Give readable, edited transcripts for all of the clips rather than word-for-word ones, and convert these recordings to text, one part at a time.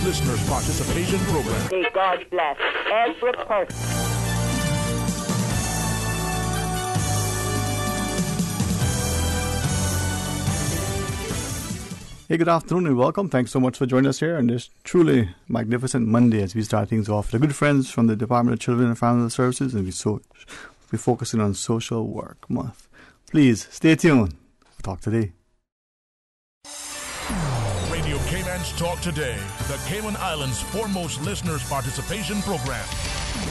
listeners' participation program. May God bless every person. Hey, good afternoon and welcome. Thanks so much for joining us here on this truly magnificent Monday as we start things off with our good friends from the Department of Children and Family Services, and we're focusing on Social Work Month. Please stay tuned. We'll talk today. Radio Cayman's Talk Today, the Cayman Islands' foremost listeners' participation program.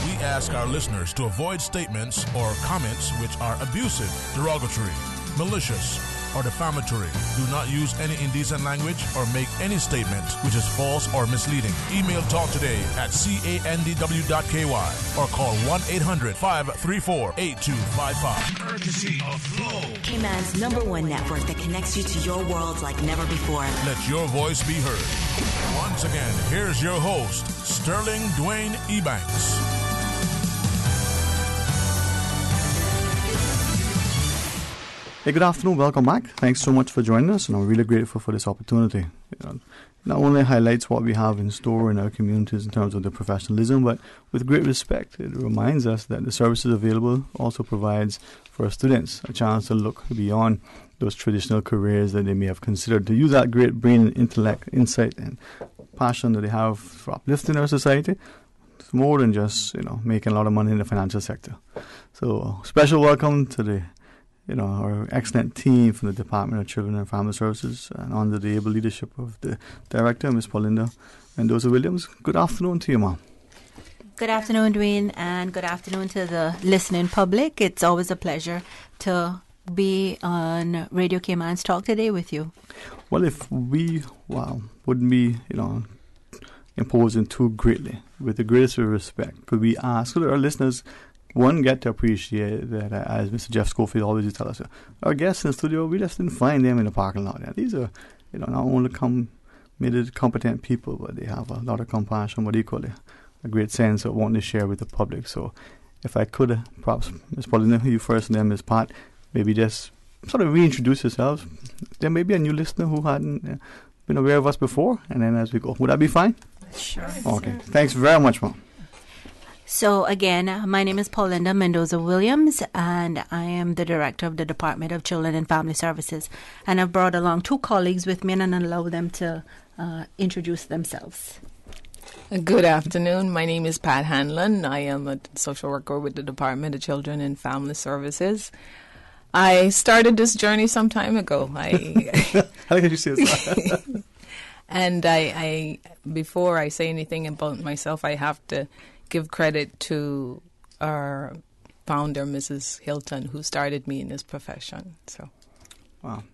We ask our listeners to avoid statements or comments which are abusive, derogatory, malicious, or defamatory. Do not use any indecent language or make any statement which is false or misleading. Email Talk Today at candw.ky or call 1-800-534-8255. Courtesy of Flow, Cayman's #1 network that connects you to your world like never before. Let your voice be heard. Once again, here's your host, Sterling Dwayne Ebanks. Hey, good afternoon. Welcome back. Thanks so much for joining us, and I'm really grateful for this opportunity. Not only highlights what we have in store in our communities in terms of the professionalism, but with great respect, it reminds us that the services available also provides for our students a chance to look beyond those traditional careers that they may have considered, to use that great brain, intellect, insight, and passion that they have for uplifting our society. It's more than just, making a lot of money in the financial sector. So, special welcome to our excellent team from the Department of Children and Family Services, and under the able leadership of the Director, Ms. Paulinda Mendoza-Williams. Good afternoon to you, ma'am. Good afternoon, Dwayne, and good afternoon to the listening public. It's always a pleasure to be on Radio Cayman's Talk Today with you. Well, if we wouldn't be, imposing too greatly, with the greatest of respect, could we ask so that our listeners get to appreciate that, as Mr. Jeff Schofield always used to tell us, our guests in the studio, we just didn't find them in the parking lot. And these are, not only committed, competent people, but they have a lot of compassion, but equally a great sense of wanting to share with the public. So if I could, perhaps, Ms. Paulinda, you first, and then Ms. Pat, maybe just sort of reintroduce yourselves. There may be a new listener who hadn't been aware of us before, and then as we go. Would that be fine? Sure. Okay. Thanks very much, ma'am. So again, my name is Paulinda Mendoza-Williams, and I am the Director of the Department of Children and Family Services. And I've brought along two colleagues with me, and allow them to introduce themselves. Good afternoon. My name is Pat Hanlon. I am a social worker with the Department of Children and Family Services. I started this journey some time ago. How can you say that? And I before I say anything about myself, I have to give credit to our founder, Mrs. Hilton, who started me in this profession. So, wow.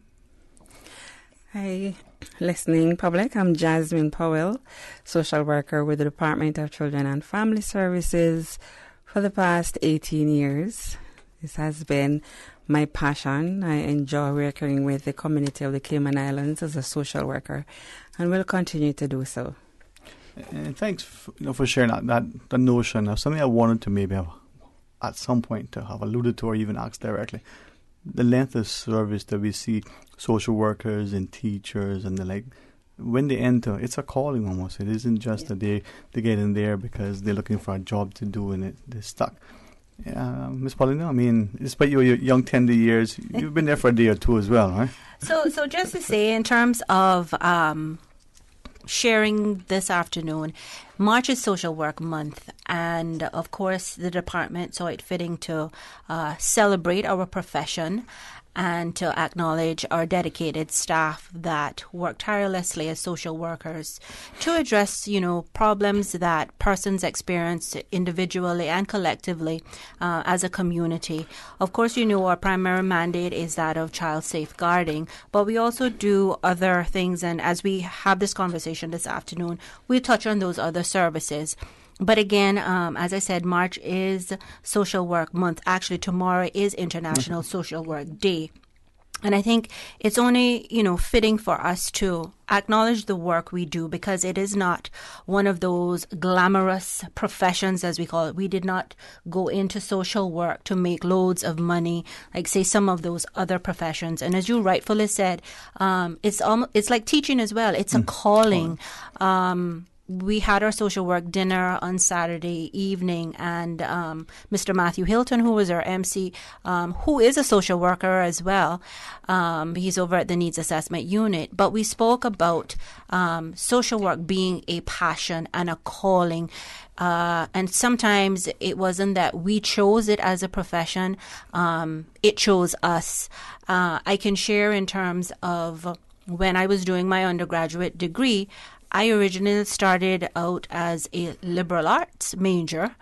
Hi, listening public. I'm Jasmine Powell, social worker with the Department of Children and Family Services for the past 18 years. This has been my passion. I enjoy working with the community of the Cayman Islands as a social worker, and will continue to do so. And thanks, for sharing that notion of something I wanted to maybe have at some point to have alluded to or even asked directly. The length of service that we see social workers and teachers and the like, when they enter, it's a calling almost. It isn't just that they get in there because they're looking for a job to do and they're stuck. Ms. Paulinda, despite your young tender years, you've been there for a day or two as well, right? So just to say, in terms of sharing this afternoon, March is Social Work Month, and of course the department saw it fitting to celebrate our profession and to acknowledge our dedicated staff that work tirelessly as social workers to address, problems that persons experience individually and collectively as a community. Of course, our primary mandate is that of child safeguarding, but we also do other things. And as we have this conversation this afternoon, we touch on those other services. But again, as I said, March is Social Work Month. Actually, tomorrow is International Social Work Day. And I think it's only, fitting for us to acknowledge the work we do, because it is not one of those glamorous professions, as we call it. We did not go into social work to make loads of money, like, say, some of those other professions. And as you rightfully said, it's like teaching as well. It's a calling. we had our social work dinner on Saturday evening, and Mr. Matthew Hilton, who was our MC, who is a social worker as well, he's over at the Needs Assessment Unit, but we spoke about social work being a passion and a calling. And sometimes it wasn't that we chose it as a profession, it chose us. I can share in terms of when I was doing my undergraduate degree, I originally started out as a liberal arts major,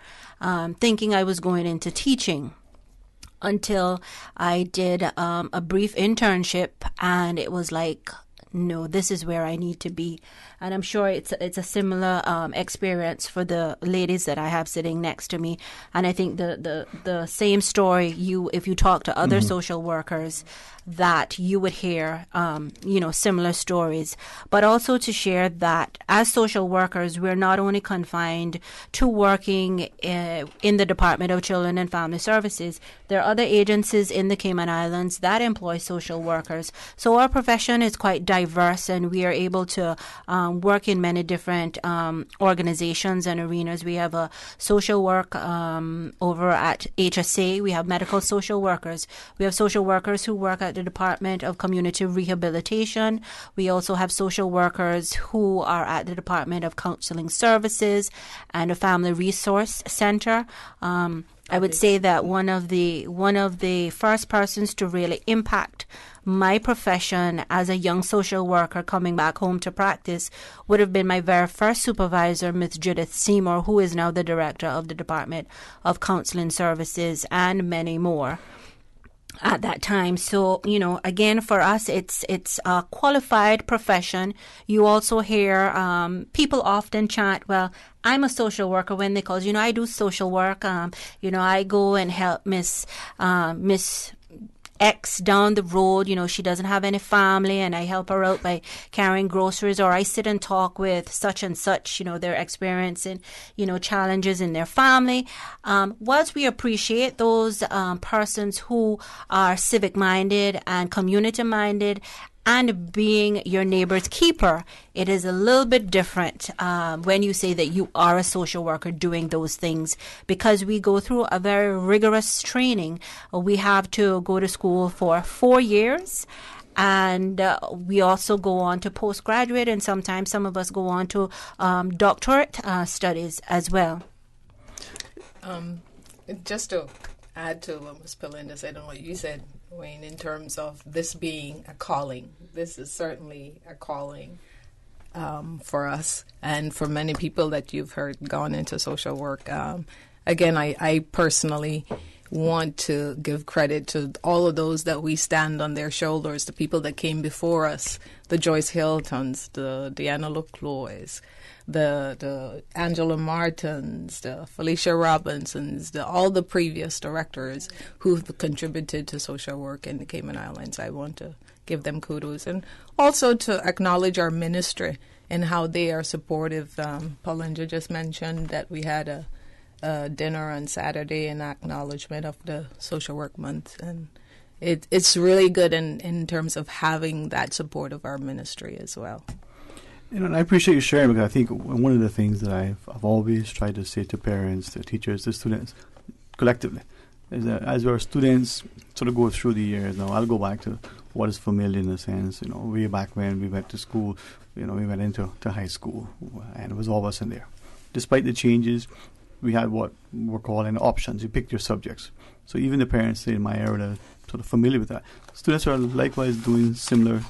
thinking I was going into teaching, until I did a brief internship, and it was like, no, this is where I need to be. And I'm sure it's a similar experience for the ladies that I have sitting next to me. And I think the same story, if you talk to other social workers, that you would hear, similar stories. But also to share that as social workers, we're not only confined to working in the Department of Children and Family Services. There are other agencies in the Cayman Islands that employ social workers. So our profession is quite diverse, and we are able to work in many different organizations and arenas. We have a social work over at HSA. We have medical social workers. We have social workers who work at the Department of Community Rehabilitation. We also have social workers who are at the Department of Counseling Services and a Family Resource Center. I would say that one of the first persons to really impact my profession as a young social worker coming back home to practice would have been my very first supervisor, Ms. Judith Seymour, who is now the director of the Department of Counseling Services, and many more at that time. So, again, for us, it's a qualified profession. You also hear people often chant, well, I'm a social worker when they call, I do social work. I go and help Miss X down the road, she doesn't have any family, and I help her out by carrying groceries, or I sit and talk with such and such, they're experiencing, challenges in their family. Whilst we appreciate those persons who are civic-minded and community-minded and being your neighbor's keeper, it is a little bit different when you say that you are a social worker doing those things, because we go through a very rigorous training. We have to go to school for 4 years, and we also go on to postgraduate, and sometimes some of us go on to doctorate studies as well. Just to add to what Ms. Pelinda said and what you said, Wayne, in terms of this being a calling. This is certainly a calling for us and for many people that you've heard gone into social work. Again, I personally want to give credit to all of those that we stand on their shoulders, the people that came before us, the Joyce Hiltons, the Deanna LeCloys, the Angela Martins, the Felicia Robinsons, all the previous directors who've contributed to social work in the Cayman Islands. I want to give them kudos, and also to acknowledge our ministry and how they are supportive. Paulinja just mentioned that we had a dinner on Saturday in acknowledgement of the Social Work Month, and it's really good in terms of having that support of our ministry as well. And I appreciate you sharing, because I think one of the things that I've always tried to say to parents, to teachers, to students, collectively, is that as our students sort of go through the years, now I'll go back to what is familiar in a sense, way back when we went to school, we went into high school, and it was all of us in there. Despite the changes, we had what we're calling options. You picked your subjects. So even the parents in my area are sort of familiar with that. Students are likewise doing similar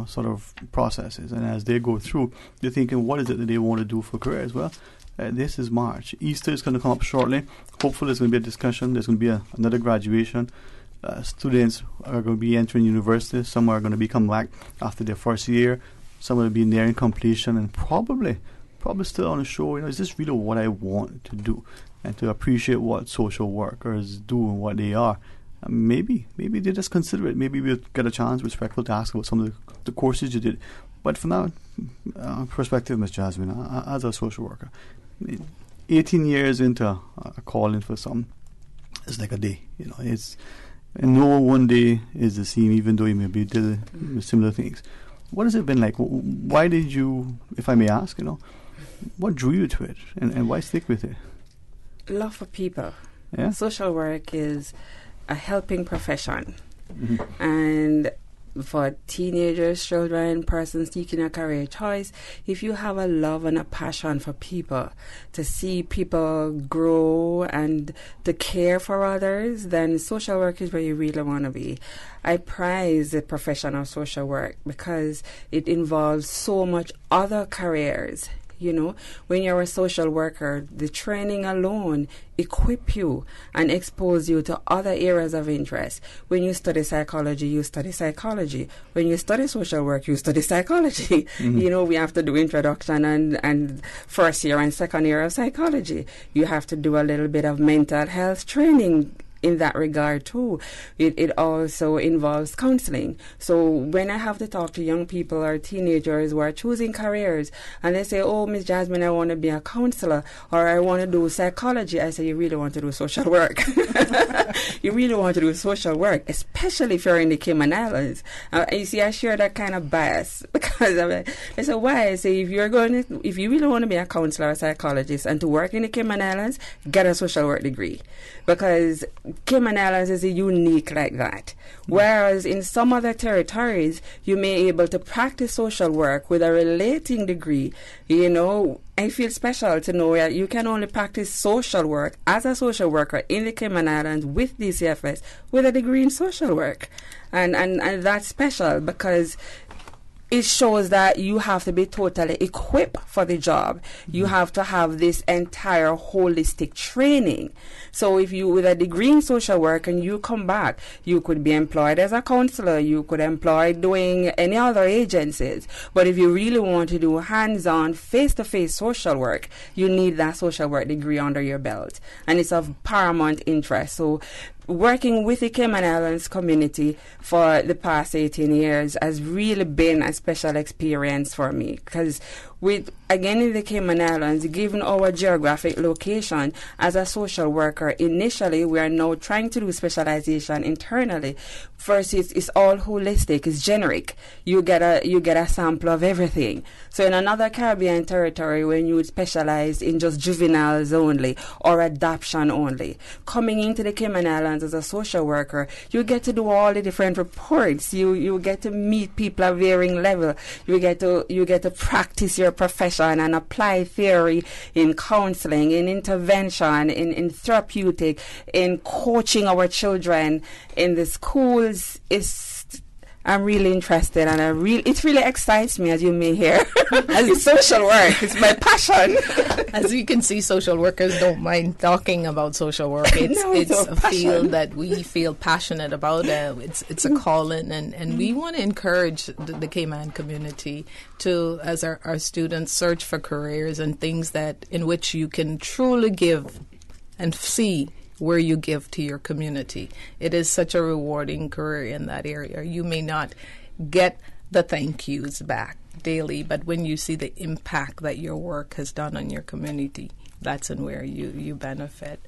sort of processes. And as they go through, they're thinking, what is it that they want to do for career as well? This is March. Easter is going to come up shortly. Hopefully there's going to be a discussion. There's going to be another graduation. Students are going to be entering university. Some are going to be coming back after their first year. Some will be nearing completion, and probably still on the show, is this really what I want to do? And to appreciate what social workers do and what they are. Maybe they just consider it. Maybe we'll get a chance, respectful, to ask about some of the courses you did. But from that perspective, Ms. Jasmine, as a social worker, 18 years into a calling for something, it's like a day. And no one day is the same, even though you may be doing similar things. What has it been like? Why did you, if I may ask, what drew you to it, and why stick with it? Love for people. Yeah. Social work is a helping profession. Mm-hmm. And for teenagers, children, persons seeking a career choice, if you have a love and a passion for people, to see people grow and to care for others, then social work is where you really want to be. I prize the profession of social work because it involves so much other careers. You know, when you're a social worker, the training alone equip you and expose you to other areas of interest. When you study psychology, you study psychology. When you study social work, you study psychology. Mm-hmm. You know, we have to do introduction and first year and second year of psychology. You have to do a little bit of mental health training in that regard too. It also involves counseling. So when I have to talk to young people or teenagers who are choosing careers and they say, oh, Miss Jasmine, I want to be a counselor or I want to do psychology, I say, you really want to do social work. You really want to do social work, especially if you're in the Cayman Islands. You see, I share that kind of bias because I say, why? I say, if you really want to be a counselor or psychologist and to work in the Cayman Islands, get a social work degree, because Cayman Islands is unique like that. Whereas in some other territories, you may be able to practice social work with a relating degree. You know, I feel special to know that you can only practice social work as a social worker in the Cayman Islands with DCFS with a degree in social work. And that's special because it shows that you have to be totally equipped for the job. You have to have this entire holistic training. So if you, with a degree in social work and you come back, you could be employed as a counselor, you could employ doing any other agencies. But if you really want to do hands-on, face-to-face social work, you need that social work degree under your belt. And it's of paramount interest. So working with the Cayman Islands community for the past 18 years has really been a special experience for me, because again in the Cayman Islands, given our geographic location as a social worker, initially we are now trying to do specialization internally. First, it's all holistic, it's generic. You get a sample of everything. So in another Caribbean territory, when you would specialize in just juveniles only or adoption only, coming into the Cayman Islands as a social worker, you get to do all the different reports. You get to meet people at varying level. You get to practice your profession and apply theory in counseling, in intervention, in therapeutic, in coaching our children in the schools. I'm really interested, and it really excites me, as you may hear. It's social work. It's my passion. As you can see, social workers don't mind talking about social work. It's a field that we feel passionate about. It's a calling, and we want to encourage the Cayman community to, as our students search for careers and things in which you can truly give and see where you give to your community. It is such a rewarding career in that area. You may not get the thank yous back daily, but when you see the impact that your work has done on your community, that's in where you benefit.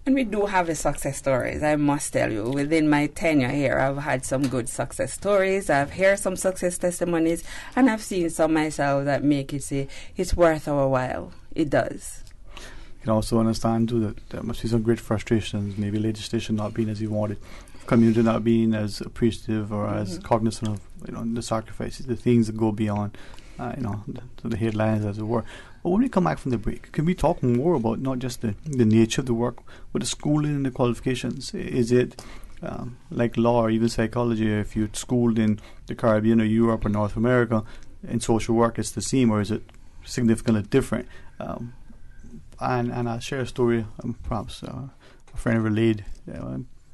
And we do have the success stories, I must tell you. Within my tenure here, I've had some good success stories. I've heard some success testimonies, and I've seen some myself that make it say, it's worth our while. It does. You can also understand too that there must be some great frustrations, maybe legislation not being as you wanted, community not being as appreciative or as cognizant of the sacrifices, the things that go beyond the headlines, as it were. But when we come back from the break, can we talk more about not just the nature of the work, but the schooling and the qualifications? Is it like law or even psychology? If you're schooled in the Caribbean or Europe or North America, in social work it's the same, or is it significantly different? And I'll share a story, perhaps a friend relayed.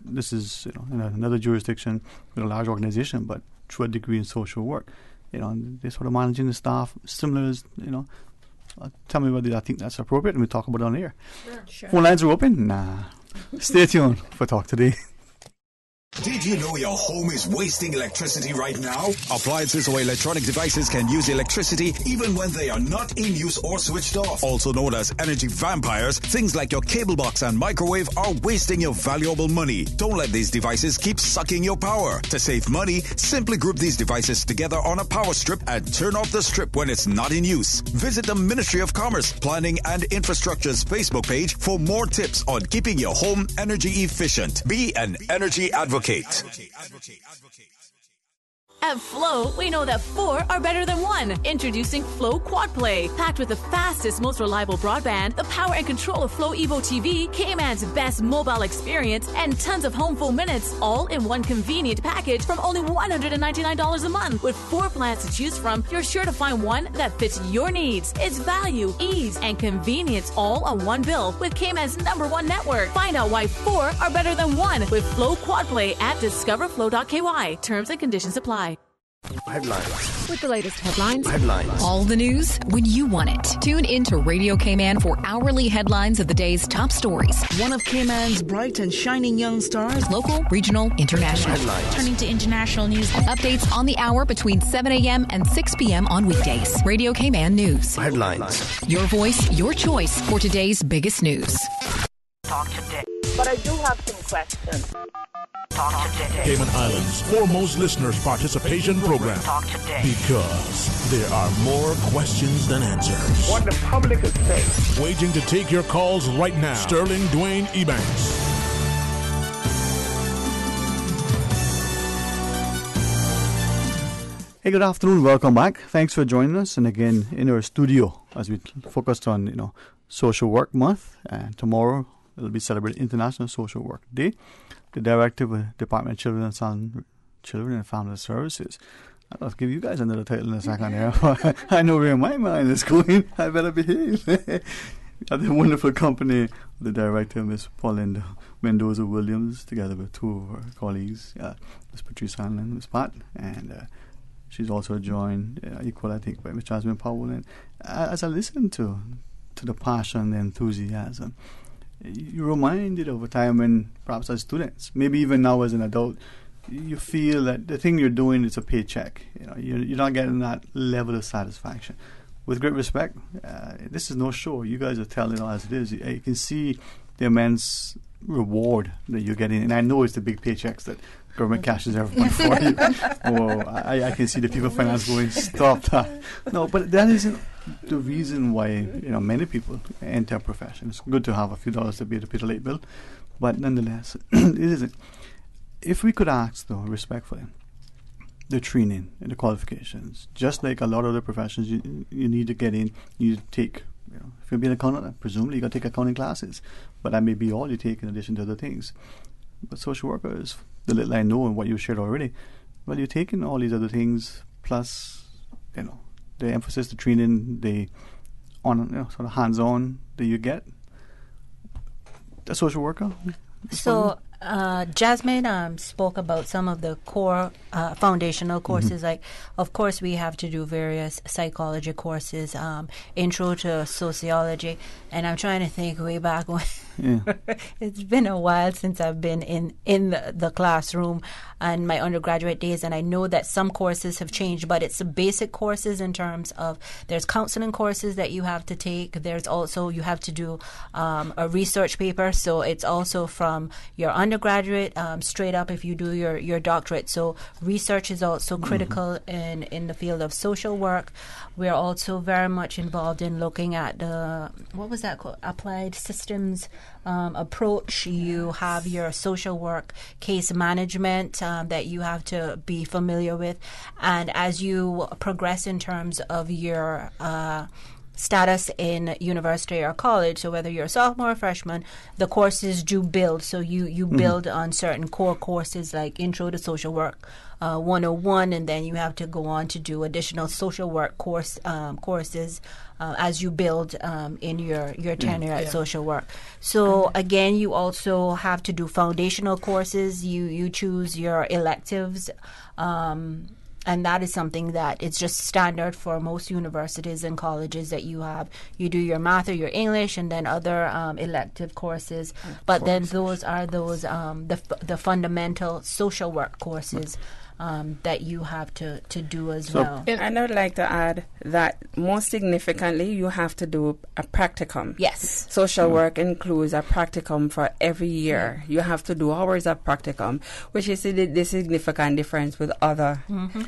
This is in another jurisdiction with a large organization, but through a degree in social work. And they're sort of managing the staff, similar as, tell me whether I think that's appropriate, and we'll talk about it on air. Sure. Phone lines are open. Stay tuned for Talk Today. Did you know your home is wasting electricity right now? Appliances or electronic devices can use electricity even when they are not in use or switched off. Also known as energy vampires, things like your cable box and microwave are wasting your valuable money. Don't let these devices keep sucking your power. To save money, simply group these devices together on a power strip and turn off the strip when it's not in use. Visit the Ministry of Commerce, Planning and Infrastructure's Facebook page for more tips on keeping your home energy efficient. Be an energy advocate. At Flow, we know that 4 are better than 1. Introducing Flow Quad Play. Packed with the fastest, most reliable broadband, the power and control of Flow Evo TV, Cayman's best mobile experience, and tons of home phone minutes, all in one convenient package from only $199 a month. With 4 plans to choose from, you're sure to find one that fits your needs. It's value, ease, and convenience all on one bill with Cayman's #1 network. Find out why 4 are better than 1 with Flow Quad Play at discoverflow.ky. Terms and conditions apply. Headlines. With the latest headlines. All the news when you want it. Tune in to Radio Cayman for hourly headlines of the day's top stories. One of Cayman's bright and shining young stars. Local, regional, international. Headlines. Turning to international news. Updates on the hour between 7 a.m. and 6 p.m. on weekdays. Radio Cayman News. Headlines. Your voice, your choice for today's biggest news. Talk today. But I do have some questions. Talk today. Cayman Islands' foremost listeners participation program. Talk today. Because there are more questions than answers. What the public is saying. Waiting to take your calls right now. Sterling Dwayne Ebanks. Hey, good afternoon. Welcome back. Thanks for joining us. And again, in our studio, as we focused on, Social Work Month. And tomorrow, it'll be celebrated International Social Work Day. The Director of the Department of Children and Family Services. I'll give you guys another title in a second here. I know where my mind is going. I better behave. At the wonderful company, the Director, Miss Paulinda Mendoza Williams, together with 2 of her colleagues, Miss Patrice Hanlon, Miss Pat, and she's also joined, equal, I think, by Miss Jasmine Powell. And as I listen to the passion, the enthusiasm, you're reminded of a time when, perhaps as students, maybe even now as an adult, you feel that the thing you're doing is a paycheck. You're not getting that level of satisfaction. With great respect, this is no show. You guys are telling it as it is. You can see the immense reward that you're getting, and I know it's the big paychecks that government cashes everyone for you. I can see the people finance going, stop that. No, but that isn't the reason why many people enter a profession. It's good to have a few dollars to be able to pay the late bill, but nonetheless, it isn't. If we could ask, though, respectfully, the training and the qualifications, just like a lot of other professions, you need to get in, you need to take. If you're being an accountant, presumably you got to take accounting classes, but that may be all you take in addition to other things. But social workers, the little I know and what you shared already, well, you're taking all these other things plus, the emphasis, the training, the sort of hands-on that you get. A social worker. So Jasmine spoke about some of the core foundational courses. Like, of course, we have to do various psychology courses, intro to sociology, and I'm trying to think way back when. It's been a while since I've been in the classroom and my undergraduate days, and I know that some courses have changed, but it's the basic courses in terms of there's counseling courses that you have to take. There's also, you have to do a research paper, so it's also from your undergraduate straight up if you do your doctorate. So research is also critical in the field of social work. We're also very much involved in looking at the, what was that called? Applied systems approach. You have your social work case management that you have to be familiar with. And as you progress in terms of your status in university or college, so whether you're a sophomore or freshman, the courses do build. So you build on certain core courses like Intro to Social Work 101, and then you have to go on to do additional social work courses as you build in your tenure at social work. So again, you also have to do foundational courses. You choose your electives. And that is something that it's just standard for most universities and colleges that you do your math or your English and then other elective courses. But then those are the fundamental social work courses that you have to do as well. And I would like to add that most significantly, you have to do a practicum. Yes. Social work includes a practicum for every year. You have to do hours of practicum, which is the significant difference with other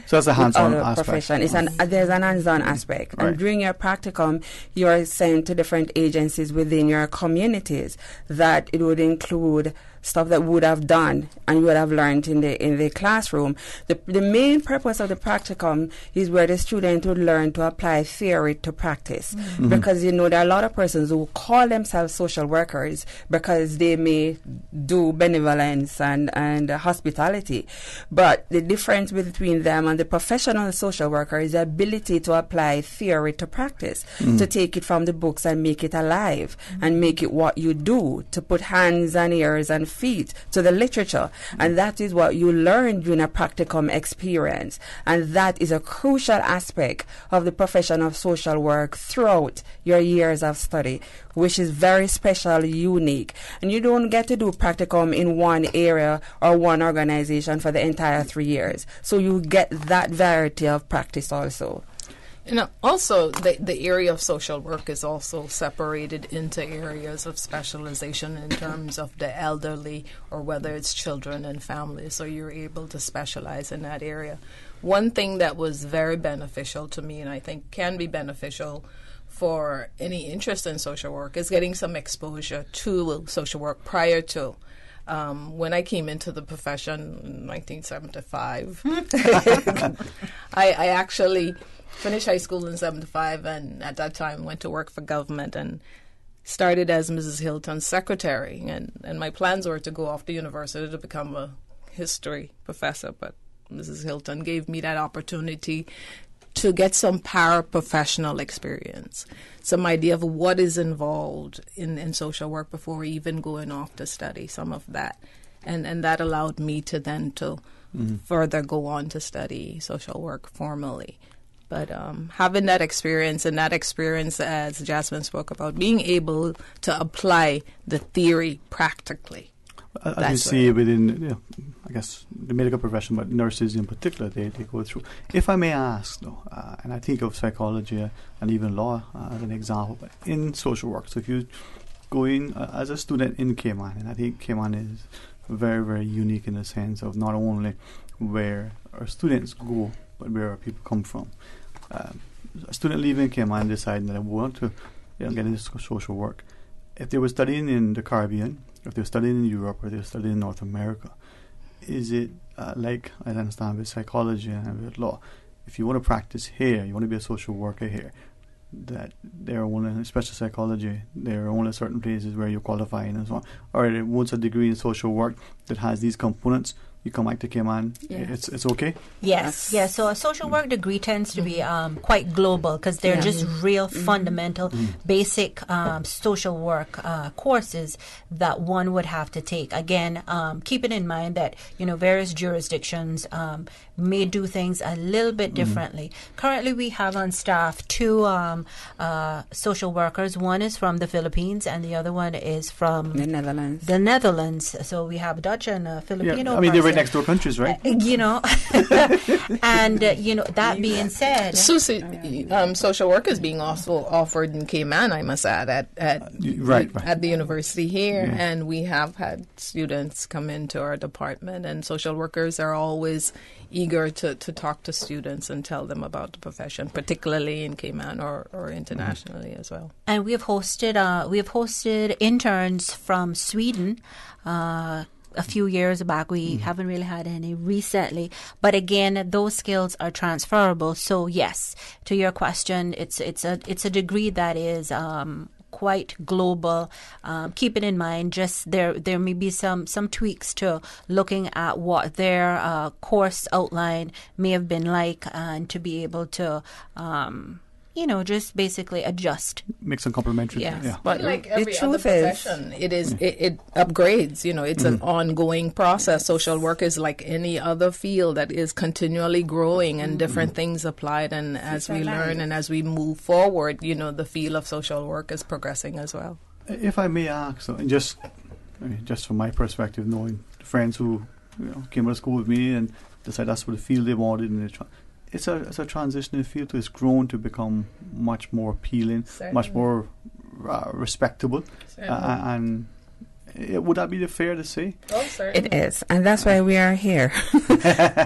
So that's a hands-on aspect. profession. There's an hands-on aspect. Right. And during your practicum, you are sent to different agencies within your communities that it would include stuff that would have done and you would have learned in the classroom. The main purpose of the practicum is where the student would learn to apply theory to practice. Because, there are a lot of persons who call themselves social workers because they may do benevolence and hospitality. But the difference between them and the professional social worker is the ability to apply theory to practice, to take it from the books and make it alive and make it what you do, to put hands and ears and feet to the literature. And that is what you learn during a practicum experience. And that is a crucial aspect of the profession of social work throughout your years of study, which is very special, unique. And you don't get to do practicum in one area or one organization for the entire 3 years. So you get that variety of practice also. Also, the area of social work is also separated into areas of specialization in terms of the elderly or whether it's children and families. So you're able to specialize in that area. One thing that was very beneficial to me, and I think can be beneficial for any interest in social work, is getting some exposure to social work prior to. When I came into the profession in 1975, I actually finished high school in 75, and at that time went to work for government and started as Mrs. Hilton's secretary. And my plans were to go off to university to become a history professor, but Mrs. Hilton gave me that opportunity to get some paraprofessional experience, some idea of what is involved in social work before even going off to study some of that. And that allowed me to then further go on to study social work formally. But having that experience, as Jasmine spoke about, being able to apply the theory practically. As you see within, I guess, the medical profession, but nurses in particular, they go through. If I may ask, though, and I think of psychology and even law as an example, but in social work, so if you go in as a student in Cayman, and I think Cayman is very, very unique in the sense of not only where our students go, but where our people come from. A student leaving Cayman deciding that I want to get into social work. If they were studying in the Caribbean, if they're studying in Europe, or they're studying in North America, is it like I understand with psychology and with law, if you want to practice here, you want to be a social worker here, that there are only, especially psychology, there are only certain places where you qualify in and so on. Or once a degree in social work that has these components, you come back to Cayman, it's okay? Yes. So a social work degree tends to be quite global because they're just real fundamental, basic social work courses that one would have to take. Again, keeping in mind that, various jurisdictions may do things a little bit differently. Currently, we have on staff 2 social workers. One is from the Philippines and the other one is from the Netherlands. So we have Dutch and Filipino. They're right next door countries, right? And that being said, Susie, social work is being also offered in Cayman, I must add, at the university here, and we have had students come into our department, and social workers are always eager to talk to students and tell them about the profession, particularly in Cayman or internationally as well. And we have hosted interns from Sweden. A few years back, we haven't really had any recently, but again, those skills are transferable. So yes, to your question, it's a degree that is quite global. Keeping in mind, just there may be some tweaks to looking at what their course outline may have been like, and to be able to just basically adjust. Make some complementary. Yes, Yeah. but like every other profession, it upgrades. It's an ongoing process. Social work is like any other field that is continually growing, and different things applied. And as we learn and as we move forward, the field of social work is progressing as well. If I may ask, so just from my perspective, knowing friends who came to school with me and decided that's what the field they wanted, and it's a transitional field. It's grown to become much more appealing, much more respectable, and would that be fair to say? Oh, certainly. It is, and that's why we are here.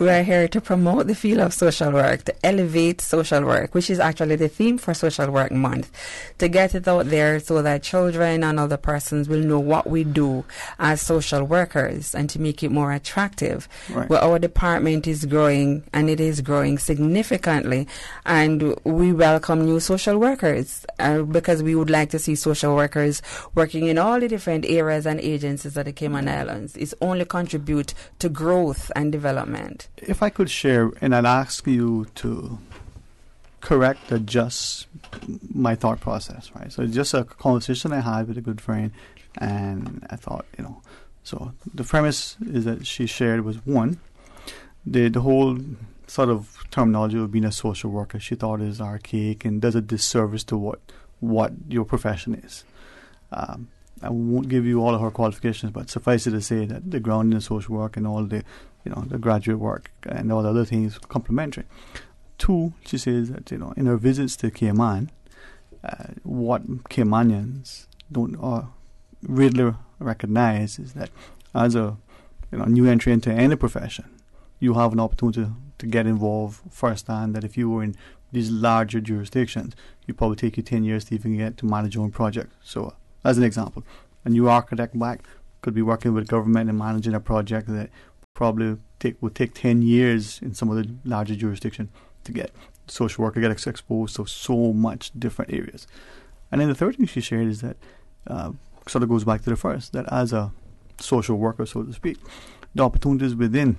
We are here to promote the field of social work, to elevate social work, which is actually the theme for Social Work Month, to get it out there so that children and other persons will know what we do as social workers, and to make it more attractive. Right. Well, our department is growing, and it is growing significantly, and we welcome new social workers because we would like to see social workers working in all the different areas and agencies at the Cayman Islands. It's only contribute to growth and development. If I could share, and I'd ask you to adjust my thought process, right? So just a conversation I had with a good friend, and I thought, so the premise is that she shared was one, the whole sort of terminology of being a social worker she thought is archaic and does a disservice to what your profession is. I won't give you all of her qualifications, but suffice it to say that the grounding in social work and all the, the graduate work and all the other things complementary. Two, she says that, in her visits to Cayman, what Caymanians don't readily recognize is that as a new entry into any profession, you have an opportunity to get involved firsthand. That if you were in these larger jurisdictions, you probably take you 10 years to even get to manage your own project. So, as an example, a new architect could be working with government and managing a project that probably would take 10 years in some of the larger jurisdictions to get social worker get exposed to so much different areas. And then the third thing she shared is that sort of goes back to the first, that as a social worker, so to speak, the opportunities within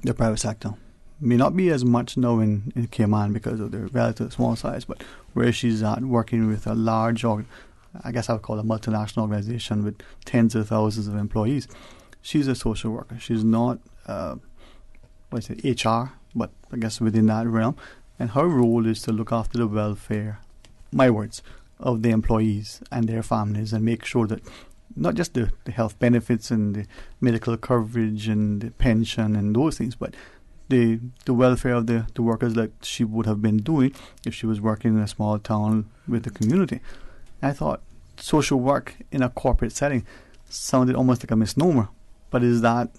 the private sector may not be as much now in Cayman because of their relative small size, but where she's at working with a large I guess I would call it a multinational organization with tens of thousands of employees. She's a social worker. She's not, HR, but I guess within that realm. And her role is to look after the welfare, my words, of the employees and their families, and make sure that not just the health benefits and the medical coverage and the pension and those things, but the welfare of the workers that she would have been doing if she was working in a small town with the community. I thought social work in a corporate setting sounded almost like a misnomer, but is that...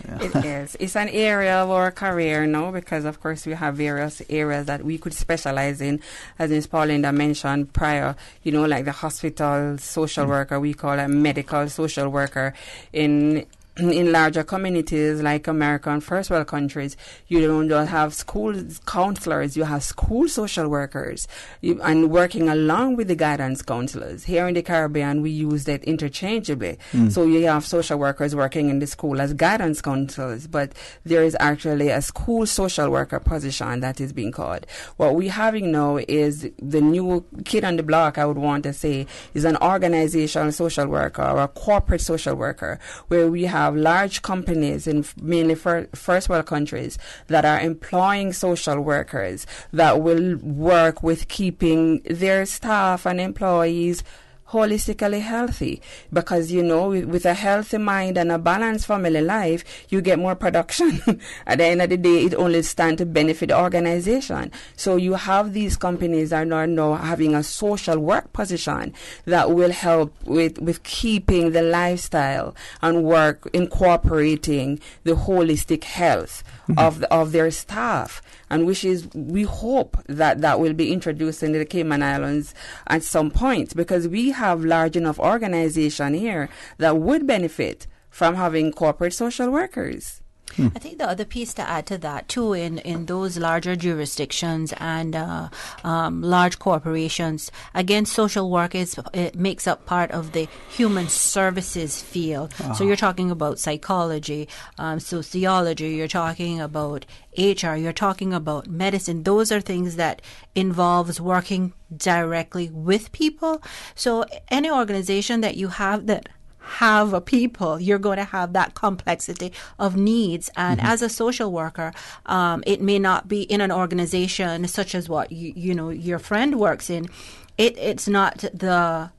Yeah. It is. It's an area of our career now because, of course, we have various areas that we could specialize in. As Ms. Paulinda mentioned prior, like the hospital social worker, we call a medical social worker. In larger communities like American first world countries, you don't just have school counselors, you have school social workers and working along with the guidance counselors. Here in the Caribbean, we use that interchangeably. So you have social workers working in the school as guidance counselors, but there is actually a school social worker position that is being called. What we're having now is the new kid on the block, I would want to say, is an organizational social worker or a corporate social worker, where we have large companies in mainly first world countries that are employing social workers that will work with keeping their staff and employees holistically healthy, because with a healthy mind and a balanced family life, you get more production. At the end of the day, it only stands to benefit the organization. So you have these companies that are now having a social work position that will help with keeping the lifestyle and work incorporating the holistic health of their staff, and we hope that will be introduced in the Cayman Islands at some point, because we have large enough organization here that would benefit from having corporate social workers. I think the other piece to add to that too, in those larger jurisdictions and large corporations, again, social work it makes up part of the human services field. So you're talking about psychology, sociology, you're talking about HR, you're talking about medicine. Those are things that involves working directly with people. So any organization that you have a people, you're going to have that complexity of needs. And as a social worker, it may not be in an organization such as what your friend works in. It's not the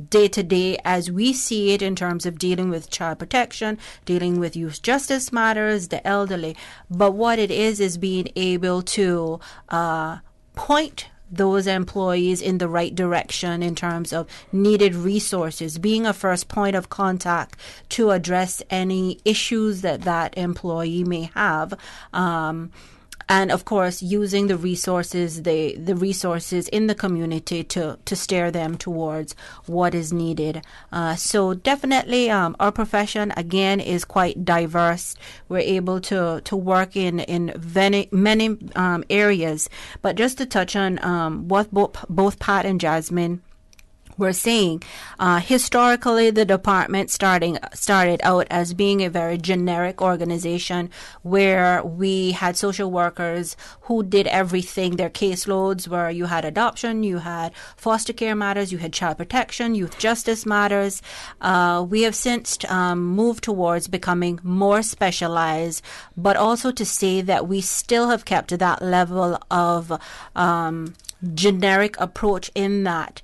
day-to-day as we see it in terms of dealing with child protection, dealing with youth justice matters, the elderly. But what it is being able to point those employees in the right direction in terms of needed resources, being a first point of contact to address any issues that employee may have. And of course, using the resources in the community to steer them towards what is needed. So definitely, our profession again is quite diverse. We're able to work in many areas. But just to touch on what both Pat and Jasmine we're saying, historically, the department started out as being a very generic organization where we had social workers who did everything. Their caseloads were you had adoption, you had foster care matters, you had child protection, youth justice matters. We have since moved towards becoming more specialized, but also to say that we still have kept that level of generic approach in that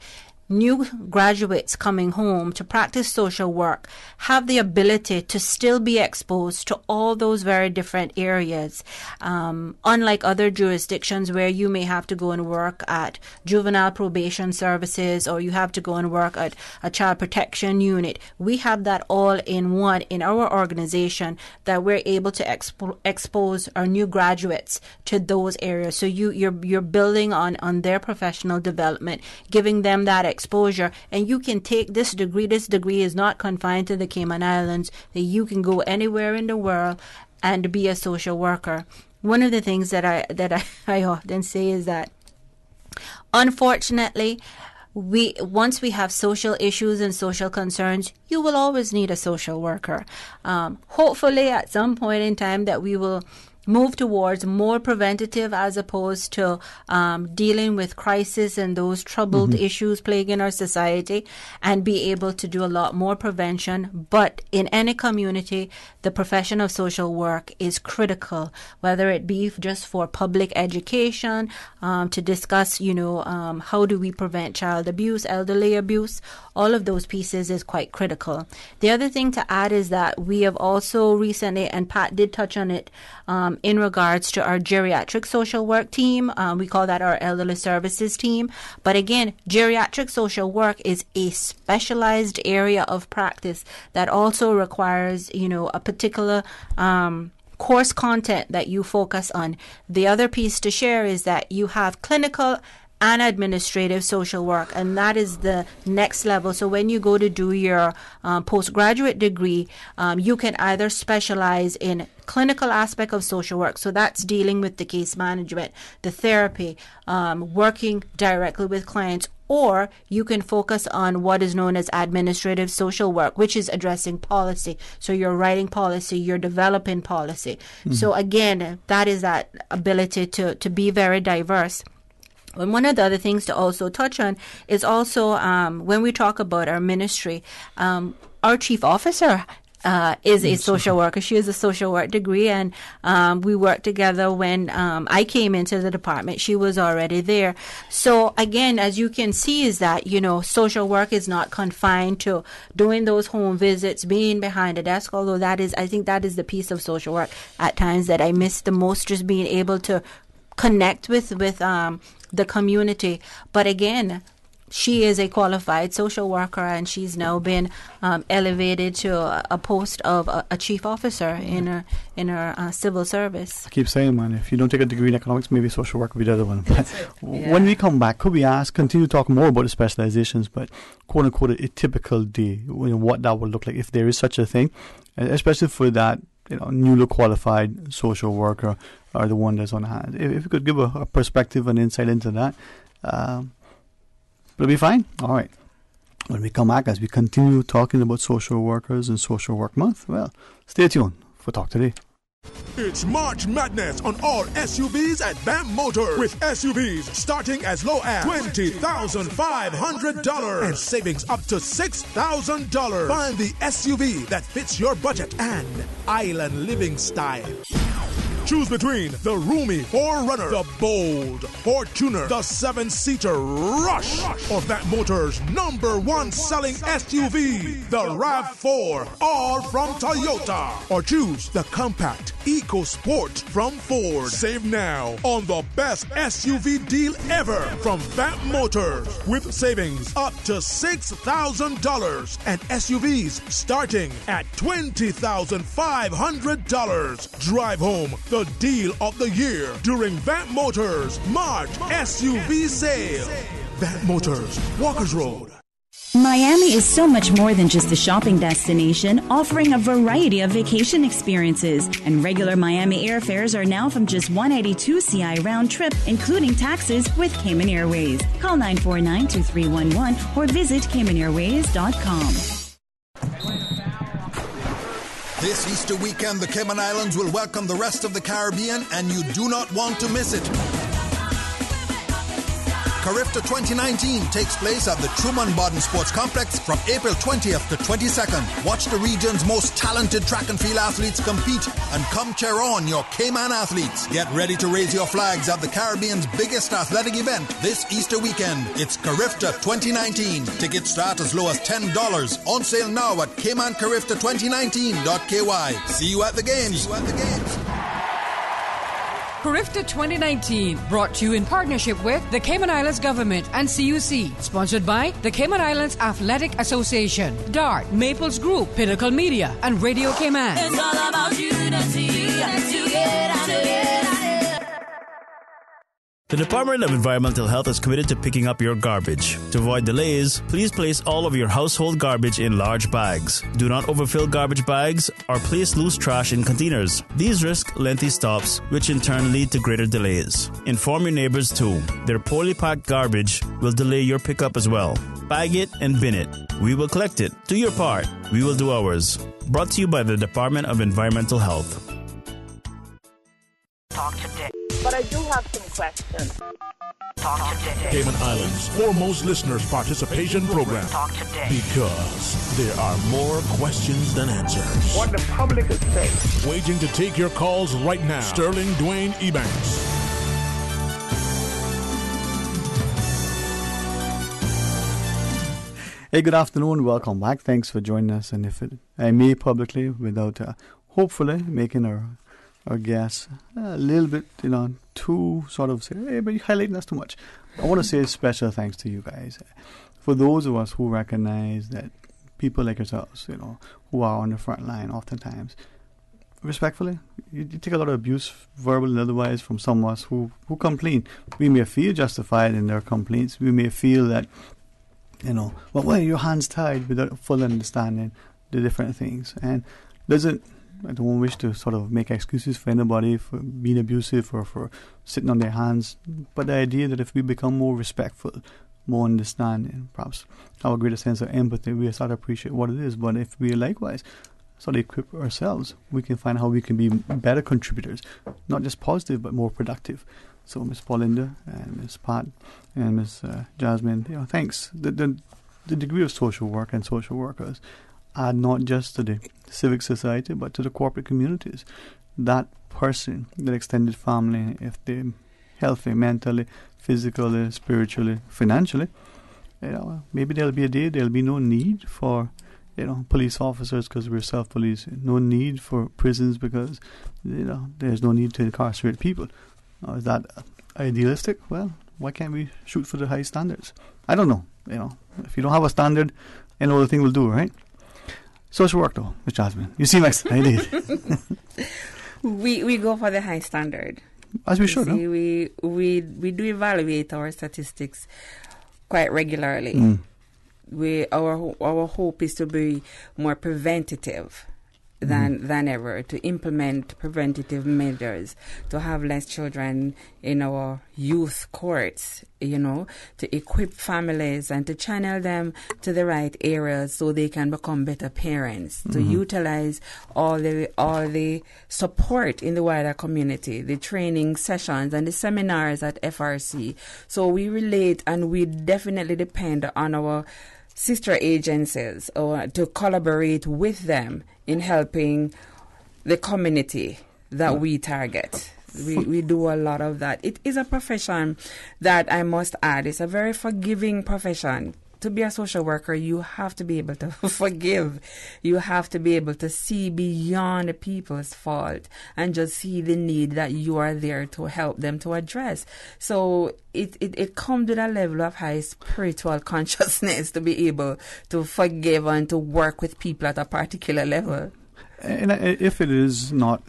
new graduates coming home to practice social work have the ability to still be exposed to all those very different areas. Unlike other jurisdictions where you may have to go and work at juvenile probation services or you have to go and work at a child protection unit, we have that all in one in our organization that we're able to expose our new graduates to those areas. So you're building on their professional development, giving them that exposure, and you can take this degree. This degree is not confined to the Cayman Islands, that you can go anywhere in the world and be a social worker. One of the things that I often say is that, unfortunately, once we have social issues and social concerns, you will always need a social worker. Hopefully, at some point in time, that we will move towards more preventative as opposed to dealing with crisis and those troubled issues plaguing our society, and be able to do a lot more prevention. But in any community, the profession of social work is critical, whether it be just for public education, to discuss, how do we prevent child abuse, elderly abuse. All of those pieces is quite critical. The other thing to add is that we have also recently, and Pat did touch on it, in regards to our geriatric social work team. We call that our elderly services team. But again, geriatric social work is a specialized area of practice that also requires, a particular course content that you focus on. The other piece to share is that you have clinical and administrative social work, and that is the next level. So when you go to do your postgraduate degree, you can either specialize in clinical aspect of social work, so that's dealing with the case management, the therapy, working directly with clients, or you can focus on what is known as administrative social work, which is addressing policy. So you're writing policy, you're developing policy. So again, that is that ability to be very diverse. And one of the other things to also touch on is also when we talk about our ministry, our chief officer is a social worker. She has a social work degree, and we worked together when I came into the department. She was already there. So again, as you can see, is that, social work is not confined to doing those home visits, being behind a desk, although I think that is the piece of social work at times that I miss the most, just being able to connect with the community. But again, she is a qualified social worker, and she's now been elevated to a post of a chief officer in her civil service. I keep saying, man, if you don't take a degree in economics, maybe social work will be the other one. When we come back, could we continue to talk more about the specializations, but quote unquote a typical day, what that would look like if there is such a thing, especially for that newly qualified social worker are the one that's on hand. If you could give a perspective and insight into that, it'll be fine. All right. When we come back, as we continue talking about social workers and Social Work Month, well, stay tuned for Talk Today. It's March Madness on all SUVs at BAM Motors, with SUVs starting as low as $20,500 and savings up to $6,000. Find the SUV that fits your budget and island living style. Choose between the roomy 4Runner, the bold Fortuner, the 7-seater Rush, or BAM Motors' #1 selling SUV, the RAV4, all from Toyota. Or choose the compact EcoSport from Ford. Save now on the best SUV deal ever from BAM Motors, with savings up to $6,000 and SUVs starting at $20,500. Drive home the deal of the year during BAM Motors March SUV sale. BAM Motors, Walkers Road. Miami is so much more than just a shopping destination, offering a variety of vacation experiences. And regular Miami airfares are now from just $182 CI round trip, including taxes, with Cayman Airways. Call 949-2311 or visit CaymanAirways.com. This Easter weekend, the Cayman Islands will welcome the rest of the Caribbean, and you do not want to miss it. Carifta 2019 takes place at the Truman Bodden Sports Complex from April 20th to 22nd. Watch the region's most talented track and field athletes compete and come cheer on your Cayman athletes. Get ready to raise your flags at the Caribbean's biggest athletic event this Easter weekend. It's Carifta 2019. Tickets start as low as $10. On sale now at CaymanCarifta2019.ky. See you at the games. Carifta 2019, brought to you in partnership with the Cayman Islands Government and CUC. Sponsored by the Cayman Islands Athletic Association, DART, Maples Group, Pinnacle Media, and Radio Cayman. It's all about unity. The Department of Environmental Health is committed to picking up your garbage. To avoid delays, please place all of your household garbage in large bags. Do not overfill garbage bags or place loose trash in containers. These risk lengthy stops, which in turn lead to greater delays. Inform your neighbors too. Their poorly packed garbage will delay your pickup as well. Bag it and bin it. We will collect it. Do your part. We will do ours. Brought to you by the Department of Environmental Health. Talk today. But I do have some questions. Talk today. Cayman Islands' foremost listeners participation program. Talk today. Because there are more questions than answers. What the public is saying. Waiting to take your calls right now. Sterling Dwayne Ebanks. Hey, good afternoon. Welcome back. Thanks for joining us. And if I may publicly, without hopefully making our guests a little bit, too sort of say, hey, but you're highlighting us too much. I want to say a special thanks to you guys. For those of us who recognize that people like yourselves, who are on the front line oftentimes, respectfully, you take a lot of abuse, verbal and otherwise, from some of us who complain. We may feel justified in their complaints. We may feel that, well, why are your hands tied, without full understanding the different things. And I don't wish to sort of make excuses for anybody for being abusive or for sitting on their hands, but the idea that if we become more respectful, more understanding, perhaps have a greater sense of empathy, we start to appreciate what it is. But if we likewise sort of equip ourselves, we can find how we can be better contributors, not just positive but more productive. So Ms. Paulinda and Ms. Pat and Ms. Jasmine, thanks. The degree of social work and social workers add not just to the civic society but to the corporate communities. That person, that extended family, if they're healthy mentally, physically, spiritually, financially, maybe there'll be a day there'll be no need for police officers because we're self-policing, no need for prisons because there's no need to incarcerate people. Is that idealistic? Well, why can't we shoot for the high standards? I don't know. If you don't have a standard, any other thing will do, right? Social work, though, Ms. Jasmine. You seem excited. We go for the high standard. As we should, see, we do evaluate our statistics quite regularly. Our hope is to be more preventative than ever to implement preventative measures, to have less children in our youth courts, to equip families and to channel them to the right areas so they can become better parents, to utilize all the support in the wider community, the training sessions and the seminars at FRC. So we relate and we definitely depend on our sister agencies to collaborate with them in helping the community that we target. We do a lot of that. It is a profession that I must add, it's a very forgiving profession. To be a social worker, you have to be able to forgive. You have to be able to see beyond people's fault and just see the need that you are there to help them to address. So it comes with a level of high spiritual consciousness to be able to forgive and to work with people at a particular level. And if it is not,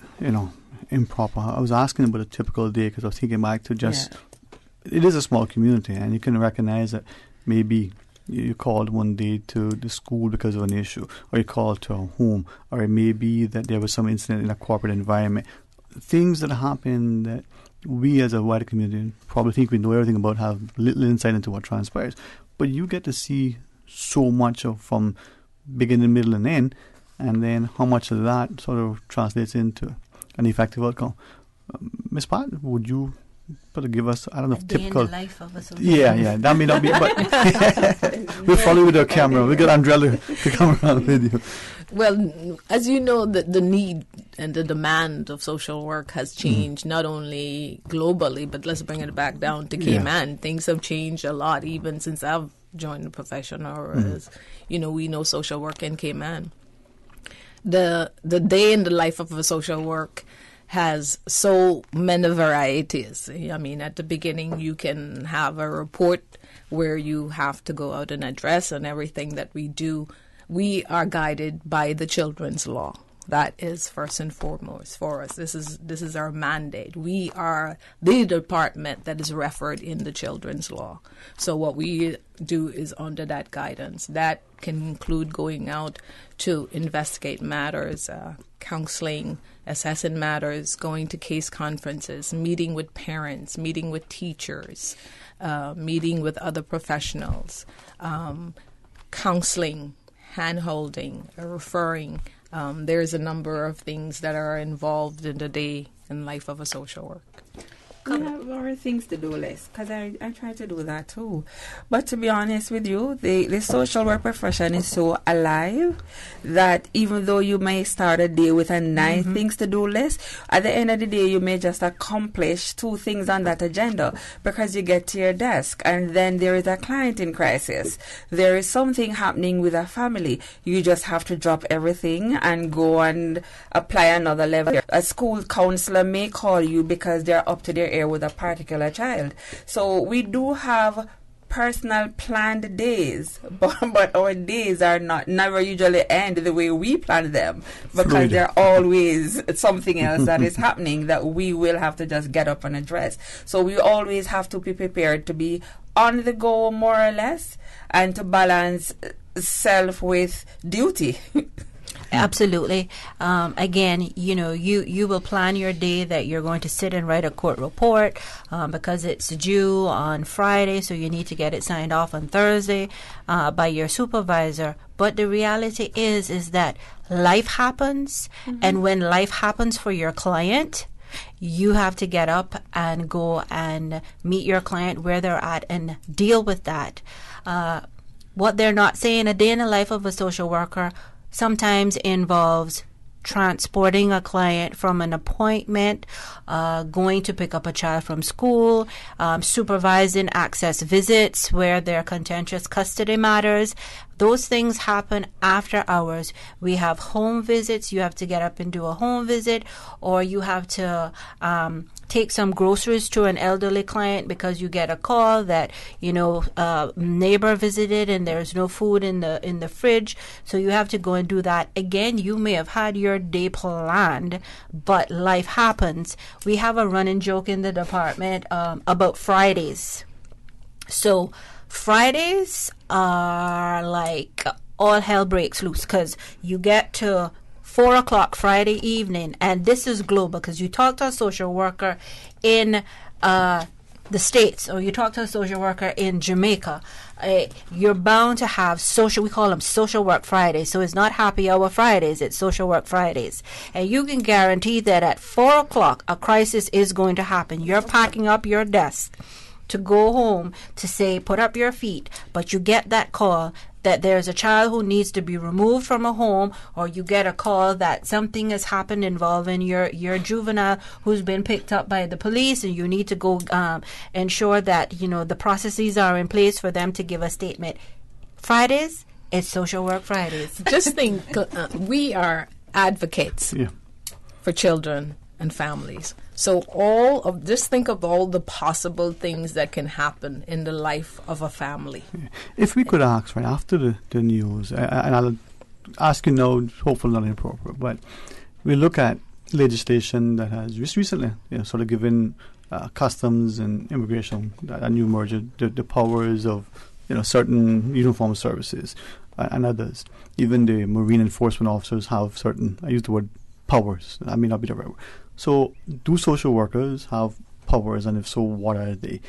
improper, I was asking about a typical day because I was thinking back to it is a small community and you can recognize that maybe you called one day to the school because of an issue, or you called to a home, or it may be that there was some incident in a corporate environment. Things that happen that we as a wider community probably think we know everything about, have little insight into what transpires. But you get to see so much from beginning, middle, and end, and then how much of that sort of translates into an effective outcome. Ms. Pat, would you give us, I don't know, typical... in the life of a social Yeah, that may not be, but we'll follow you with our camera. We got Andrella to come around with you. Well, as you know, the need and the demand of social work has changed, not only globally, but let's bring it back down to Cayman. Yeah. Things have changed a lot, even since I've joined the profession, or as, we know social work in Cayman. The day in the life of a social work has so many varieties. I mean, at the beginning, you can have a report where you have to go out and address, and everything that we do, we are guided by the children's law. That is first and foremost for us. This is our mandate. We are the department that is referred in the children's law. So what we do is under that guidance. That can include going out to investigate matters, counseling, assessing matters, going to case conferences, meeting with parents, meeting with teachers, meeting with other professionals, counseling, hand-holding, referring. There's a number of things that are involved in the day and life of a social worker. We have our things to do list, because I try to do that too. But to be honest with you, the social work profession is so alive that even though you may start a day with a nice things to do list, at the end of the day you may just accomplish 2 things on that agenda, because you get to your desk and then there is a client in crisis. There is something happening with a family. You just have to drop everything and go and apply another level. A school counselor may call you because they're up to their ear with a particular child. So we do have personal planned days, but our days are never usually end the way we plan them, because there's always something else that is happening that we will have to just get up and address. So we always have to be prepared to be on the go, more or less, and to balance self with duty. Absolutely. Again, you will plan your day that you're going to sit and write a court report because it's due on Friday, so you need to get it signed off on Thursday by your supervisor. But the reality is that life happens, and when life happens for your client, you have to get up and go and meet your client where they're at and deal with that. What they're not saying, a day in the life of a social worker sometimes involves transporting a client from an appointment, going to pick up a child from school, supervising access visits where there are contentious custody matters. Those things happen after hours. We have home visits. You have to get up and do a home visit, or you have to take some groceries to an elderly client because you get a call that neighbor visited and there's no food in the fridge, so you have to go and do that. Again, you may have had your day planned, but life happens. We have a running joke in the department about Fridays. So Fridays are like all hell breaks loose, because you get to 4 o'clock Friday evening, and this is global because you talk to a social worker in the States, or you talk to a social worker in Jamaica, you're bound to have we call them social work Fridays. So it's not happy hour Fridays, it's social work Fridays. And you can guarantee that at 4 o'clock, a crisis is going to happen. You're packing up your desk to go home to say, put up your feet, but you get that call that there's a child who needs to be removed from a home, or you get a call that something has happened involving your juvenile who's been picked up by the police, and you need to go ensure that the processes are in place for them to give a statement. Fridays, it's social work Fridays. Just think, we are advocates for children and families. So just think of all the possible things that can happen in the life of a family. If we could ask right after the news, and I'll ask you now, hopefully not inappropriate, but we look at legislation that has just recently sort of given customs and immigration, a new merger, the powers of certain uniformed services and others. Even the marine enforcement officers have certain, I use the word powers, that may not be the right word. So, do social workers have powers, and if so, what are they?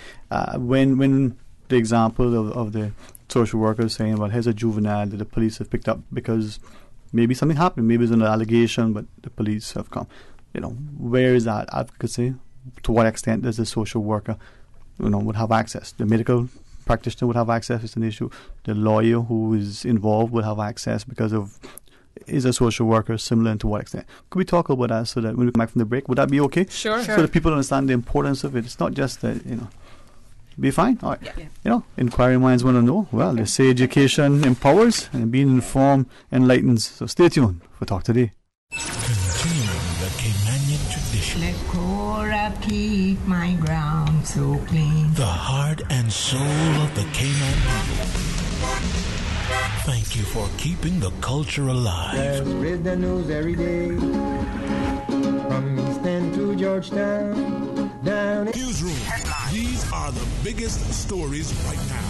When the example of the social workers saying, well, here's a juvenile that the police have picked up because maybe something happened, maybe it's an allegation, but the police have come. Where is that advocacy? To what extent does the social worker, would have access? The medical practitioner would have access, it's an issue. The lawyer who is involved would have access because of, is a social worker similar, and to what extent? Could we talk about that so that when we come back from the break, would that be okay? Sure. So that people understand the importance of it. It's not just that, be fine. All right. Inquiring minds want to know. Well, they say education empowers and being informed enlightens. So stay tuned for Talk Today. Continuing the Caymanian tradition. Let Cora keep my ground so clean. The heart and soul of the Cayman people. Thank you for keeping the culture alive. Spread the news every day. From East End to Georgetown, down in Newsroom. These are the biggest stories right now.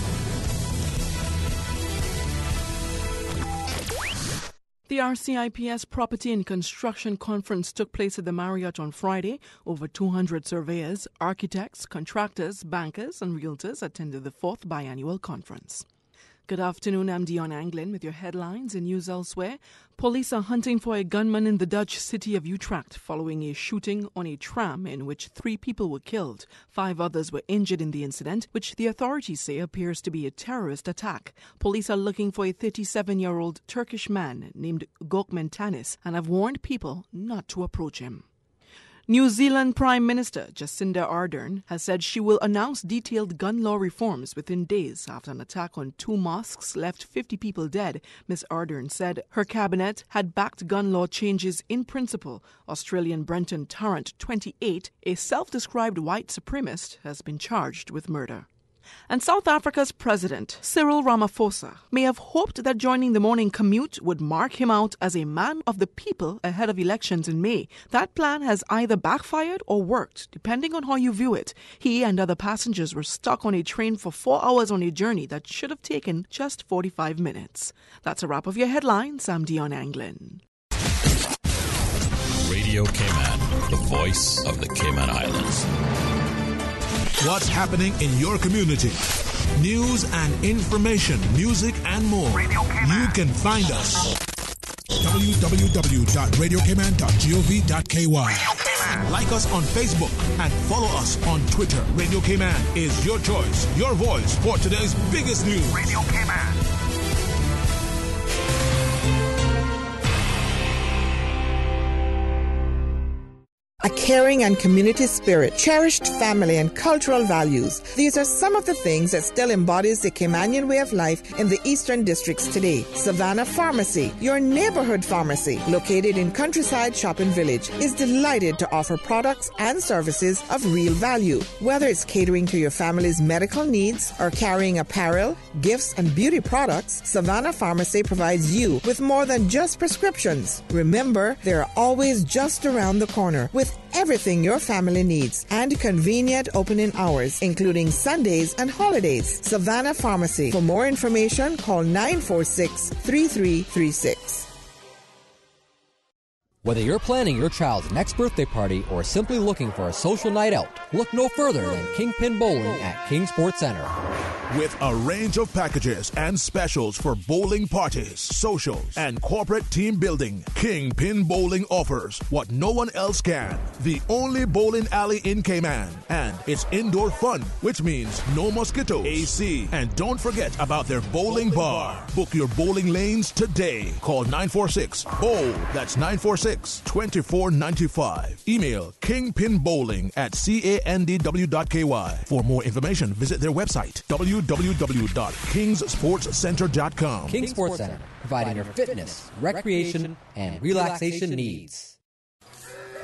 The RCIPS Property and Construction Conference took place at the Marriott on Friday. Over 200 surveyors, architects, contractors, bankers, and realtors attended the 4th biannual conference. Good afternoon, I'm Dion Anglin with your headlines and news elsewhere. Police are hunting for a gunman in the Dutch city of Utrecht following a shooting on a tram in which 3 people were killed. 5 others were injured in the incident, which the authorities say appears to be a terrorist attack. Police are looking for a 37-year-old Turkish man named Gökmen Tanis and have warned people not to approach him. New Zealand Prime Minister Jacinda Ardern has said she will announce detailed gun law reforms within days after an attack on 2 mosques left 50 people dead. Ms. Ardern said her cabinet had backed gun law changes in principle. Australian Brenton Tarrant, 28, a self-described white supremacist, has been charged with murder. And South Africa's President, Cyril Ramaphosa, may have hoped that joining the morning commute would mark him out as a man of the people ahead of elections in May. That plan has either backfired or worked, depending on how you view it. He and other passengers were stuck on a train for 4 hours on a journey that should have taken just 45 minutes. That's a wrap of your headlines. I'm Dion Anglin. Radio Cayman, the voice of the Cayman Islands. What's happening in your community? News and information, music and more. You can find us. www.radiocayman.gov.ky. Like us on Facebook and follow us on Twitter. Radio Cayman is your choice, your voice for today's biggest news. Radio Cayman. A caring and community spirit, cherished family and cultural values. These are some of the things that still embodies the Caymanian way of life in the Eastern Districts today. Savannah Pharmacy, your neighborhood pharmacy, located in Countryside Shopping Village, is delighted to offer products and services of real value. Whether it's catering to your family's medical needs or carrying apparel, gifts, and beauty products, Savannah Pharmacy provides you with more than just prescriptions. Remember, they're always just around the corner with everything your family needs and convenient opening hours, including Sundays and holidays. Savannah Pharmacy. For more information, call 946-3336. Whether you're planning your child's next birthday party or simply looking for a social night out, look no further than Kingpin Bowling at King Sports Center. With a range of packages and specials for bowling parties, socials, and corporate team building, Kingpin Bowling offers what no one else can. The only bowling alley in Cayman. And it's indoor fun, which means no mosquitoes, AC. And don't forget about their bowling bar. Book your bowling lanes today. Call 946-BOWL. That's 946-2495. Email kingpinbowling@candw.ky. For more information, visit their website, www.kingsportscenter.com. King Sports Center, providing your fitness, recreation, and relaxation needs.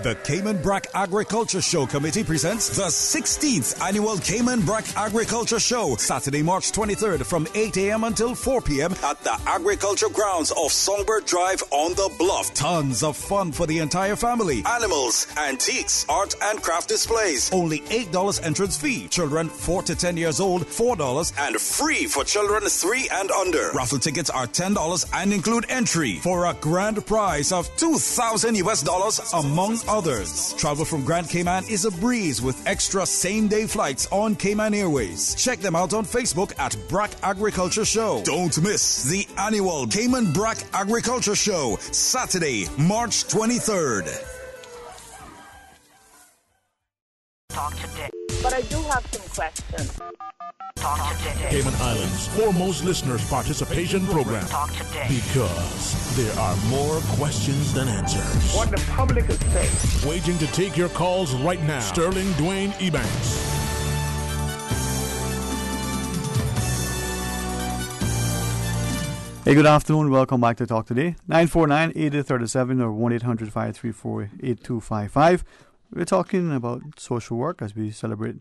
The Cayman Brac Agriculture Show Committee presents the 16th Annual Cayman Brac Agriculture Show, Saturday, March 23rd from 8 a.m. until 4 p.m. at the Agriculture Grounds of Songbird Drive on the Bluff. Tons of fun for the entire family. Animals, antiques, art and craft displays. Only $8 entrance fee. Children 4 to 10 years old, $4, and free for children 3 and under. Raffle tickets are $10 and include entry for a grand prize of $2,000 among others. Travel from Grand Cayman is a breeze with extra same-day flights on Cayman Airways. Check them out on Facebook at Brac Agriculture Show. Don't miss the annual Cayman Brac Agriculture Show, Saturday, March 23rd. Talk today. But I do have some questions. Talk today. Cayman Islands' foremost listeners participation program. Talk today. Because there are more questions than answers. What the public is saying. Waiting to take your calls right now. Sterling Dwayne Ebanks. Hey, good afternoon. Welcome back to Talk Today. 949-8037 or 1-800-534-8255. We're talking about social work as we celebrate,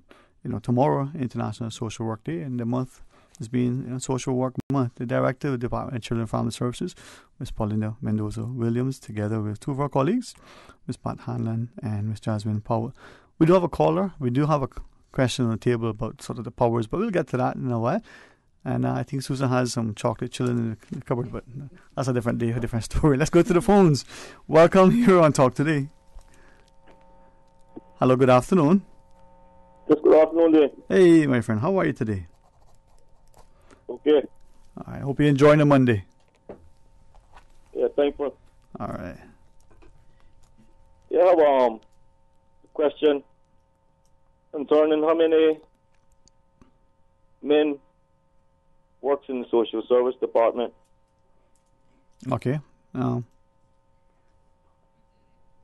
tomorrow, International Social Work Day, and the month has been Social Work Month. The Director of the Department of Children and Family Services, Ms. Paulina Mendoza-Williams, together with two of our colleagues, Ms. Pat Hanlon and Ms. Jasmine Powell. We do have a caller. We do have a question on the table about sort of the powers, but we'll get to that in a while. And I think Susan has some chocolate chilling in the cupboard, but that's a different day, a different story. Let's go to the phones. Welcome here on Talk Today. Hello, good afternoon. Yes, good afternoon, Dave. Hey, my friend, how are you today? Okay. I hope you're enjoying the Monday. Yeah, thankful. All right. Yeah, I have a question concerning how many men works in the social service department. Okay.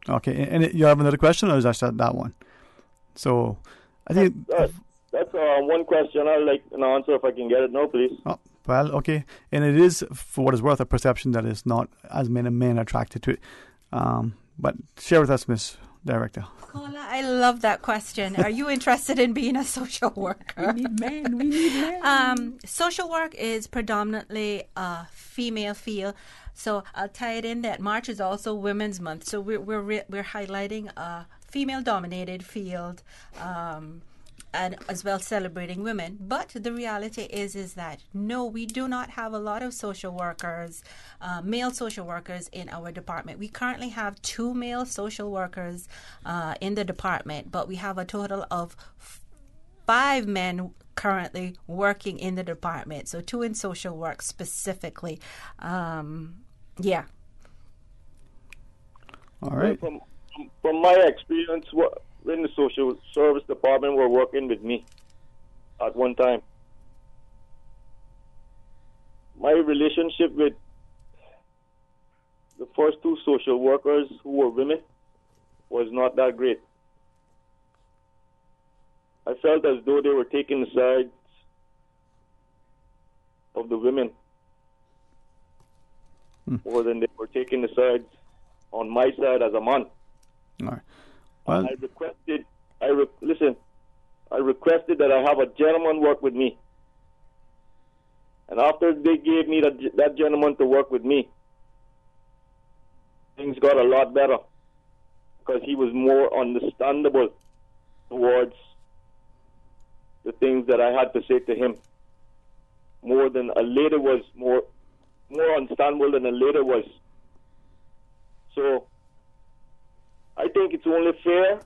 Okay, and you have another question, or is that one? So, I think that's one question. I'd like an answer if I can get it now, please. Oh, well, okay, and it is, for what it's worth, a perception that is not as many men attracted to it. But share with us, Miss Director. Paula, I love that question. Are you interested in being a social worker? We need men. Social work is predominantly a female field. So I'll tie it in that March is also Women's Month. So we're highlighting a female-dominated field, and as well celebrating women. But the reality is that no, we do not have a lot of social workers, male social workers in our department. We currently have 2 male social workers in the department, but we have a total of 5 men currently working in the department. So 2 in social work specifically. Yeah. All right. From my experience, in the social service department were working with me at one time. My relationship with the first 2 social workers who were women was not that great. I felt as though they were taking the sides of the women more than they were taking the sides on my side as a man. All right. Well, I requested that I have a gentleman work with me. And after they gave me that gentleman to work with me, things got a lot better because he was more understandable towards the things that I had to say to him. More than a lady was, more understandable than a lady was. So I think it's only fair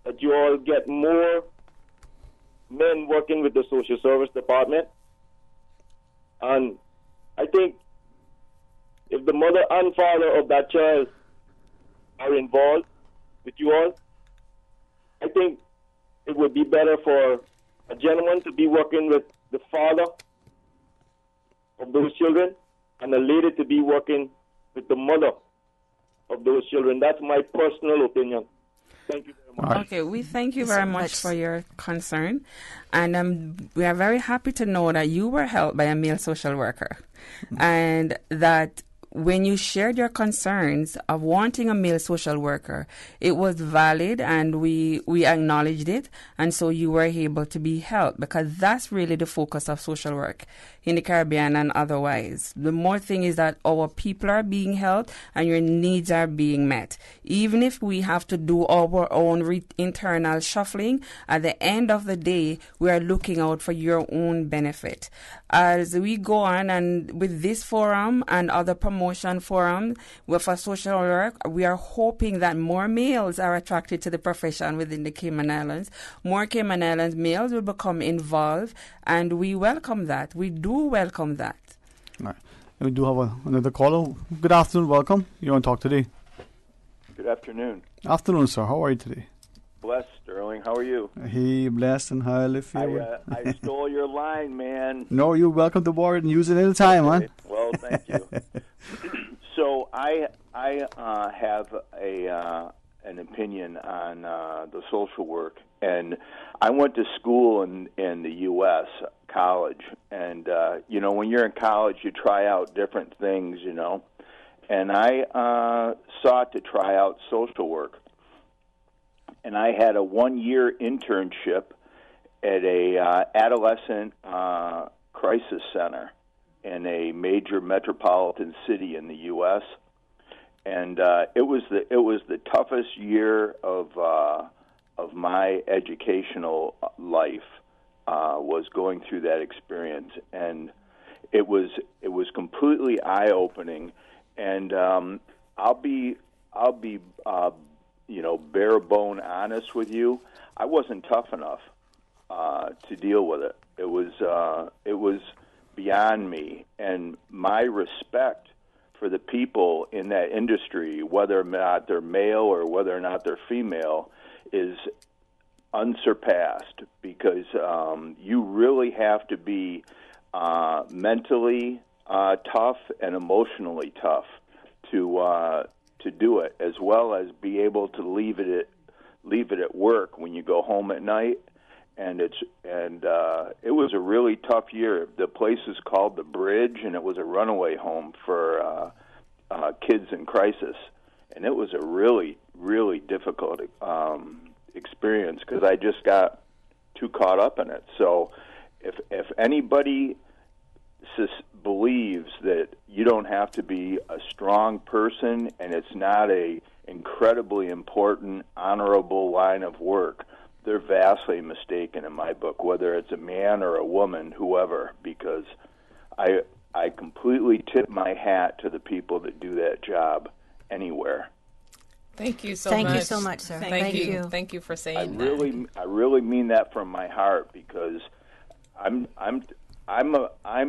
that you all get more men working with the social service department. And I think if the mother and father of that child are involved with you all, I think it would be better for a gentleman to be working with the father of those children and a lady to be working with the mother of those children. That's my personal opinion. Thank you very much. Okay, we thank you very much for your concern. And we are very happy to know that you were helped by a male social worker. And that when you shared your concerns of wanting a male social worker, it was valid and we acknowledged it. And so you were able to be helped, because that's really the focus of social work in the Caribbean and otherwise. The more thing is that our people are being helped and your needs are being met. Even if we have to do our own internal shuffling, at the end of the day, we are looking out for your own benefit. As we go on and with this forum and other promotion forum for social work, we are hoping that more males are attracted to the profession within the Cayman Islands. More Cayman Islands males will become involved, and we welcome that. We do welcome that. All right. We do have another caller. Good afternoon. Welcome. You're on Talk Today. Good afternoon. Afternoon, sir. How are you today? Blessed, Sterling. How are you? Hey, blessed and highly favored. I stole your line, man. No, you're welcome to borrow it and use it anytime, okay. man. Well, thank you. So I have an opinion on the social work, and I went to school in the U.S. college, and when you're in college, you try out different things, and I sought to try out social work. And I had a 1-year internship at a adolescent crisis center in a major metropolitan city in the U.S. And it was the toughest year of my educational life. Was going through that experience, and it was completely eye opening. And I'll be bare bone honest with you. I wasn't tough enough to deal with it. It was beyond me, and my respect for the people in that industry, whether or not they're male or whether or not they're female, is unsurpassed, because you really have to be mentally tough and emotionally tough to do it, as well as be able to leave it at work when you go home at night. And it was a really tough year. The place is called The Bridge, and it was a runaway home for kids in crisis. And it was a really, really difficult experience, because I just got too caught up in it. So if anybody believes that you don't have to be a strong person and it's not a incredibly important, honorable line of work, they're vastly mistaken in my book, whether it's a man or a woman, whoever, because I completely tip my hat to the people that do that job anywhere. Thank you so much. Thank you so much, sir. Thank you. Thank you for saying that. I really mean that from my heart, because I'm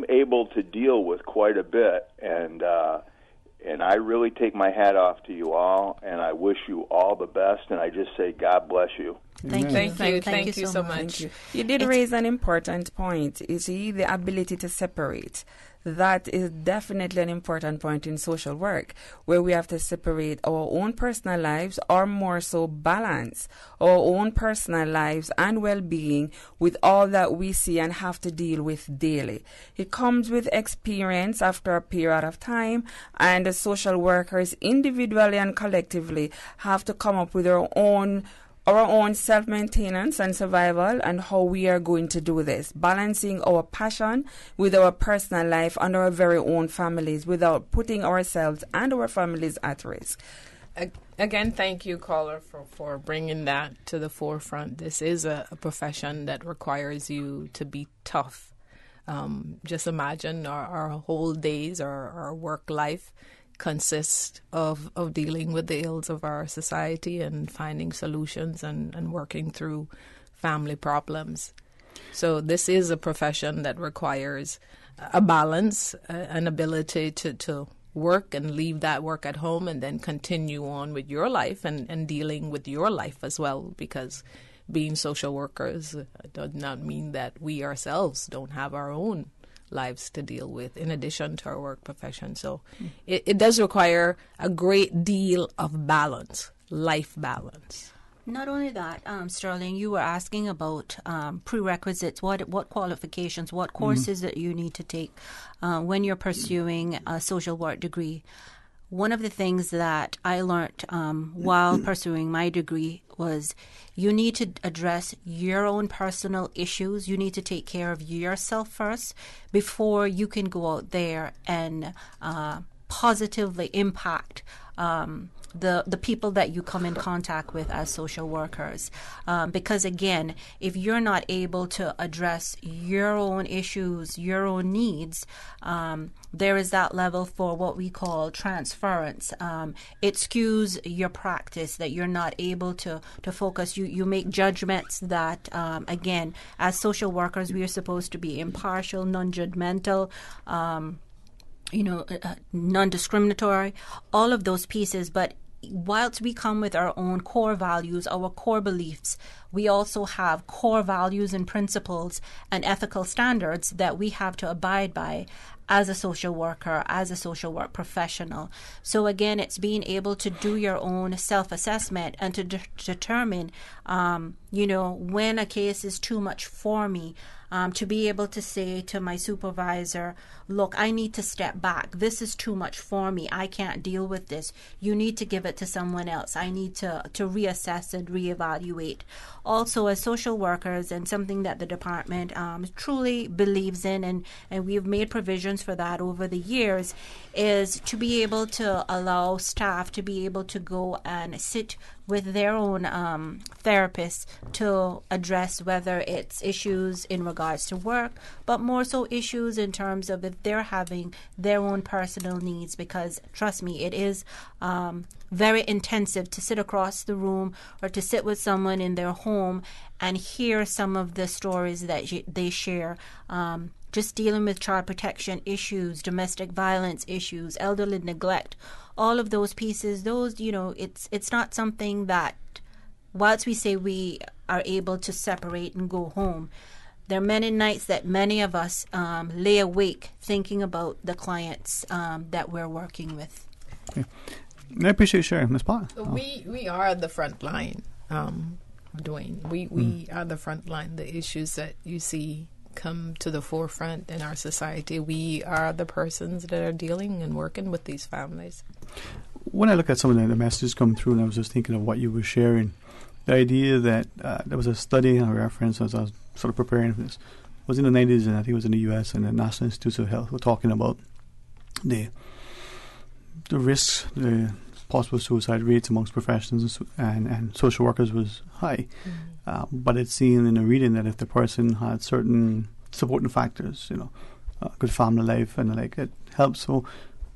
able to deal with quite a bit, and I really take my hat off to you all, and I wish you all the best, and I just say God bless you. Thank you so much. You did raise an important point. You see, the ability to separate. That is definitely an important point in social work, where we have to separate our own personal lives, or more so balance our own personal lives and well-being with all that we see and have to deal with daily. It comes with experience after a period of time, and the social workers individually and collectively have to come up with our own self-maintenance and survival, and how we are going to do this, balancing our passion with our personal life and our very own families without putting ourselves and our families at risk. Again, thank you, caller, for bringing that to the forefront. This is a profession that requires you to be tough. Just imagine our whole days, our work life consists of dealing with the ills of our society and finding solutions and working through family problems. So this is a profession that requires a balance, an ability to work and leave that work at home and then continue on with your life and dealing with your life as well, because being social workers does not mean that we ourselves don't have our own lives to deal with in addition to our work profession. So it does require a great deal of balance, life balance. Not only that, Sterling, you were asking about prerequisites, what qualifications, what courses that you need to take when you're pursuing a social work degree. One of the things that I learned while pursuing my degree was you need to address your own personal issues. You need to take care of yourself first before you can go out there and positively impact the people that you come in contact with as social workers. Because again, if you're not able to address your own issues, your own needs, there is that level for what we call transference. It skews your practice, that you're not able to focus. You make judgments that, again, as social workers, we are supposed to be impartial, non-judgmental, non-discriminatory, all of those pieces. But whilst we come with our own core values, our core beliefs, we also have core values and principles and ethical standards that we have to abide by as a social worker, as a social work professional. So again, it's being able to do your own self-assessment and to determine, when a case is too much for me, to be able to say to my supervisor, look, I need to step back. This is too much for me. I can't deal with this. You need to give it to someone else. I need to reassess and reevaluate. Also, as social workers, and something that the department truly believes in, and we've made provisions for that over the years, is to be able to allow staff to be able to go and sit with their own therapists to address whether it's issues in regards to work, but more so issues in terms of if they're having their own personal needs, because trust me, it is very intensive to sit across the room or to sit with someone in their home and hear some of the stories that they share. Just dealing with child protection issues, domestic violence issues, elderly neglect, all of those pieces, it's not something that, whilst we say we are able to separate and go home, there are many nights that many of us lay awake thinking about the clients that we're working with. Okay. I appreciate you sharing, Ms. Pot. We are the front line, Dwayne. We are the front line. The issues that you see come to the forefront in our society, we are the persons that are dealing and working with these families. When I look at some of the messages come through, and I was just thinking of what you were sharing, the idea that there was a study, a reference as I was sort of preparing for this, was in the 90s, and I think it was in the U.S., and the National Institutes of Health were talking about the risks, the possible suicide rates amongst professionals and social workers was high. But it's seen in a reading that if the person had certain supporting factors, good family life and it helps. So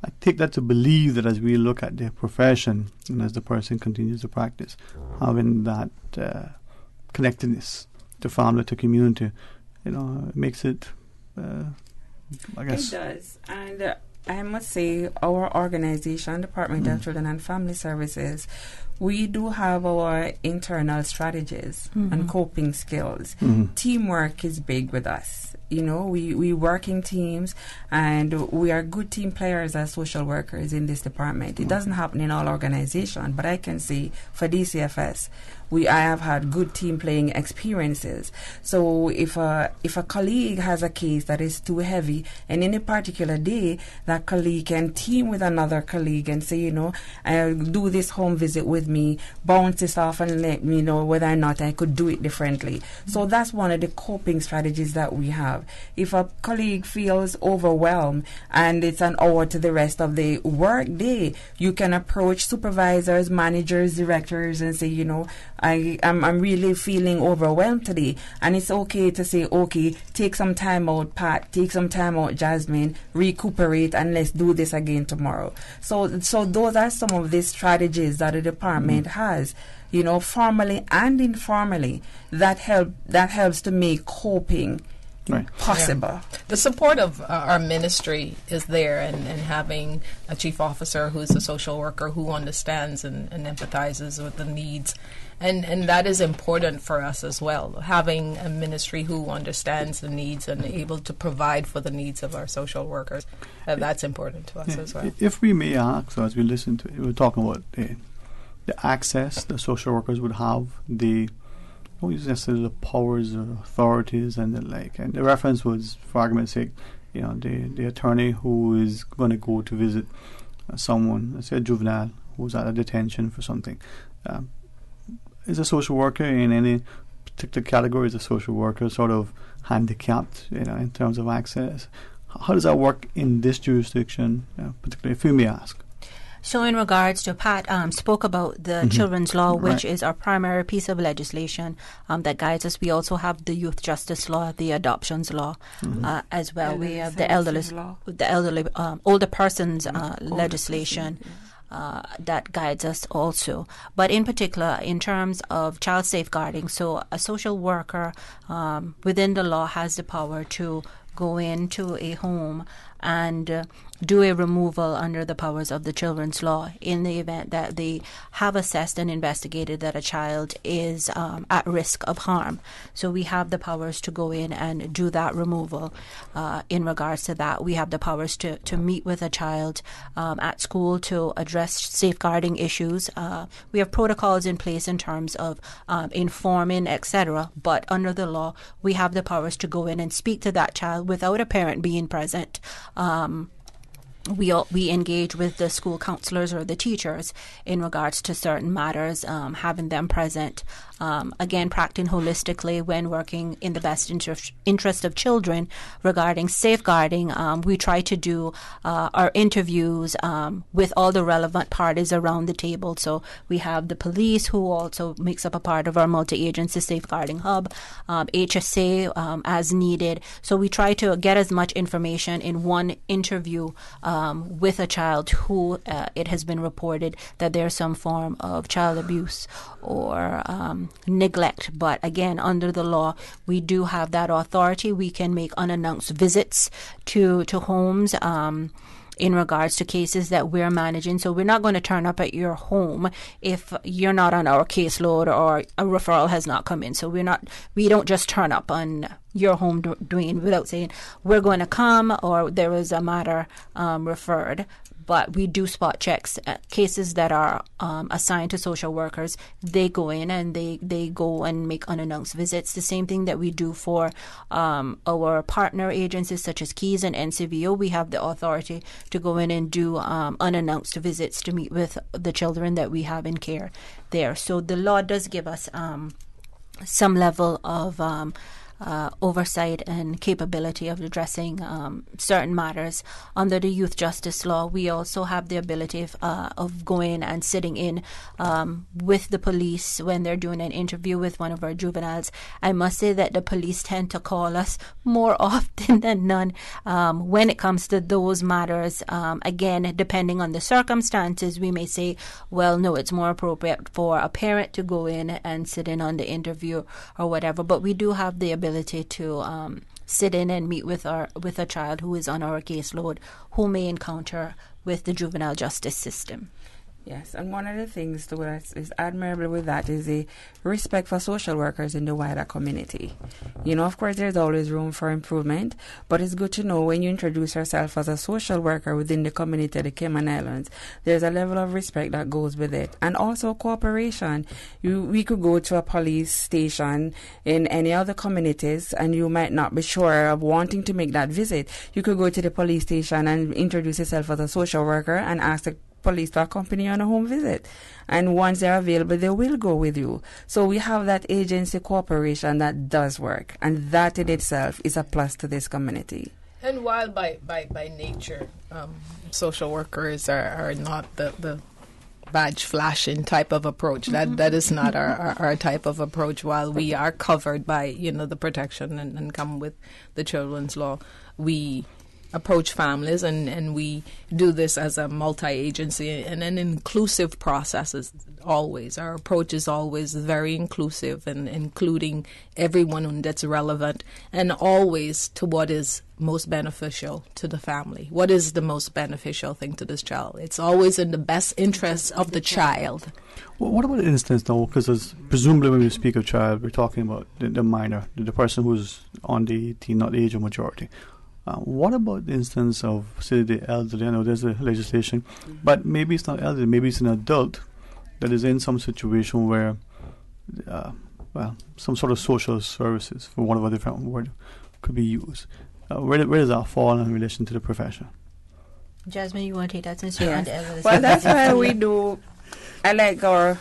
I take that to believe that as we look at the profession and as the person continues to practice, having that connectedness to family, to community, it makes it, I guess. It does. And I must say, our organization, Department of Children and Family Services, we do have our internal strategies and coping skills. Teamwork is big with us. We work in teams, and we are good team players as social workers in this department. It doesn't happen in all organizations, but I can say for DCFS, I have had good team playing experiences. So if a colleague has a case that is too heavy, and in a particular day, that colleague can team with another colleague and say, do this home visit with me, bounce this off and let me know whether or not I could do it differently. So that's one of the coping strategies that we have. have. If a colleague feels overwhelmed and it's an hour to the rest of the work day, you can approach supervisors, managers, directors and say, you know, I'm really feeling overwhelmed today. And it's okay to say, okay, take some time out, Pat, take some time out, Jasmine, recuperate, and let's do this again tomorrow. So those are some of the strategies that the department has, you know, formally and informally, that helps to make coping possible. Yeah. The support of our ministry is there, and having a chief officer who's a social worker who understands and empathizes with the needs. And that is important for us as well, having a ministry who understands the needs and able to provide for the needs of our social workers. That's important to us as well. If we may ask, so as we listen to it, we're talking about the access the social workers would have, the powers or authorities and the like. And the reference was, for argument's sake, you know, the attorney who is going to go to visit someone, let's say a juvenile who's at a detention for something. Is a social worker in any particular category, is a social worker sort of handicapped, you know, in terms of access? How does that work in this jurisdiction, particularly, if you may ask? So in regards to, Pat spoke about the children's law, which is our primary piece of legislation that guides us. We also have the youth justice law, the adoptions law as well. We have the elderly older persons legislation. That guides us also. But in particular, in terms of child safeguarding, so a social worker within the law has the power to go into a home and do a removal under the powers of the children's law in the event that they have assessed and investigated that a child is at risk of harm. So we have the powers to go in and do that removal. In regards to that, we have the powers to meet with a child at school to address safeguarding issues. We have protocols in place in terms of informing, etc. But under the law, we have the powers to go in and speak to that child without a parent being present. We engage with the school counselors or the teachers in regards to certain matters, having them present. Again, practicing holistically when working in the best interest of children regarding safeguarding. We try to do our interviews with all the relevant parties around the table. So we have the police, who also makes up a part of our multi-agency safeguarding hub, HSA as needed. So we try to get as much information in one interview with a child who it has been reported that there's some form of child abuse or neglect. But again, under the law, we do have that authority. We can make unannounced visits to homes in regards to cases that we're managing. So we're not going to turn up at your home if you're not on our caseload or a referral has not come in. So we don't just turn up on your home, Dwayne, without saying we're going to come or there is a matter referred. But we do spot checks. Cases that are assigned to social workers, they go in and they go and make unannounced visits. The same thing that we do for our partner agencies such as Keys and NCVO. We have the authority to go in and do unannounced visits to meet with the children that we have in care there. So the law does give us some level of oversight and capability of addressing certain matters. Under the youth justice law, we also have the ability of going and sitting in with the police when they're doing an interview with one of our juveniles. I must say that the police tend to call us more often than none when it comes to those matters. Again, depending on the circumstances, we may say, well, no, it's more appropriate for a parent to go in and sit in on the interview or whatever. But we do have the ability to sit in and meet with a child who is on our caseload who may encounter with the juvenile justice system. Yes, and one of the things that is admirable with that is the respect for social workers in the wider community. You know, of course, there's always room for improvement, but it's good to know when you introduce yourself as a social worker within the community of the Cayman Islands, there's a level of respect that goes with it. And also cooperation. We could go to a police station in any other communities, and you might not be sure of wanting to make that visit. You could go to the police station and introduce yourself as a social worker and ask the police to accompany you on a home visit. And once they're available, they will go with you. So we have that agency cooperation that does work. And that in itself is a plus to this community. And while by nature, social workers are not the badge flashing type of approach. That is not our type of approach. While we are covered by the protection and come with the children's law, we approach families and we do this as a multi-agency and an inclusive process. Is always our approach is always very inclusive and including everyone that's relevant and always to what is most beneficial to the family. What is the most beneficial thing to this child? It's always in the best interest of the child. Well, what about the instance, though? Because presumably when we speak of child, we're talking about the minor, the person who's on the 18, not the age of majority. What about the instance of, say, the elderly? I know there's a legislation, but maybe it's not elderly, maybe it's an adult that is in some situation where, some sort of social services, for one of a different word, could be used. Where does that fall in relation to the profession? Jasmine, you want to take that since you're on the elderly? Well, that's why we do, I like our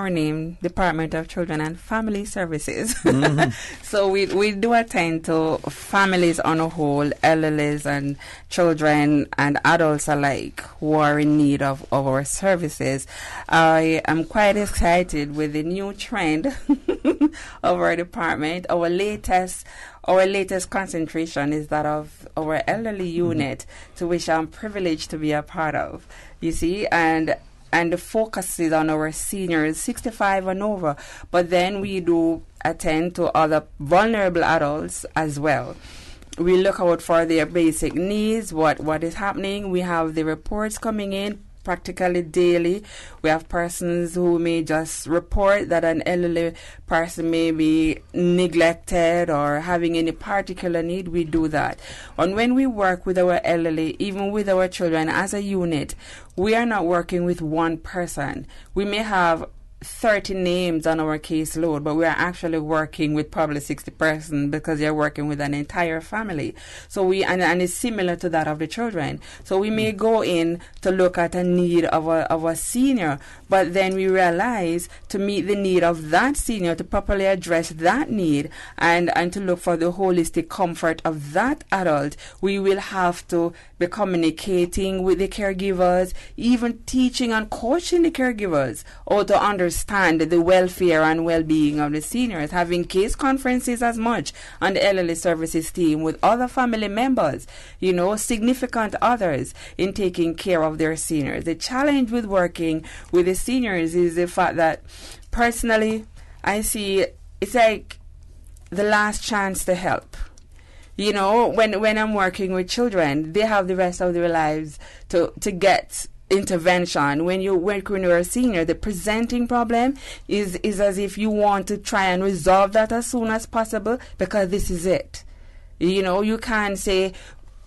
name, Department of Children and Family Services. Mm-hmm. So we do attend to families on a whole, elderlies and children and adults alike who are in need of our services. I am quite excited with the new trend of our department. Our latest concentration is that of our elderly unit, to which I'm privileged to be a part of. You see, and the focus is on our seniors, 65 and over. But then we do attend to other vulnerable adults as well. We look out for their basic needs, what is happening. We have the reports coming in practically daily. We have persons who may just report that an elderly person may be neglected or having any particular need. We do that. And when we work with our elderly, even with our children as a unit, we are not working with one person. We may have 30 names on our caseload, but we are actually working with probably 60 persons because you're working with an entire family. So and it's similar to that of the children. So we may go in to look at a need of a senior, but then we realize to meet the need of that senior, to properly address that need and to look for the holistic comfort of that adult, we will have to be communicating with the caregivers, even teaching and coaching the caregivers how to understand the welfare and well-being of the seniors, having case conferences as much on the elderly services team with other family members, significant others in taking care of their seniors. The challenge with working with the seniors is the fact that personally I see it's like the last chance to help. When I'm working with children, they have the rest of their lives to get intervention. When you're a senior, the presenting problem is as if you want to try and resolve that as soon as possible because this is it. You can't say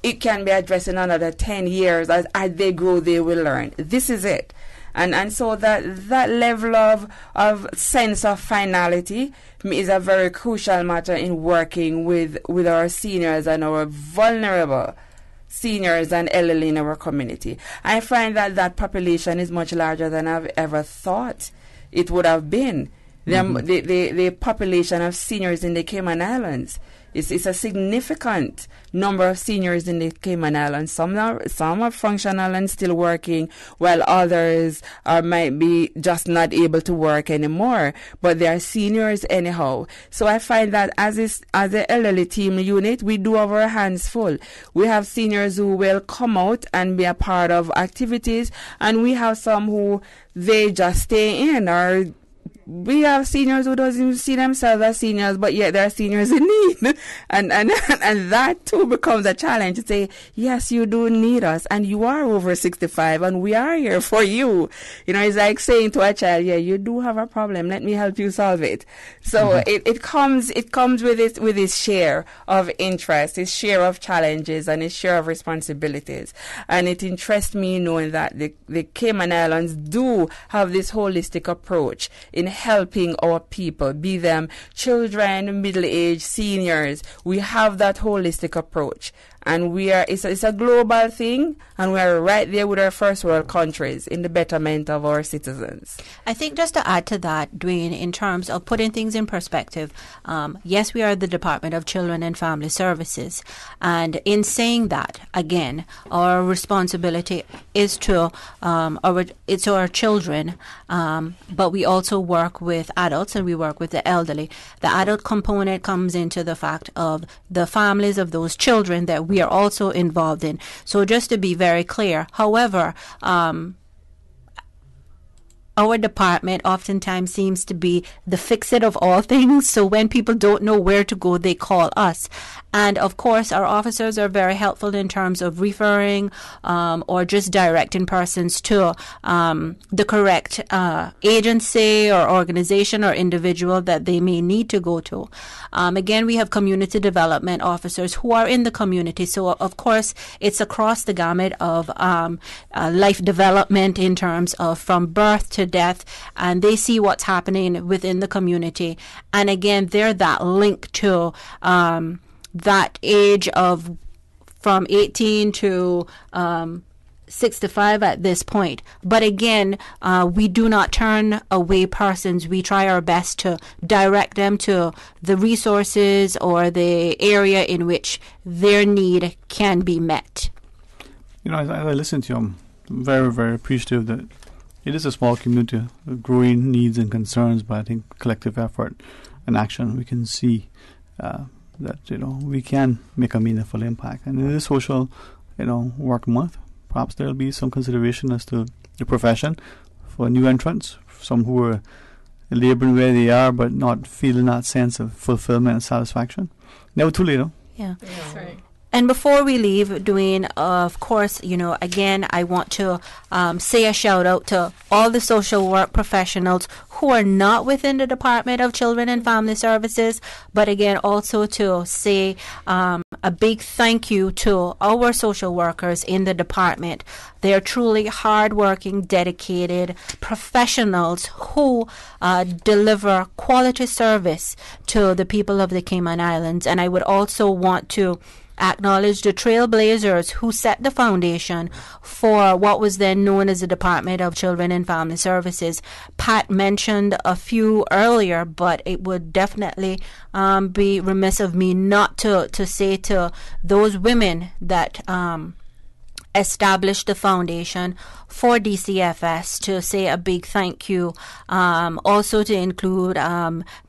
it can be addressed in another 10 years. As they grow, they will learn. This is it. And so that level of sense of finality is a very crucial matter in working with our seniors and our vulnerable seniors and elderly in our community. I find that population is much larger than I've ever thought it would have been. The population of seniors in the Cayman Islands is a significant number of seniors in the Cayman Islands. Some are functional and still working, while others might be just not able to work anymore. But they are seniors anyhow. So I find that as the elderly team unit, we do have our hands full. We have seniors who will come out and be a part of activities, and we have some who they just stay in, or we have seniors who doesn't even see themselves as seniors, but yet they're seniors in need. And that too becomes a challenge to say, yes, you do need us, and you are over 65, and we are here for you. It's like saying to a child, yeah, you do have a problem, let me help you solve it. So it comes with its share of interest, its share of challenges, and its share of responsibilities. And it interests me knowing that the Cayman Islands do have this holistic approach in helping our people, be them children, middle-aged, seniors. We have that holistic approach. And it's a global thing, and we are right there with our first world countries in the betterment of our citizens. I think just to add to that, Dwayne, in terms of putting things in perspective, yes, we are the Department of Children and Family Services. And in saying that, again, our responsibility is to our children, but we also work with adults and we work with the elderly. The adult component comes into the fact of the families of those children that we are also involved in. So just to be very clear, however, our department oftentimes seems to be the fix-it of all things. So when people don't know where to go, they call us. And of course, our officers are very helpful in terms of referring or just directing persons to the correct agency or organization or individual that they may need to go to. Again, we have community development officers who are in the community. So, of course, it's across the gamut of life development in terms of from birth to death, and they see what's happening within the community. And again, they're that link to that age of from 18 to 65 at this point. But again, we do not turn away persons. We try our best to direct them to the resources or the area in which their need can be met. You know, as I listen to you, I'm very, very appreciative that it is a small community, growing needs and concerns, but I think collective effort and action, we can see that, we can make a meaningful impact. And in this social, work month, perhaps there'll be some consideration as to the profession for new entrants, some who are laboring where they are but not feeling that sense of fulfillment and satisfaction. Never too late, Yeah. That's right. And before we leave, Dwayne, of course, again, I want to say a shout out to all the social work professionals who are not within the Department of Children and Family Services, but again, also to say a big thank you to our social workers in the department. They are truly hardworking, dedicated professionals who deliver quality service to the people of the Cayman Islands. And I would also want to acknowledge the trailblazers who set the foundation for what was then known as the Department of Children and Family Services. Pat mentioned a few earlier, but it would definitely be remiss of me not to say to those women that established the foundation for DCFS to say a big thank you. Also to include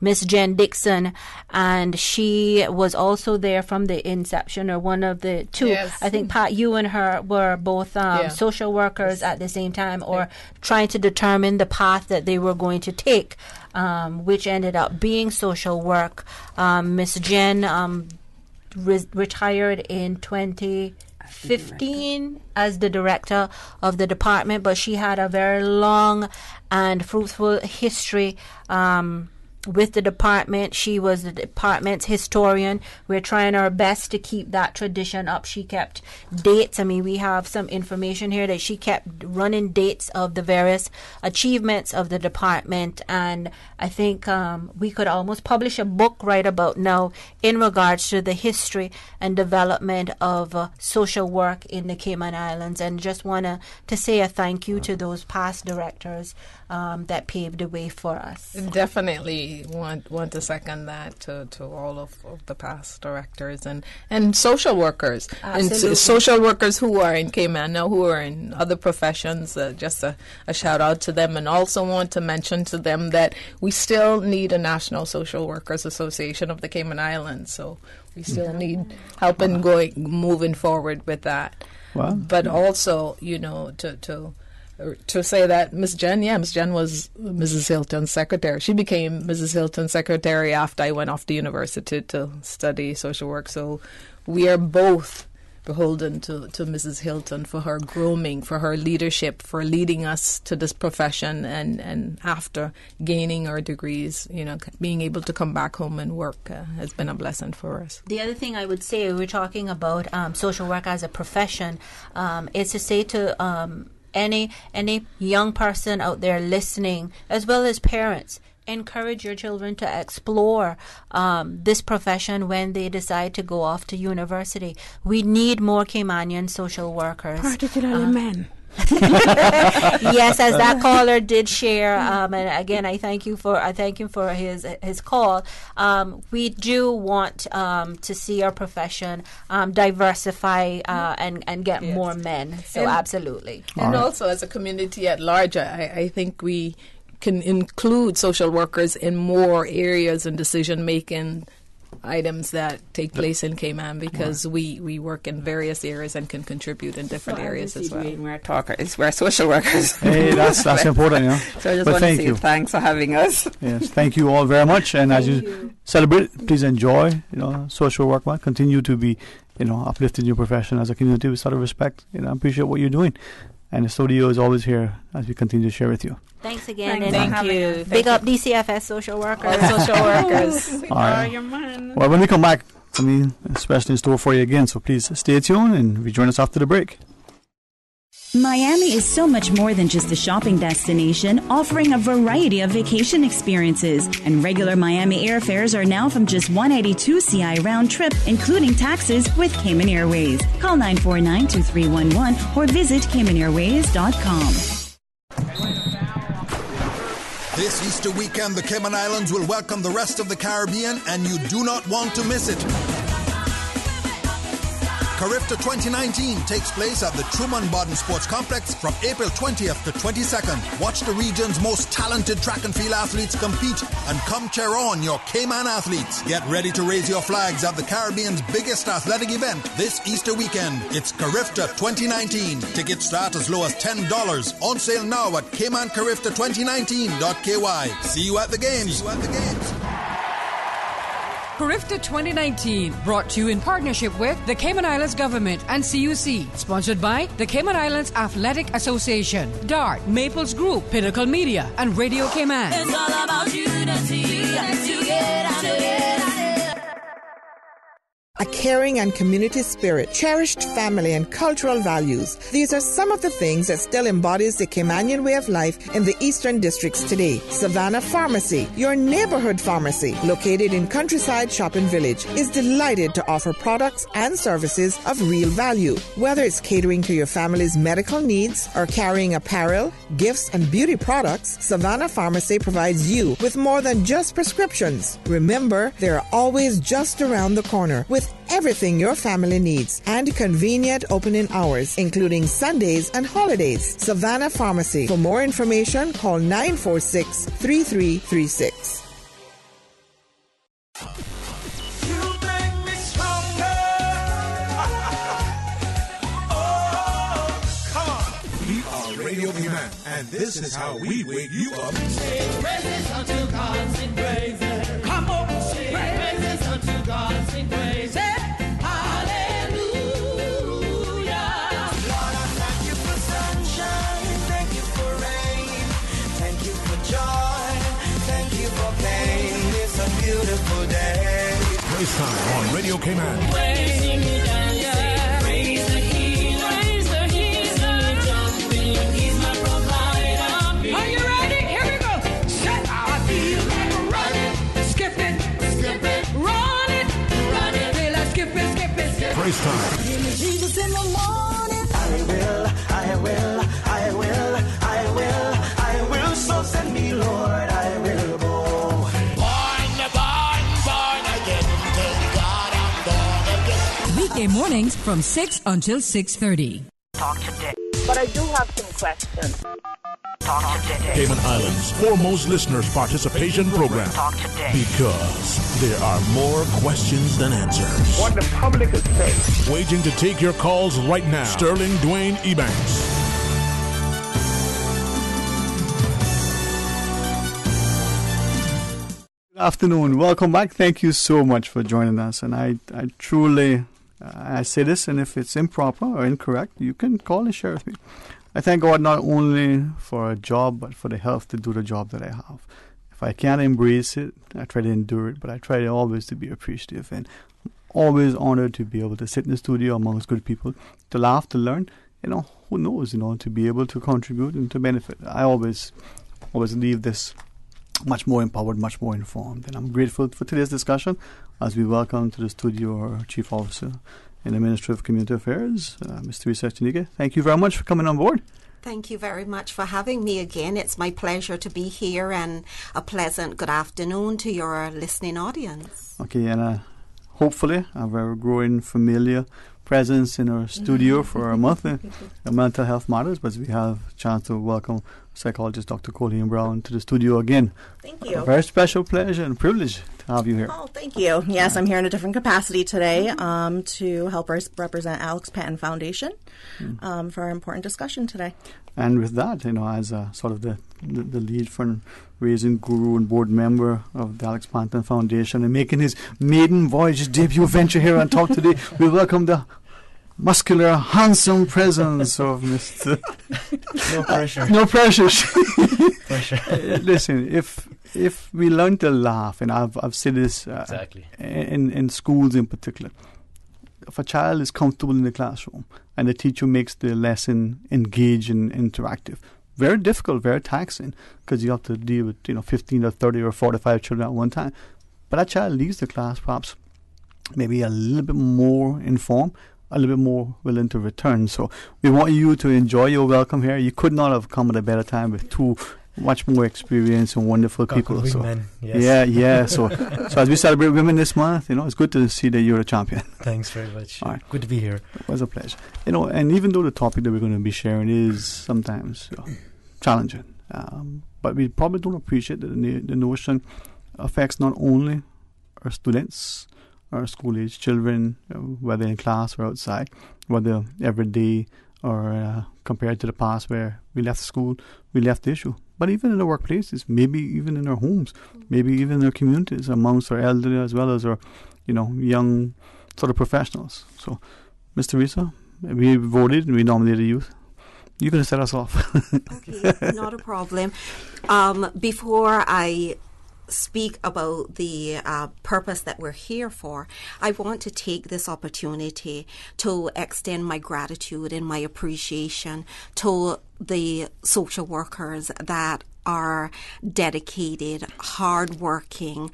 Miss Jen Dixon, and she was also there from the inception, or one of the two. Yes. I think, Pat, you and her were both social workers at the same time, or trying to determine the path that they were going to take, which ended up being social work. Miss Jen retired in 2015 as the director of the department, but she had a very long and fruitful history with the department. She was the department's historian. We're trying our best to keep that tradition up. She kept dates. I mean, we have some information here that she kept running dates of the various achievements of the department, and I think we could almost publish a book right about now in regards to the history and development of social work in the Cayman Islands. And just want to say a thank you to those past directors that paved the way for us. Definitely want to second that to all of the past directors and social workers. Absolutely. And social workers who are in Cayman now, who are in other professions. Just a shout out to them, and also want to mention to them that we still need a National Social Workers Association of the Cayman Islands. So we still need help in moving forward with that. Wow. But also, to say that Miss Jen was Mrs. Hilton's secretary. She became Mrs. Hilton's secretary after I went off to university to study social work. So we are both beholden to Mrs. Hilton for her grooming, for her leadership, for leading us to this profession, and after gaining our degrees, being able to come back home and work has been a blessing for us. The other thing I would say, we're talking about social work as a profession, is to say to any young person out there listening, as well as parents, encourage your children to explore this profession when they decide to go off to university. We need more Caymanian social workers. Particularly men. Yes, as that caller did share, and again, I thank him for his call. We do want to see our profession diversify and get more men. So absolutely, and also as a community at large, I think we can include social workers in more areas and decision making items that take place in Cayman, because we work in various areas and can contribute in different areas as well. We're talkers, we're social workers. Hey, that's important, you know. So I just want to say thanks for having us. Yes, thank you all very much. And as you celebrate, please enjoy, social work month. Continue to be, uplifting your profession as a community with sort of respect. Appreciate what you're doing. And the studio is always here as we continue to share with you. Thanks again. Thank you. Big up DCFS social workers. Social workers. All right. Well, when we come back, especially in store for you again. So please stay tuned and rejoin us after the break. Miami is so much more than just a shopping destination, offering a variety of vacation experiences. And regular Miami airfares are now from just $182 CI round trip, including taxes, with Cayman Airways. Call 949-2311 or visit CaymanAirways.com. This Easter weekend, the Cayman Islands will welcome the rest of the Caribbean, and you do not want to miss it. Carifta 2019 takes place at the Truman Bodden Sports Complex from April 20th to 22nd. Watch the region's most talented track and field athletes compete and come cheer on your Cayman athletes. Get ready to raise your flags at the Caribbean's biggest athletic event this Easter weekend. It's Carifta 2019. Tickets start as low as $10. On sale now at CaymanCarifta2019.ky. See you at the games. Carifta 2019, brought to you in partnership with the Cayman Islands Government and CUC. Sponsored by the Cayman Islands Athletic Association, DART, Maples Group, Pinnacle Media, and Radio Cayman. It's all about unity. A caring and community spirit, cherished family and cultural values. These are some of the things that still embodies the Caymanian way of life in the Eastern Districts today. Savannah Pharmacy, your neighborhood pharmacy, located in Countryside Shopping Village, is delighted to offer products and services of real value. Whether it's catering to your family's medical needs or carrying apparel, gifts, and beauty products, Savannah Pharmacy provides you with more than just prescriptions. Remember, they're always just around the corner with everything your family needs and convenient opening hours, including Sundays and holidays. Savannah Pharmacy. For more information, call 946-3336. We are Radio Cayman, and this is how we wake you up. Sing praises unto God, sing praises. Come on, sing praises unto God, sing praises. Hallelujah. Lord, I thank you for sunshine, thank you for rain, thank you for joy, thank you for pain. It's a beautiful day. Praise time on Radio Cayman. Praising me down, yeah. Praise the healer, praise the healer. Jumping, he's my provider. Are you ready? Here we go. Set. I feel like running, skipping, running. Feel like skipping. Praise time. Give me Jesus in the morning. I will. So send me, Lord, I will go. Born again. Thank God I'm born again. Weekday mornings from 6 until 6:30. Talk today. But I do have some questions. Talk today. Cayman Islands' foremost listeners participation program. Talk today. Because there are more questions than answers. What the public is saying. Waging to take your calls right now. Sterling Dwayne Ebanks. Good afternoon. Welcome back. Thank you so much for joining us. And I truly, I say this, and if it's improper or incorrect, you can call and share with me. I thank God not only for a job, but for the health to do the job that I have. If I can't embrace it, I try to endure it, but I try always to be appreciative and always honored to be able to sit in the studio amongst good people, to laugh, to learn. Who knows, to be able to contribute and to benefit. I always leave this much more empowered, much more informed. And I'm grateful for today's discussion as we welcome to the studio our Chief Officer in the Ministry of Community Affairs, Ms. Teresa Chinike. Thank you very much for coming on board. Thank you very much for having me again. It's my pleasure to be here, and a pleasant good afternoon to your listening audience. Okay, and hopefully a very growing familiar presence in our studio for a month in Mental Health Matters, but we have a chance to welcome psychologist Dr. Colleen Brown to the studio again. Thank you. A very special pleasure and privilege to have you here. Oh, thank you. Yes, I'm here in a different capacity today to help represent Alex Patton Foundation for our important discussion today. And with that, as sort of the lead fundraising guru and board member of the Alex Patton Foundation and making his maiden voyage, his debut venture here on Talk Today, we welcome the muscular, handsome presence of Mr. No pressure. No pressure. Pressure. Listen, if we learn to laugh, and I've said this exactly in schools in particular, if a child is comfortable in the classroom and the teacher makes the lesson engaged and interactive, very difficult, very taxing, because you have to deal with 15 or 30 or 45 children at one time. But that child leaves the class perhaps maybe a little bit more informed, a little bit more willing to return. So we want you to enjoy your welcome here. You could not have come at a better time with two much more experienced and wonderful people. So men, yes. Yeah. So as we celebrate Women this month, it's good to see that you're a champion. Thanks very much. All right. Good to be here. It was a pleasure. And even though the topic that we're going to be sharing is sometimes challenging, but we probably don't appreciate that the notion affects not only our students, our school-age children, whether in class or outside, whether every day or compared to the past where we left school, we left the issue. But even in our workplaces, maybe even in our homes, maybe even in our communities, amongst our elderly as well as our, young sort of professionals. So, Ms. Teresa, we voted and we nominated you. You're going to set us off. Okay, not a problem. Before I speak about the purpose that we're here for, I want to take this opportunity to extend my gratitude and my appreciation to the social workers that are dedicated, hardworking.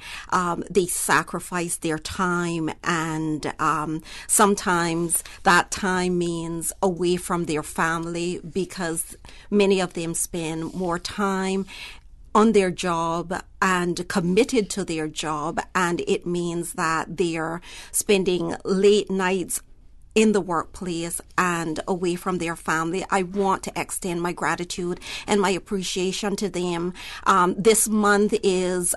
They sacrifice their time, and sometimes that time means away from their family, because many of them spend more time on their job and committed to their job, and it means that they're spending late nights in the workplace and away from their family. I want to extend my gratitude and my appreciation to them. This month is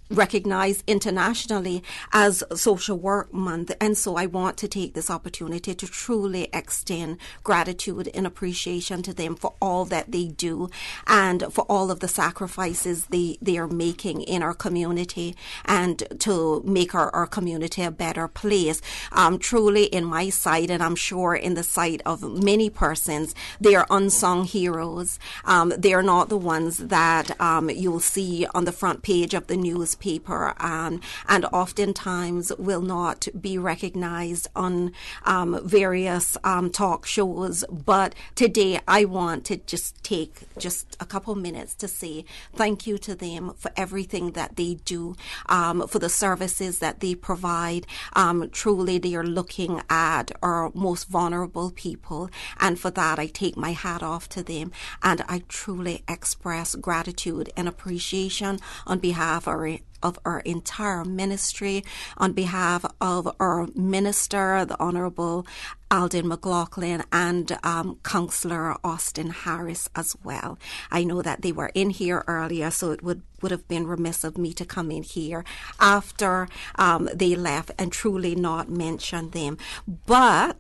recognized internationally as Social Work Month, and so I want to take this opportunity to truly extend gratitude and appreciation to them for all that they do and for all of the sacrifices they are making in our community and to make our community a better place. Truly, in my sight, and I'm sure in the sight of many persons, they are unsung heroes. They are not the ones that you'll see on the front page of the newspaper, and oftentimes will not be recognized on various talk shows. But today I want to just take just a couple minutes to say thank you to them for everything that they do, for the services that they provide. Truly, they are looking at our most vulnerable people, and for that I take my hat off to them, and I truly express gratitude and appreciation on behalf of our entire ministry, on behalf of our minister, the Honourable Alden McLaughlin, and Councillor Austin Harris as well. I know that they were in here earlier, so it would have been remiss of me to come in here after they left and truly not mention them. But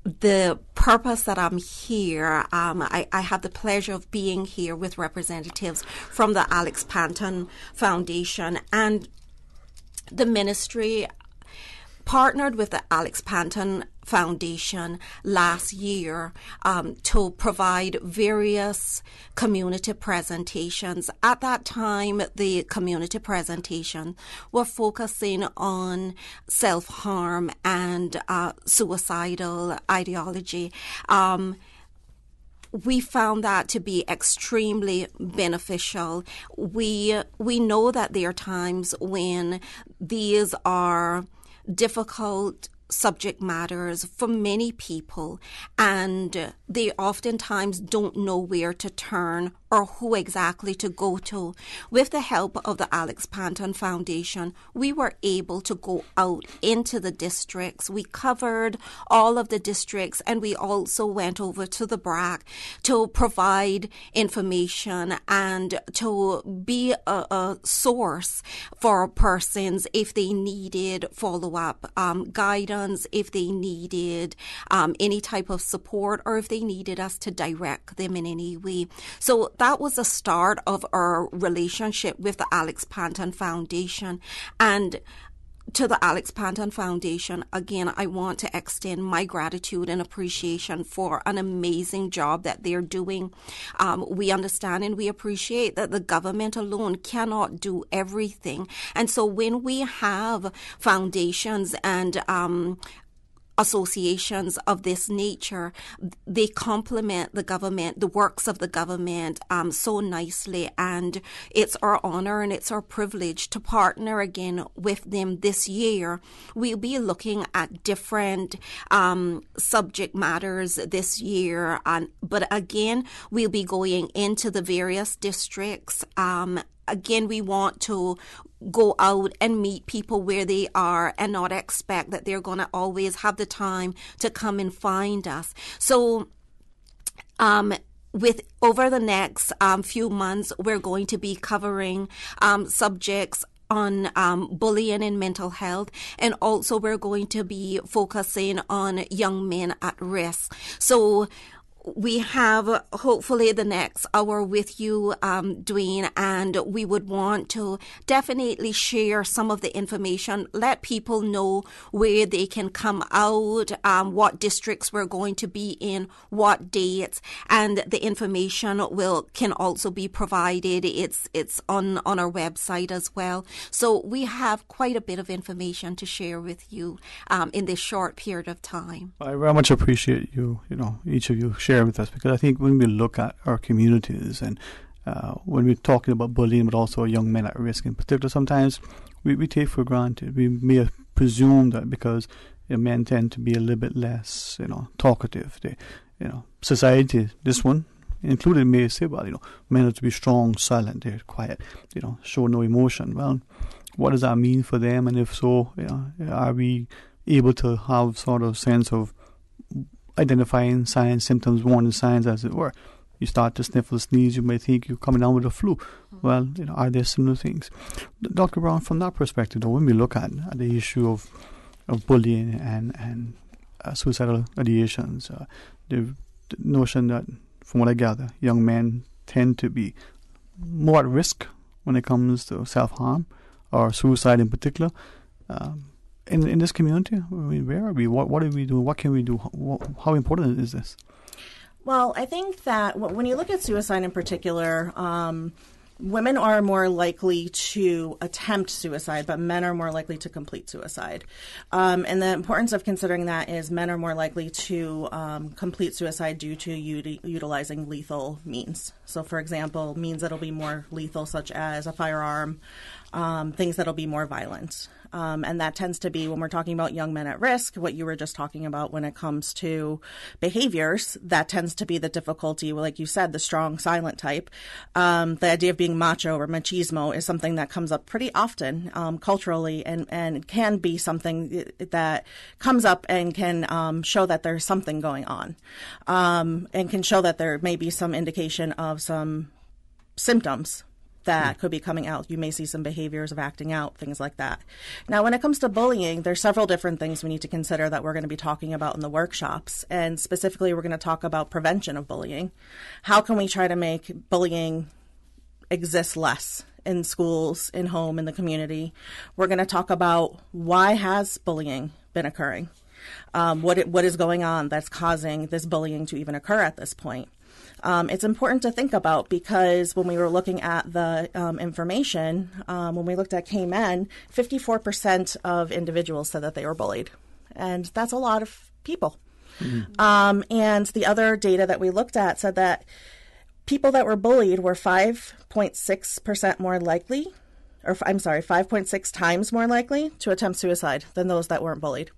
the purpose that I'm here, I have the pleasure of being here with representatives from the Alex Patton Foundation, and the ministry partnered with the Alex Patton Foundation last year to provide various community presentations. At that time, the community presentation were focusing on self-harm and suicidal ideology. we found that to be extremely beneficial. We know that there are times when these are difficult subject matters for many people, and they oftentimes don't know where to turn or who exactly to go to. With the help of the Alex Panton Foundation, we were able to go out into the districts. We covered all of the districts, and we also went over to the BRAC to provide information and to be a source for persons if they needed follow-up guidance, if they needed any type of support, or if they needed us to direct them in any way. So that was the start of our relationship with the Alex Panton Foundation. And to the Alex Panton Foundation, again, I want to extend my gratitude and appreciation for an amazing job that they're doing. We understand and we appreciate that the government alone cannot do everything. And so when we have foundations and associations of this nature, they complement the government, the works of the government so nicely, and it's our honor and it's our privilege to partner again with them this year. We'll be looking at different subject matters this year, but again, we'll be going into the various districts. Again, we want to go out and meet people where they are and not expect that they're going to always have the time to come and find us. So, with over the next few months, we're going to be covering subjects on bullying and mental health, and also we're going to be focusing on young men at risk. So we have hopefully the next hour with you, Dwayne, and we would want to definitely share some of the information, let people know where they can come out, what districts we're going to be in, what dates, and the information can also be provided. It's on our website as well. So we have quite a bit of information to share with you in this short period of time. I very much appreciate each of you share with us, because I think when we look at our communities and when we're talking about bullying, but also young men at risk in particular, sometimes we take for granted. We may presume that because men tend to be a little bit less, talkative. Society, this one included, may say, well, men are to be strong, silent, they're quiet, show no emotion. Well, what does that mean for them? And if so, are we able to have sort of sense of identifying signs, symptoms, warning signs, as it were? You start to sniffle, sneeze, you may think you're coming down with a flu. Well, are there similar things? Dr. Brown, from that perspective, though, when we look at the issue of bullying and suicidal ideations, the notion that, from what I gather, young men tend to be more at risk when it comes to self-harm or suicide in particular. In this community, I mean, where are we? What are we doing? What can we do? How important is this? Well, I think that when you look at suicide in particular, women are more likely to attempt suicide, but men are more likely to complete suicide. And the importance of considering that is men are more likely to complete suicide due to utilizing lethal means. So, for example, means that will be more lethal, such as a firearm, things that will be more violent. And that tends to be, when we're talking about young men at risk, what you were just talking about when it comes to behaviors, that tends to be the difficulty. Like you said, the strong, silent type. The idea of being macho or machismo is something that comes up pretty often culturally, and can be something that comes up and can show that there's something going on, and can show that there may be some indication of some symptoms that could be coming out. You may see some behaviors of acting out, things like that. Now, when it comes to bullying, there's several different things we need to consider that we're going to be talking about in the workshops. And specifically, we're going to talk about prevention of bullying. How can we try to make bullying exist less in schools, in home, in the community? We're going to talk about why has bullying been occurring? What is going on that's causing this bullying to even occur at this point? It's important to think about, because when we were looking at the information, when we looked at K-Men, 54% of individuals said that they were bullied. And that's a lot of people. And the other data that we looked at said that people that were bullied were 5.6% more likely, 5.6 times more likely to attempt suicide than those that weren't bullied.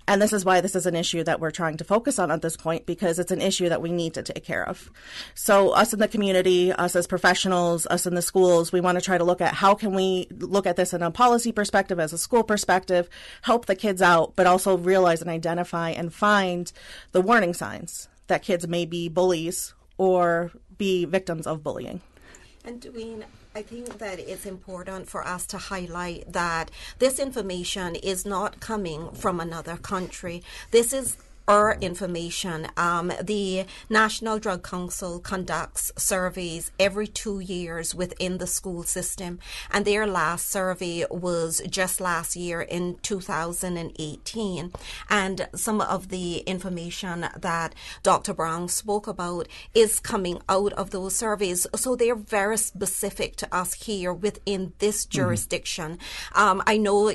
And this is why this is an issue that we're trying to focus on at this point, because it's an issue that we need to take care of. So us in the community, us as professionals, us in the schools, we want to try to look at how can we look at this in a policy perspective, as a school perspective, help the kids out, but also realize and identify and find the warning signs that kids may be bullies or be victims of bullying. And Dwayne, I think that it's important for us to highlight that this information is not coming from another country. This is our information. The National Drug Council conducts surveys every 2 years within the school system, and their last survey was just last year in 2018. And some of the information that Dr. Brown spoke about is coming out of those surveys. So they're very specific to us here within this jurisdiction. I know,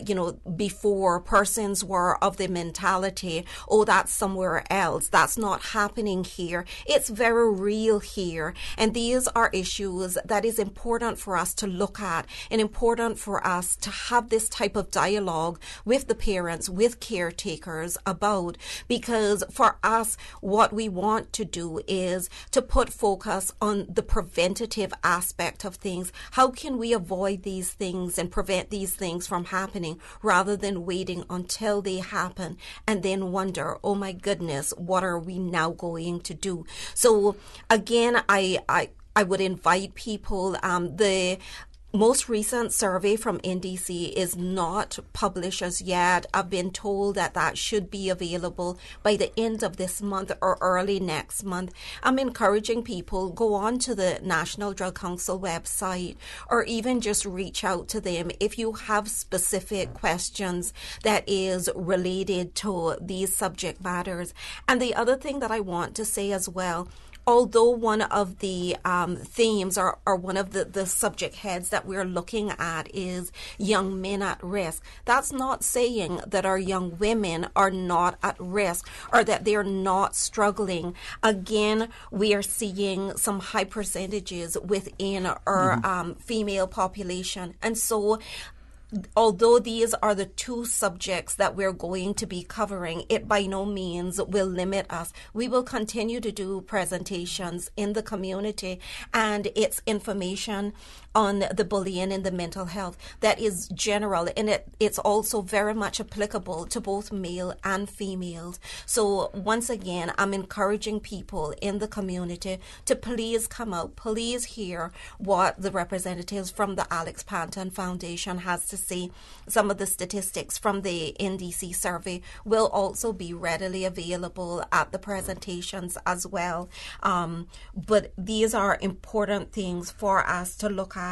before persons were of the mentality, oh, that's somewhere else. That's not happening here. It's very real here. And these are issues that is important for us to look at and important for us to have this type of dialogue with the parents, with caretakers about, because for us, what we want to do is to put focus on the preventative aspect of things. How can we avoid these things and prevent these things from happening rather than waiting until they happen and then wonder, oh my goodness, what are we now going to do? So again, I would invite people, the most recent survey from NDC is not published as yet. I've been told that that should be available by the end of this month or early next month. I'm encouraging people, go on to the National Drug Council website or even just reach out to them if you have specific questions that is related to these subject matters. And the other thing that I want to say as well, although one of the themes or one of the subject heads that we're looking at is young men at risk, that's not saying that our young women are not at risk or that they're not struggling. Again, we are seeing some high percentages within our female population. And so although these are the two subjects that we're going to be covering, it by no means will limit us. We will continue to do presentations in the community, and it's information on the bullying and the mental health that is general, and it's also very much applicable to both male and females. So once again, I'm encouraging people in the community to please come out, please hear what the representatives from the Alex Panton Foundation has to say. Some of the statistics from the NDC survey will also be readily available at the presentations as well. But these are important things for us to look at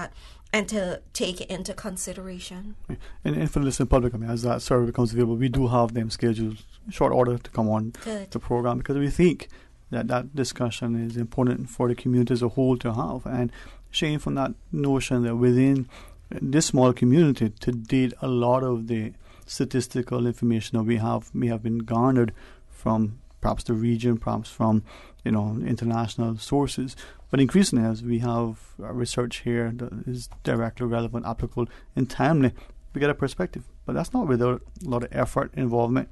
and to take into consideration. And for the listening public, as that survey becomes available, we do have them scheduled in short order to come on the program, because we think that discussion is important for the community as a whole to have. And Shane, from that notion that within this small community, to date, a lot of the statistical information that we have may have been garnered from perhaps the region, perhaps from international sources. But increasingly, as we have research here that is directly relevant, applicable, and timely, we get a perspective. But that's not without a lot of effort, involvement,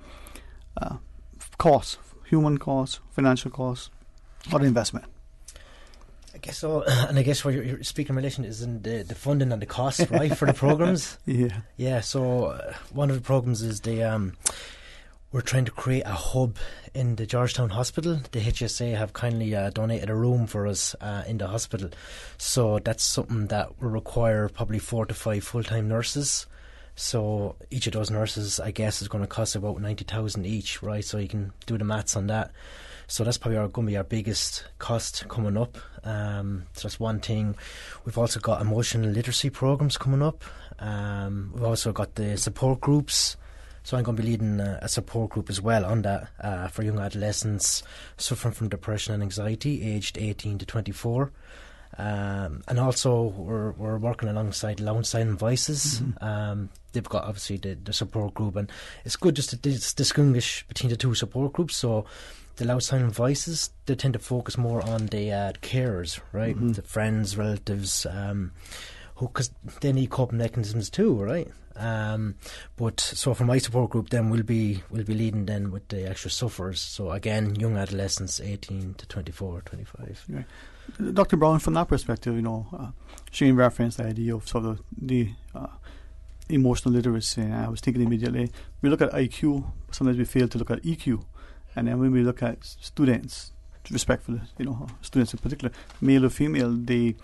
costs, human costs, financial costs, a lot of investment. I guess so, and I guess what you're speaking in relation is in the funding and the costs, right, for the programs. Yeah. So one of the programs is we're trying to create a hub in the Georgetown Hospital. The HSA have kindly donated a room for us in the hospital. So that's something that will require probably 4 to 5 full-time nurses. So each of those nurses, I guess, is going to cost about 90,000 each, right? So you can do the maths on that. So that's probably going to be our biggest cost coming up. So that's one thing. We've also got emotional literacy programs coming up. We've also got the support groups. So I'm going to be leading a support group as well on that for young adolescents suffering from depression and anxiety, aged 18 to 24. And also we're working alongside Lounge Silent Voices. They've got obviously the support group, and it's good just to distinguish between the two support groups. So the Loud Silent Voices, they tend to focus more on the carers, right? The friends, relatives, because they need coping mechanisms too, right? But so for my support group, then we'll be leading then with the actual sufferers. So again, young adolescents, 18 to 24, 25. Right. Dr. Brown, from that perspective, Shane referenced the idea of sort of the emotional literacy. I was thinking immediately, we look at IQ, sometimes we fail to look at EQ. And then when we look at students, respectfully, students in particular, male or female, the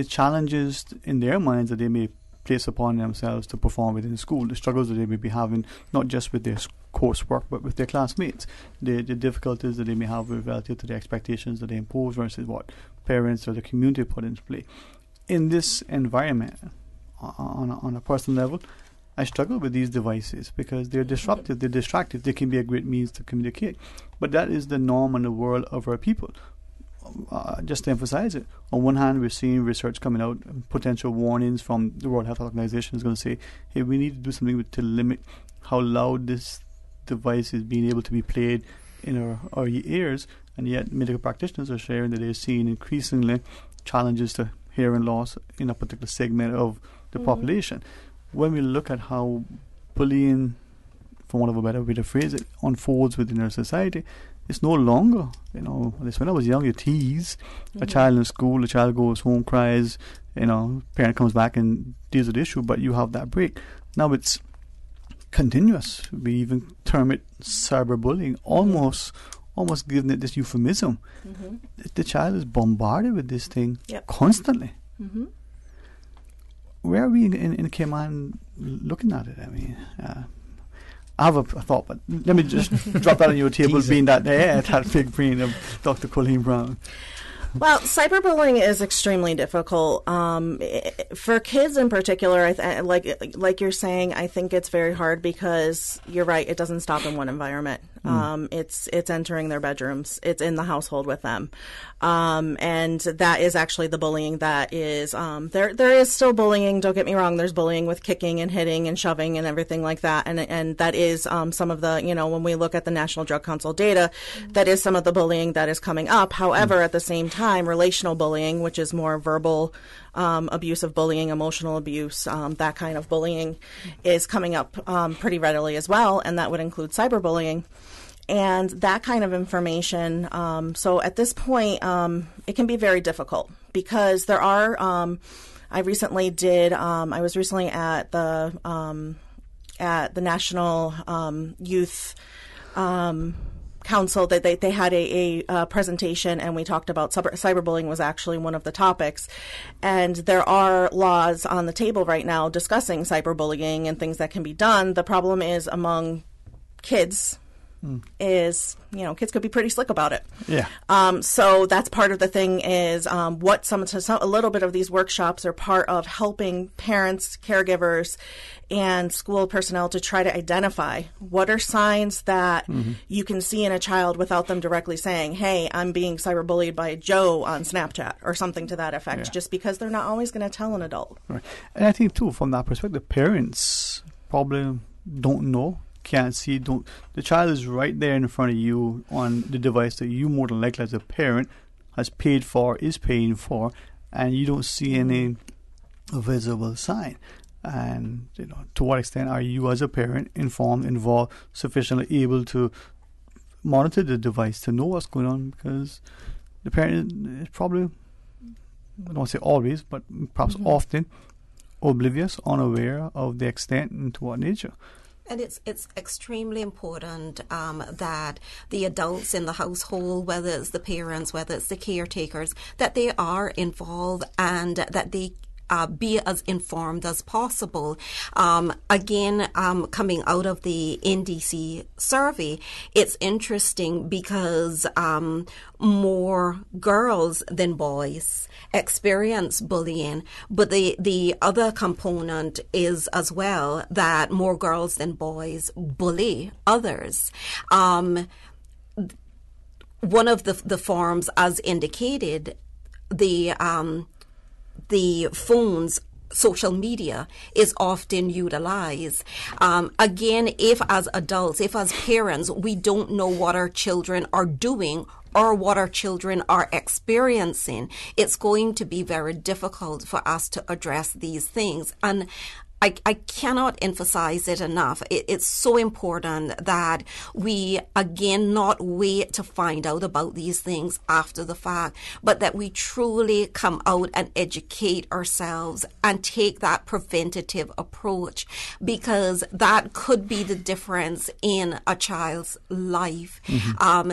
challenges in their minds that they may place upon themselves to perform within school, the struggles that they may be having, not just with their coursework, but with their classmates, the difficulties that they may have relative to the expectations that they impose versus what parents or the community put into play. In this environment, on a personal level, I struggle with these devices because they're disruptive, they're distractive, they can be a great means to communicate. But that is the norm in the world of our people. Just to emphasize it, on one hand, we're seeing research coming out, potential warnings from the World Health Organization is going to say, hey, we need to do something to limit how loud this device is being able to be played in our ears, and yet medical practitioners are sharing that they're seeing increasingly challenges to hearing loss in a particular segment of the population. When we look at how bullying, for want of a better way to phrase it, unfolds within our society, it's no longer, at least when I was young, you tease a child in school, a child goes home, cries, parent comes back and deals with the issue, but you have that break. Now it's continuous. We even term it cyberbullying, almost giving it this euphemism. The child is bombarded with this thing constantly. Where are we in Cayman looking at it? I mean, I have a thought, but let me just drop that on your table, being that that big brain of Dr. Colleen Brown. Well, cyberbullying is extremely difficult for kids in particular. Like you're saying, I think it's very hard because you're right. It doesn't stop in one environment. It's entering their bedrooms. It's in the household with them, and that is actually the bullying. That is there is still bullying. Don't get me wrong. There's bullying with kicking and hitting and shoving and everything like that. And that is some of the when we look at the National Drug Council data, that is some of the bullying that is coming up. However, at the same time, relational bullying, which is more verbal abusive bullying, emotional abuse, that kind of bullying is coming up pretty readily as well, and that would include cyberbullying. And that kind of information, so at this point, it can be very difficult because there are, I was recently at the National Youth Council, that they had a presentation, and we talked about cyberbullying was actually one of the topics. And there are laws on the table right now discussing cyberbullying and things that can be done. The problem is among kids is, kids could be pretty slick about it. Yeah. So that's part of the thing is a little bit of these workshops are part of helping parents, caregivers, and school personnel to try to identify what are signs that you can see in a child without them directly saying, hey, I'm being cyberbullied by Joe on Snapchat or something to that effect, just because they're not always going to tell an adult. Right. And I think, too, from that perspective, parents probably don't know, can't see, the child is right there in front of you on the device that you more than likely as a parent has paid for, is paying for, and you don't see any visible sign. And to what extent are you as a parent informed, involved, sufficiently able to monitor the device to know what's going on? Because the parent is probably, I don't want to say always, but perhaps often oblivious, unaware of the extent and to what nature. And it's extremely important that the adults in the household, whether it's the parents, whether it's the caretakers, that they are involved and that they be as informed as possible. Again, coming out of the NDC survey, it's interesting because more girls than boys experience bullying, but the other component is as well that more girls than boys bully others. One of the forms, as indicated, the phones, social media is often utilized. Again, if as adults, if as parents, we don't know what our children are doing or what our children are experiencing, it's going to be very difficult for us to address these things. And I cannot emphasize it enough. It's so important that we, again, not wait to find out about these things after the fact, but that we truly come out and educate ourselves and take that preventative approach, because that could be the difference in a child's life.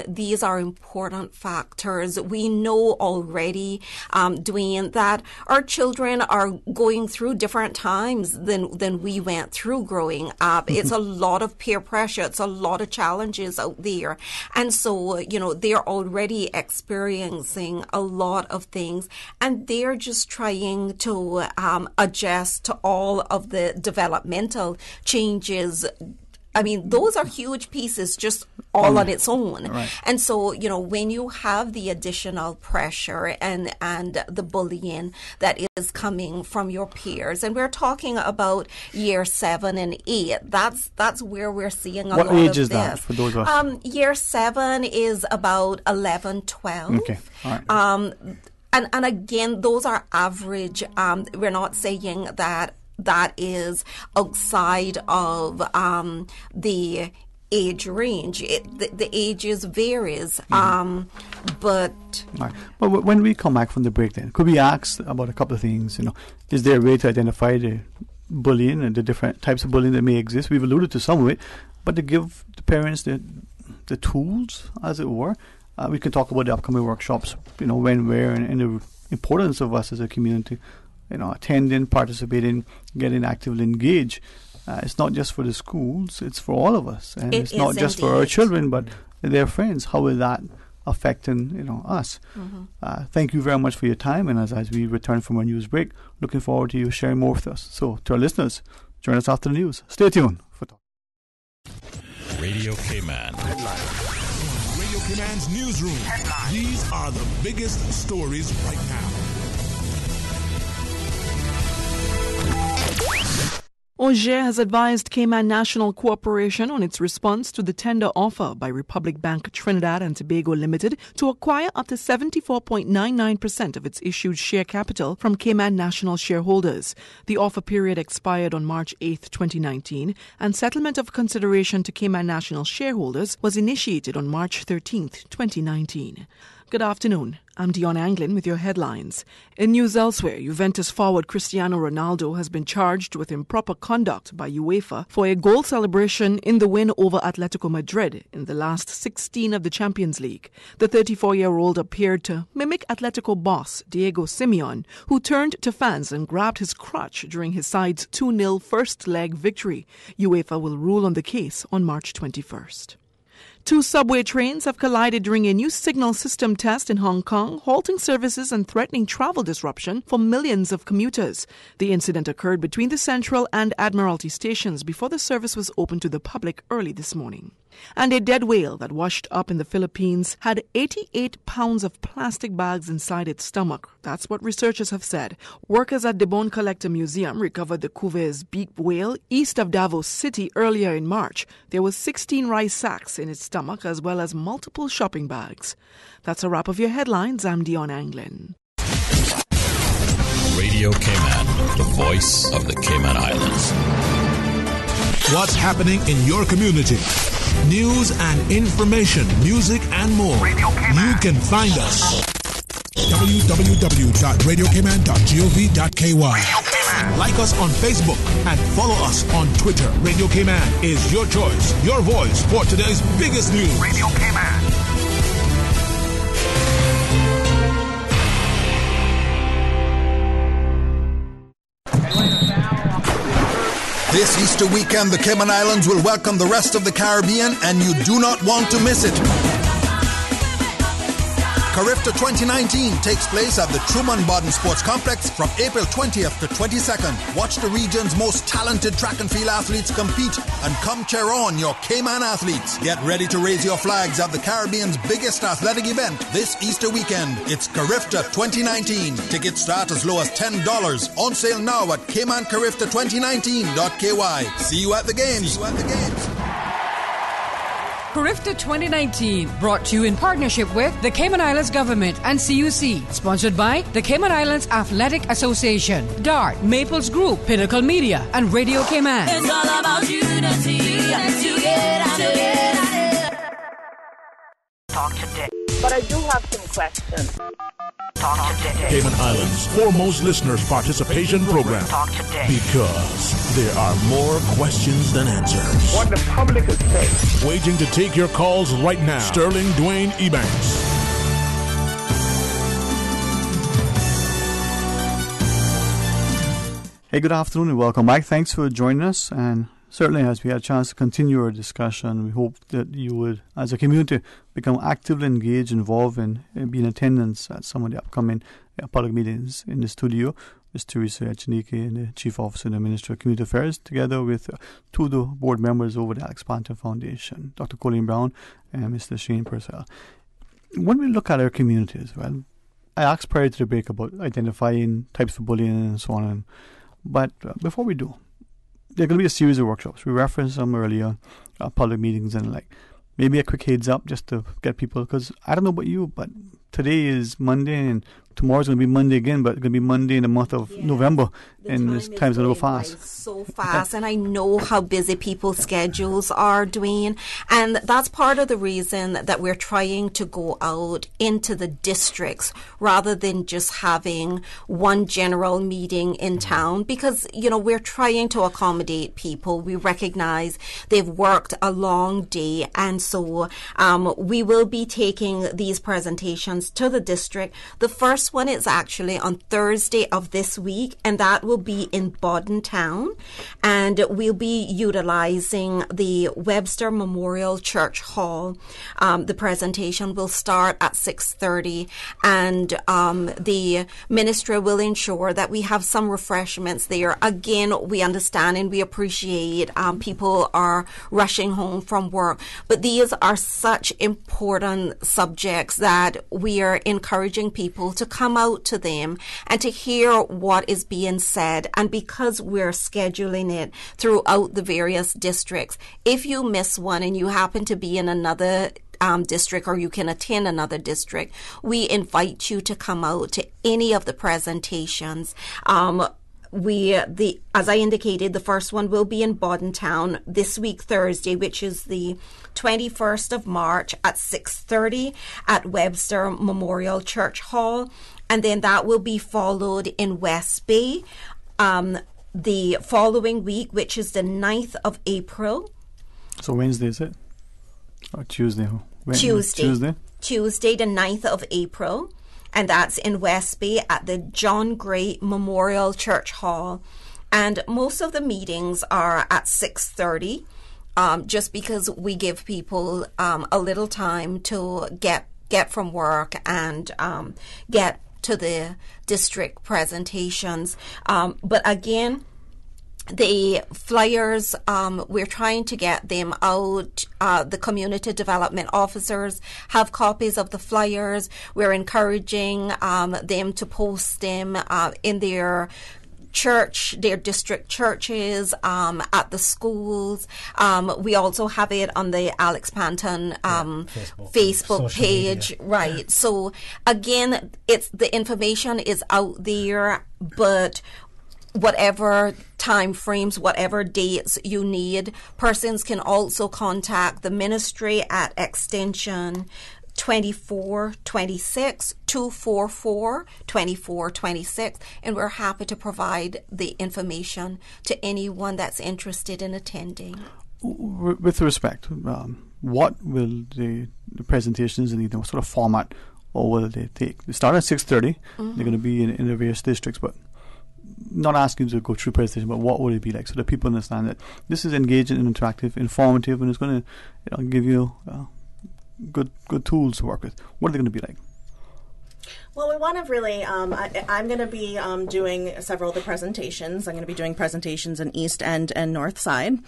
These are important factors. We know already, Dwayne, that our children are going through different times than we went through growing up. It's a lot of peer pressure. It's a lot of challenges out there. And so, they're already experiencing a lot of things, and they're just trying to adjust to all of the developmental changes. I mean, those are huge pieces just all on its own. Right. And so, when you have the additional pressure and the bullying that is coming from your peers, and we're talking about year 7 and 8, that's where we're seeing a lot of this. What age is that for those of us? Year 7 is about 11, 12. Okay. All right. And again, those are average. We're not saying that is outside of the age range. The ages varies, but... Right. But when we come back from the break then, could we ask about a couple of things? Is there a way to identify the bullying and the different types of bullying that may exist? We've alluded to some of it, but to give the parents the tools, as it were. We can talk about the upcoming workshops, when, where, and the importance of us as a community. Attending, participating, getting actively engaged. It's not just for the schools, it's for all of us. And it's not just for our children, but their friends. How is that affecting, us? Thank you very much for your time. And as we return from our news break, looking forward to you sharing more with us. So to our listeners, join us after the news. Stay tuned for Talk. Radio K-Man. Radio K-Man's newsroom. These are the biggest stories right now. Auger has advised Cayman National Corporation on its response to the tender offer by Republic Bank Trinidad and Tobago Limited to acquire up to 74.99% of its issued share capital from Cayman National shareholders. The offer period expired on March 8, 2019, and settlement of consideration to Cayman National shareholders was initiated on March 13, 2019. Good afternoon. I'm Dion Anglin with your headlines. In news elsewhere, Juventus forward Cristiano Ronaldo has been charged with improper conduct by UEFA for a goal celebration in the win over Atletico Madrid in the last 16 of the Champions League. The 34-year-old appeared to mimic Atletico boss Diego Simeone, who turned to fans and grabbed his crutch during his side's 2-0 first leg victory. UEFA will rule on the case on March 21st. 2 subway trains have collided during a new signal system test in Hong Kong, halting services and threatening travel disruption for millions of commuters. The incident occurred between the Central and Admiralty stations before the service was opened to the public early this morning. And a dead whale that washed up in the Philippines had 88 pounds of plastic bags inside its stomach. That's what researchers have said. Workers at the Bone Collector Museum recovered the Cuvier's beaked whale east of Davos City earlier in March. There were 16 rice sacks in its stomach as well as multiple shopping bags. That's a wrap of your headlines. I'm Dion Anglin. Radio Cayman, the voice of the Cayman Islands. What's happening in your community? News and information, music and more. You can find us. www.radiocayman.gov.ky. Like us on Facebook and follow us on Twitter. Radio Cayman is your choice, your voice for today's biggest news. Radio Cayman. This Easter weekend, the Cayman Islands will welcome the rest of the Caribbean, and you do not want to miss it. Carifta 2019 takes place at the Truman Bodden Sports Complex from April 20th to 22nd. Watch the region's most talented track and field athletes compete and come cheer on your Cayman athletes. Get ready to raise your flags at the Caribbean's biggest athletic event this Easter weekend. It's Carifta 2019. Tickets start as low as $10. On sale now at caymancarifta2019.ky. See you at the games. Carifta 2019, brought to you in partnership with the Cayman Islands Government and CUC. Sponsored by the Cayman Islands Athletic Association, DART, Maples Group, Pinnacle Media, and Radio Cayman. It's all about unity. Talk today. But I do have some questions. Talk today. Cayman Islands' foremost listeners participation program. Talk today. Because there are more questions than answers. What the public is saying. Waiting to take your calls right now. Sterling Dwayne Ebanks. Hey, good afternoon and welcome back. Thanks for joining us. And certainly, as we had a chance to continue our discussion, we hope that you would, as a community, become actively engaged, involved, and be in attendance at some of the upcoming public meetings in the studio. Ms. Teresa Echenike, the Chief Officer in the Ministry of Community Affairs, together with two of the board members over the Alex Panton Foundation, Dr. Colleen Brown and Mr. Shane Purcell. When we look at our communities, well, I asked prior to the break about identifying types of bullying and so on. But before we do, there are going to be a series of workshops. We referenced some earlier, public meetings and like maybe a quick heads up just to get people, because I don't know about you, but today is Monday and tomorrow's going to be Monday again, but it's going to be Monday in the month of November, and this time's going to go fast. So fast, and I know how busy people's schedules are, Dwayne, and that's part of the reason that we're trying to go out into the districts rather than just having one general meeting in town, because, you know, we're trying to accommodate people. We recognize they've worked a long day, and so we will be taking these presentations to the district. The first one is actually on Thursday of this week, and that will be in Bodden Town, and we'll be utilizing the Webster Memorial Church Hall. The presentation will start at 6:30, and the ministry will ensure that we have some refreshments there. Again, we understand and we appreciate people are rushing home from work, but these are such important subjects that we are encouraging people to come out to them and to hear what is being said. And because we're scheduling it throughout the various districts, if you miss one and you happen to be in another district, or you can attend another district, we invite you to come out to any of the presentations. As I indicated, the first one will be in Bodden Town this week, Thursday, which is the 21st of March at 6:30 at Webster Memorial Church Hall. And then that will be followed in West Bay the following week, which is the 9th of April. So Wednesday, is it? Or Tuesday? Tuesday, the 9th of April. And that's in West Bay at the John Gray Memorial Church Hall. And most of the meetings are at 6:30, just because we give people a little time to get from work and get to the district presentations. But again, the flyers, we're trying to get them out. The community development officers have copies of the flyers. We're encouraging them to post them in their church, their district churches, at the schools. We also have it on the Alex Panton Facebook page, right? So again, the information is out there, but whatever time frames, whatever dates you need, persons can also contact the ministry at extension 2426 244 2426, and we're happy to provide the information to anyone that's interested in attending. With respect, what will the presentations in what sort of format, or will they take? They start at 6:30. Mm-hmm. They're going to be in the various districts, but not asking you to go through presentation, but what would it be like, so that people understand that this is engaging and interactive, informative, and it's going to give you good tools to work with. What are they going to be like? Well, we want to really, I'm going to be doing several of the presentations. I'm going to be doing presentations in East End and North Side.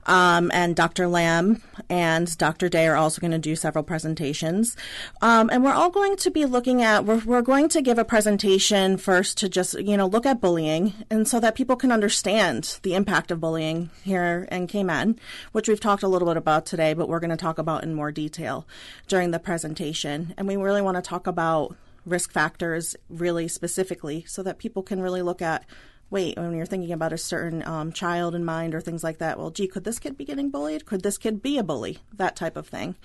And Dr. Lamb and Dr. Day are also going to do several presentations. And we're all going to be looking at, we're going to give a presentation first to just, look at bullying, and so that people can understand the impact of bullying here in Cayman, which we've talked a little bit about today, but we're going to talk about in more detail during the presentation. And we really want to talk about risk factors really specifically so that people can really look at, wait, when you're thinking about a certain child in mind or things like that, well, gee, could this kid be getting bullied? Could this kid be a bully? That type of thing.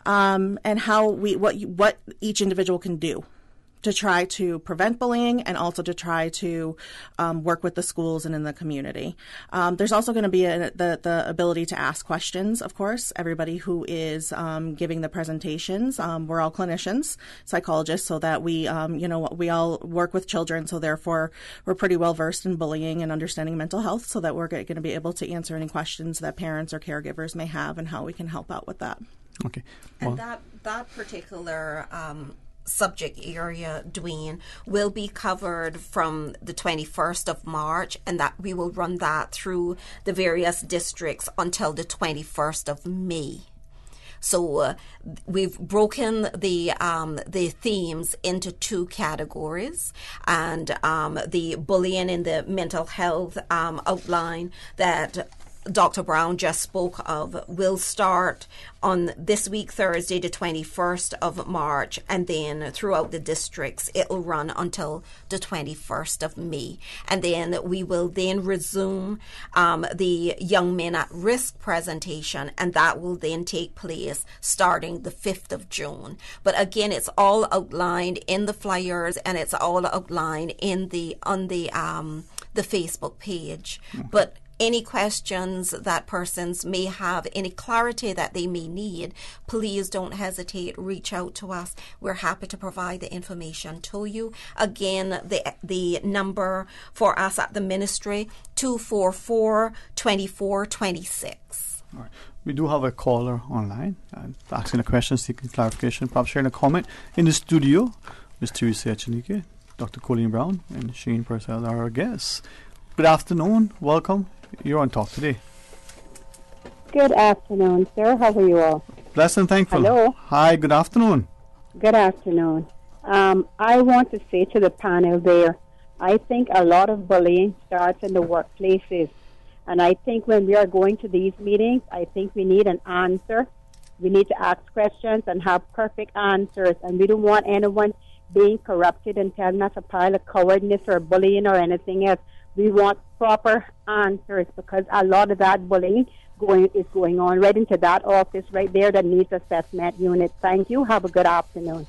And how what each individual can do to try to prevent bullying and also to try to work with the schools and in the community. There's also going to be the ability to ask questions, of course. Everybody who is giving the presentations, we're all clinicians, psychologists, so that we all work with children, so therefore we're pretty well versed in bullying and understanding mental health, so that we're going to be able to answer any questions that parents or caregivers may have and how we can help out with that. Okay. Well, and that particular subject area, Dwayne, will be covered from the 21st of March, and that we will run that through the various districts until the 21st of May. So we've broken the themes into two categories, and the bullying in the mental health outline that Dr. Brown just spoke of will start on this week, Thursday, the 21st of March, and then throughout the districts, it'll run until the 21st of May. And then we will then resume the Young Men at Risk presentation, and that will then take place starting the 5th of June. But again, it's all outlined in the flyers, and it's all outlined on the Facebook page. Mm-hmm. But any questions that persons may have, any clarity that they may need, please don't hesitate. Reach out to us. We're happy to provide the information to you. Again, the number for us at the ministry, 244-2426. All right. We do have a caller online asking a question, seeking clarification, perhaps sharing a comment. In the studio, Ms. Teresa Echenike, Dr. Colleen Brown, and Shane Purcell are our guests. Good afternoon. Welcome. You're on Talk Today. Good afternoon, sir. How are you all? Blessed and thankful. Hello. Hi, good afternoon. Good afternoon. I want to say to the panel there, I think a lot of bullying starts in the workplaces. And I think when we are going to these meetings, I think we need an answer. We need to ask questions and have perfect answers. And we don't want anyone being corrupted and telling us a pile of cowardness or bullying or anything else. We want proper answers, because a lot of that bullying is going on right into that office right there that needs assessment unit. Thank you. Have a good afternoon.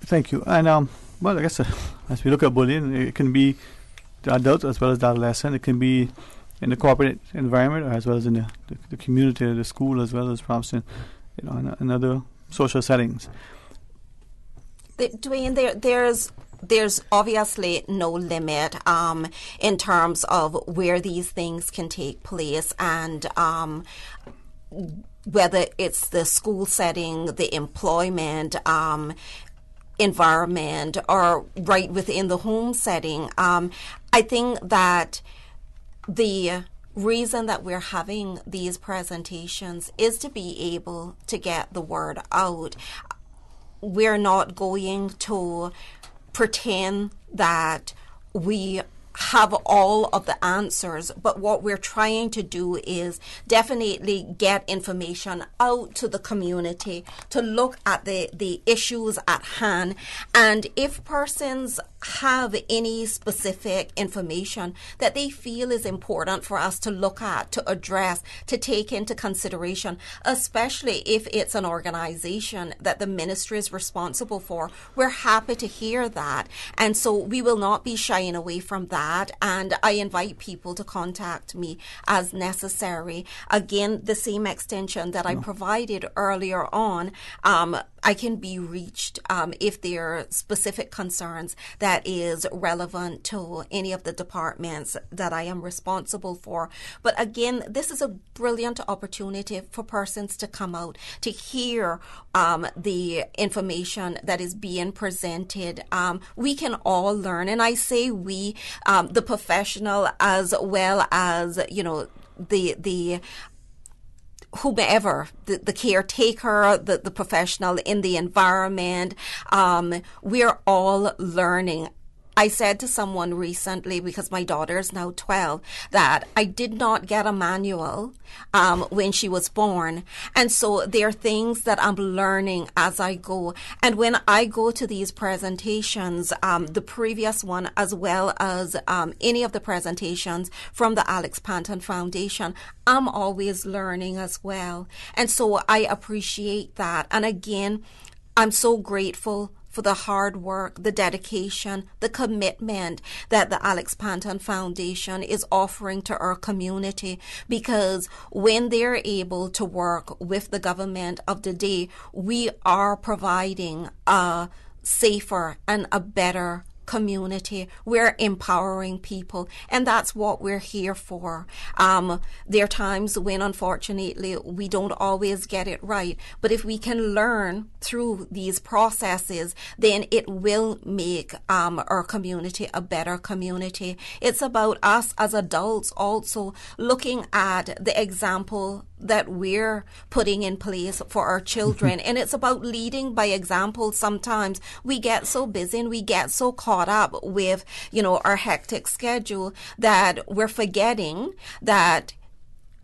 Thank you. And, well, I guess as we look at bullying, it can be the adult as well as the adolescent. It can be in the corporate environment as well as in the community, the school, as well as perhaps in other social settings. Dwayne, there's obviously no limit in terms of where these things can take place, and whether it's the school setting, the employment environment, or right within the home setting. I think that the reason that we're having these presentations is to be able to get the word out. We're not going to pretend that we have all of the answers, but what we're trying to do is definitely get information out to the community to look at the issues at hand. And if persons have any specific information that they feel is important for us to look at, to address, to take into consideration, especially if it's an organization that the ministry is responsible for, we're happy to hear that. And so we will not be shying away from that. And I invite people to contact me as necessary. Again, the same extension that I provided earlier on, I can be reached if there are specific concerns that is relevant to any of the departments that I am responsible for. But again, this is a brilliant opportunity for persons to come out to hear the information that is being presented. We can all learn, and I say we, the professional as well as, you know, the whomever, the caretaker, the professional in the environment, we're all learning. I said to someone recently, because my daughter is now 12, that I did not get a manual when she was born. And so there are things that I'm learning as I go. And when I go to these presentations, the previous one as well as any of the presentations from the Alex Panton Foundation, I'm always learning as well. And so I appreciate that. And again, I'm so grateful for the hard work, the dedication, the commitment that the Alex Panton Foundation is offering to our community, because when they're able to work with the government of the day, we are providing a safer and a better community. We're empowering people, and that's what we're here for. There are times when, unfortunately, we don't always get it right, but if we can learn through these processes, then it will make our community a better community. It's about us as adults also looking at the example that we're putting in place for our children. And it's about leading by example. Sometimes we get so busy and we get so caught up with, you know, our hectic schedule that we're forgetting that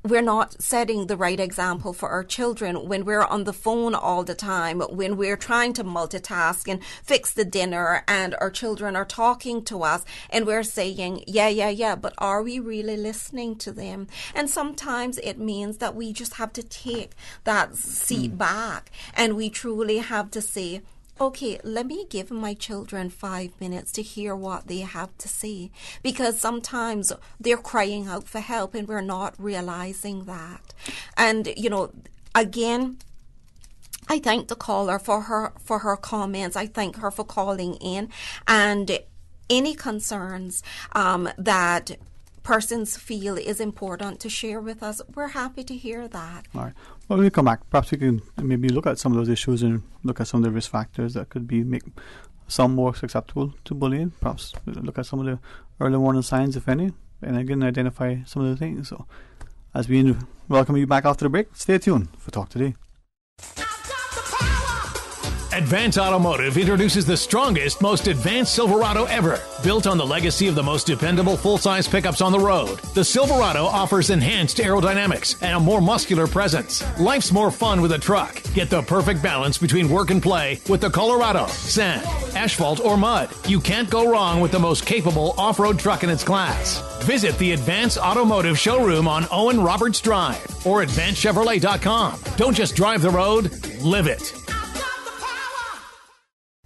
we're not setting the right example for our children when we're on the phone all the time, when we're trying to multitask and fix the dinner and our children are talking to us and we're saying, yeah, but are we really listening to them? And sometimes it means that we just have to take that seat back and we truly have to say, okay, let me give my children 5 minutes to hear what they have to say, because sometimes they're crying out for help and we're not realizing that. And, you know, again, I thank the caller for her comments. I thank her for calling in, and any concerns that persons feel is important to share with us, we're happy to hear that. All right. Well, we'll come back. Perhaps we can maybe look at some of those issues and look at some of the risk factors that could make some more susceptible to bullying. Perhaps look at some of the early warning signs, if any, and again identify some of the things. So, as we welcome you back after the break, stay tuned for Talk Today. Advance Automotive introduces the strongest, most advanced Silverado ever. Built on the legacy of the most dependable full-size pickups on the road, the Silverado offers enhanced aerodynamics and a more muscular presence. Life's more fun with a truck. Get the perfect balance between work and play with the Colorado. Sand, asphalt, or mud. You can't go wrong with the most capable off-road truck in its class. Visit the Advance Automotive showroom on Owen Roberts Drive or AdvanceChevrolet.com. Don't just drive the road, live it.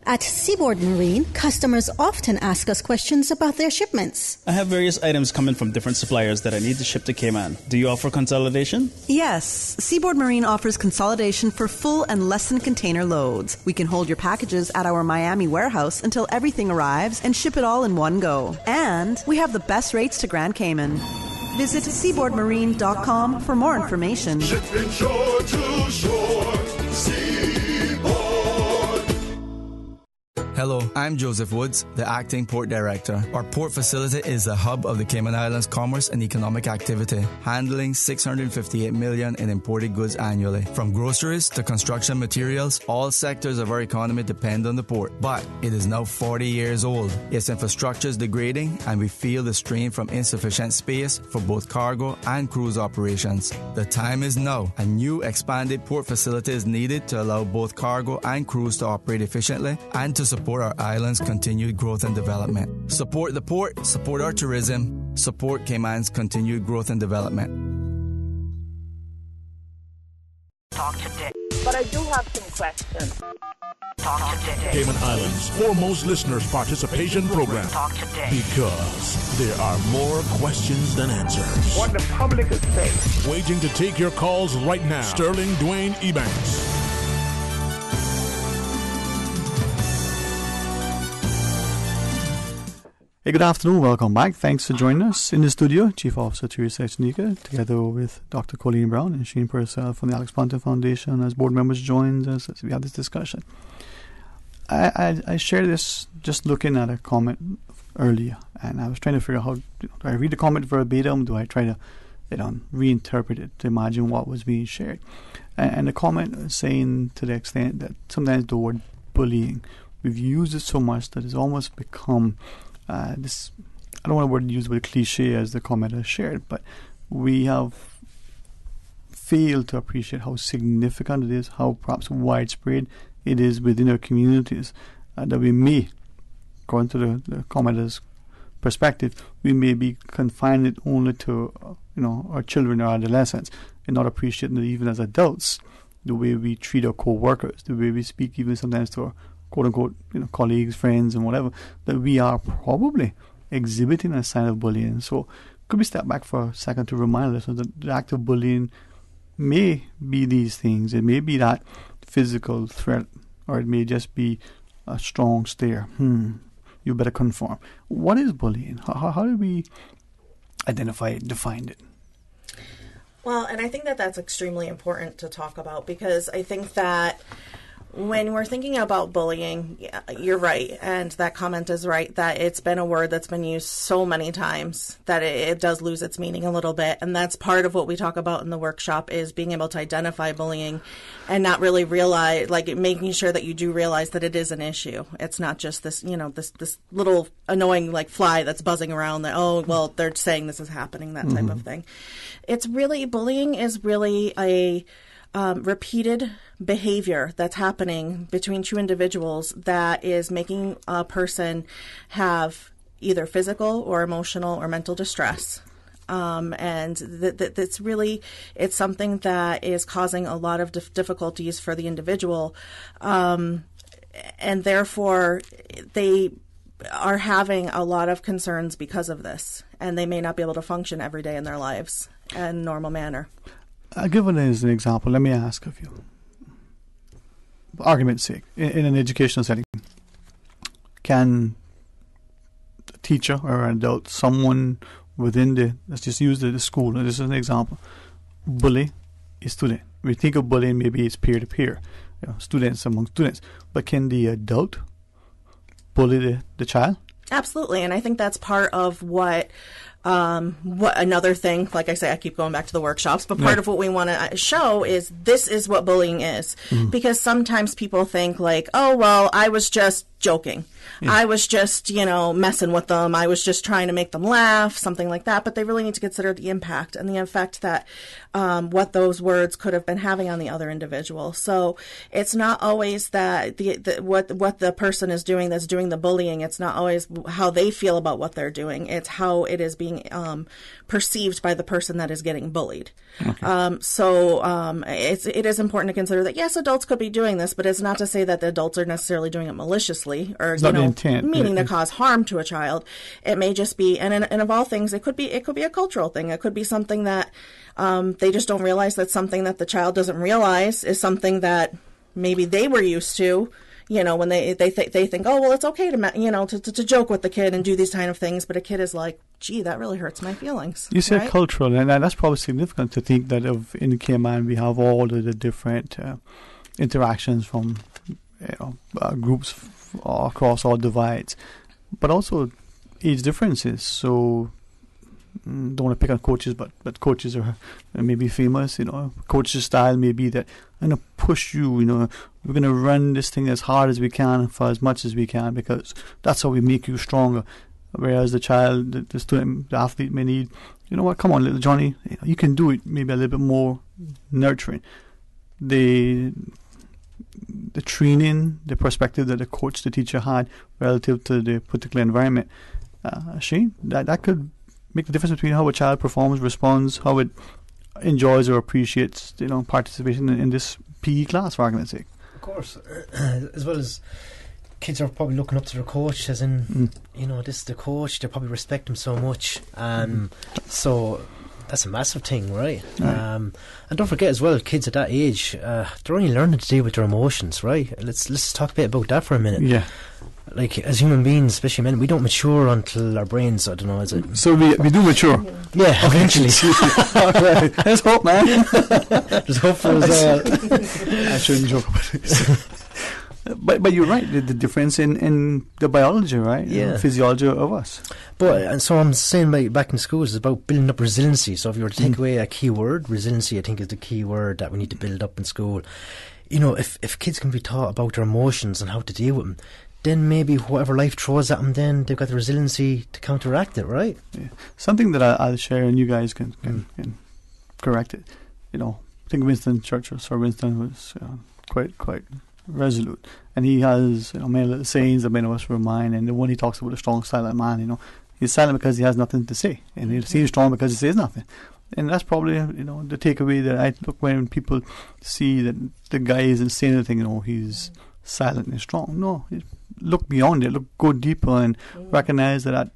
At Seaboard Marine, customers often ask us questions about their shipments. I have various items coming from different suppliers that I need to ship to Cayman. Do you offer consolidation? Yes. Seaboard Marine offers consolidation for full and less than container loads. We can hold your packages at our Miami warehouse until everything arrives and ship it all in one go. And we have the best rates to Grand Cayman. Visit seaboardmarine.com for more information. Shipping shore to shore. Hello, I'm Joseph Woods, the Acting Port Director. Our port facility is the hub of the Cayman Islands commerce and economic activity, handling $658 million in imported goods annually. From groceries to construction materials, all sectors of our economy depend on the port. But it is now 40 years old. Its infrastructure is degrading, and we feel the strain from insufficient space for both cargo and cruise operations. The time is now. A new expanded port facility is needed to allow both cargo and cruise to operate efficiently and to support our island's continued growth and development. Support the port, support our tourism, support Cayman's continued growth and development. Talk today. But I do have some questions. Talk today. Cayman Islands' foremost listeners participation program. Talk today. Because there are more questions than answers. What the public is saying. Waiting to take your calls right now. Sterling Dwayne Ebanks. Hey, good afternoon. Welcome back. Thanks for joining us in the studio. Chief Officer Teresa Echenique, together with Dr. Colleen Brown and Shane Purcell from the Alex Ponton Foundation as board members joined us as we have this discussion. I shared this just looking at a comment earlier, and I was trying to figure out how, do I read the comment verbatim? Do I try to reinterpret it to imagine what was being shared? And the comment is saying to the extent that sometimes the word bullying, we've used it so much that it's almost become this, I don't want to use the word cliche as the commenter shared, but we have failed to appreciate how significant it is, how perhaps widespread it is within our communities, that we may, according to the commenter's perspective, we may be confining it only to our children or adolescents and not appreciating it even as adults, the way we treat our co-workers, the way we speak even sometimes to our quote-unquote colleagues, friends and whatever, that we are probably exhibiting a sign of bullying. So could we step back for a second to remind listeners that the act of bullying may be these things. It may be that physical threat, or it may just be a strong stare. You better conform. What is bullying? How do we identify it, define it? Well, and I think that that's extremely important to talk about, because I think that when we're thinking about bullying, you're right, and that comment is right, that it's been a word that's been used so many times that it does lose its meaning a little bit. And that's part of what we talk about in the workshop, is being able to identify bullying and not really realize, like making sure that you do realize that it is an issue. It's not just this, this little annoying like fly that's buzzing around that, oh, well, they're saying this is happening, that type of thing. It's really, bullying is really a repeated behavior that's happening between two individuals that is making a person have either physical or emotional or mental distress. And that's really, it's something that is causing a lot of difficulties for the individual. And therefore, they are having a lot of concerns because of this, and they may not be able to function every day in their lives in a normal manner. I'll give it as an example. Let me ask of you, for argument's sake, in an educational setting, can a teacher or an adult, someone within let's just use the school, this is an example, bully a student? We think of bullying, maybe it's peer-to-peer, students among students, but can the adult bully the child? Absolutely, and I think that's part of what another thing, like I say, I keep going back to the workshops, but part of what we want to show is this is what bullying is. Because sometimes people think like, oh, well, I was just joking. I was just, messing with them. I was just trying to make them laugh, something like that. But they really need to consider the impact and the effect that what those words could have been having on the other individual. So it's not always that what the person is doing that's doing the bullying. It's not always how they feel about what they're doing. It's how it is being perceived by the person that is getting bullied. Okay. It is important to consider that, yes, adults could be doing this, but it's not to say that the adults are necessarily doing it maliciously or meaning to cause harm to a child. It may just be, and of all things, it could be a cultural thing. It could be something that they just don't realize that's something that the child doesn't realize is something that maybe they were used to. When they think, oh, well, it's okay to joke with the kid and do these kind of things, but a kid is like, gee, that really hurts my feelings. You said cultural, and that's probably significant to think that in Cayman we have all the different interactions from groups across all divides, but also age differences. So don't want to pick on coaches, but coaches are maybe famous. Coach's style may be that I'm going to push you. We're going to run this thing as hard as we can for as much as we can because that's how we make you stronger. Whereas the child, the student, the athlete may need, come on, little Johnny, you can do it. Maybe a little bit more nurturing. The training, the perspective that the coach, the teacher had relative to the particular environment, Shane, that could make the difference between how a child performs, responds, how it enjoys or appreciates, participation in this PE class, for argument's sake. Of course, as well as kids are probably looking up to their coach, as in, this is the coach. They probably respect him so much, so that's a massive thing, right? And don't forget as well, kids at that age, they're only learning to deal with their emotions, right? Let's talk a bit about that for a minute. Yeah. like as human beings, especially men, we don't mature until our brains, I don't know, is it? So we do mature. Yeah, eventually. All right. Let's hope, man. There's hope for us all. I shouldn't joke about it. But you're right, the difference in the biology, right? Yeah. Physiology of us. But and so I'm saying back in school is about building up resiliency. So if you were to take away a key word, resiliency I think is the key word that we need to build up in school. You know, if kids can be taught about their emotions and how to deal with them, then maybe whatever life throws at them, then they've got the resiliency to counteract it, right? Yeah. Something that I'll share and you guys can correct it. You know, I think Winston Churchill, Sir Winston, was quite resolute, and he has many little sayings that many of us remind. And the one he talks about, a strong silent man, he's silent because he has nothing to say, and he seems strong because he says nothing. And that's probably the takeaway that I look when people see that the guy isn't saying anything. He's silent and strong. No, look beyond it. Go deeper and recognize that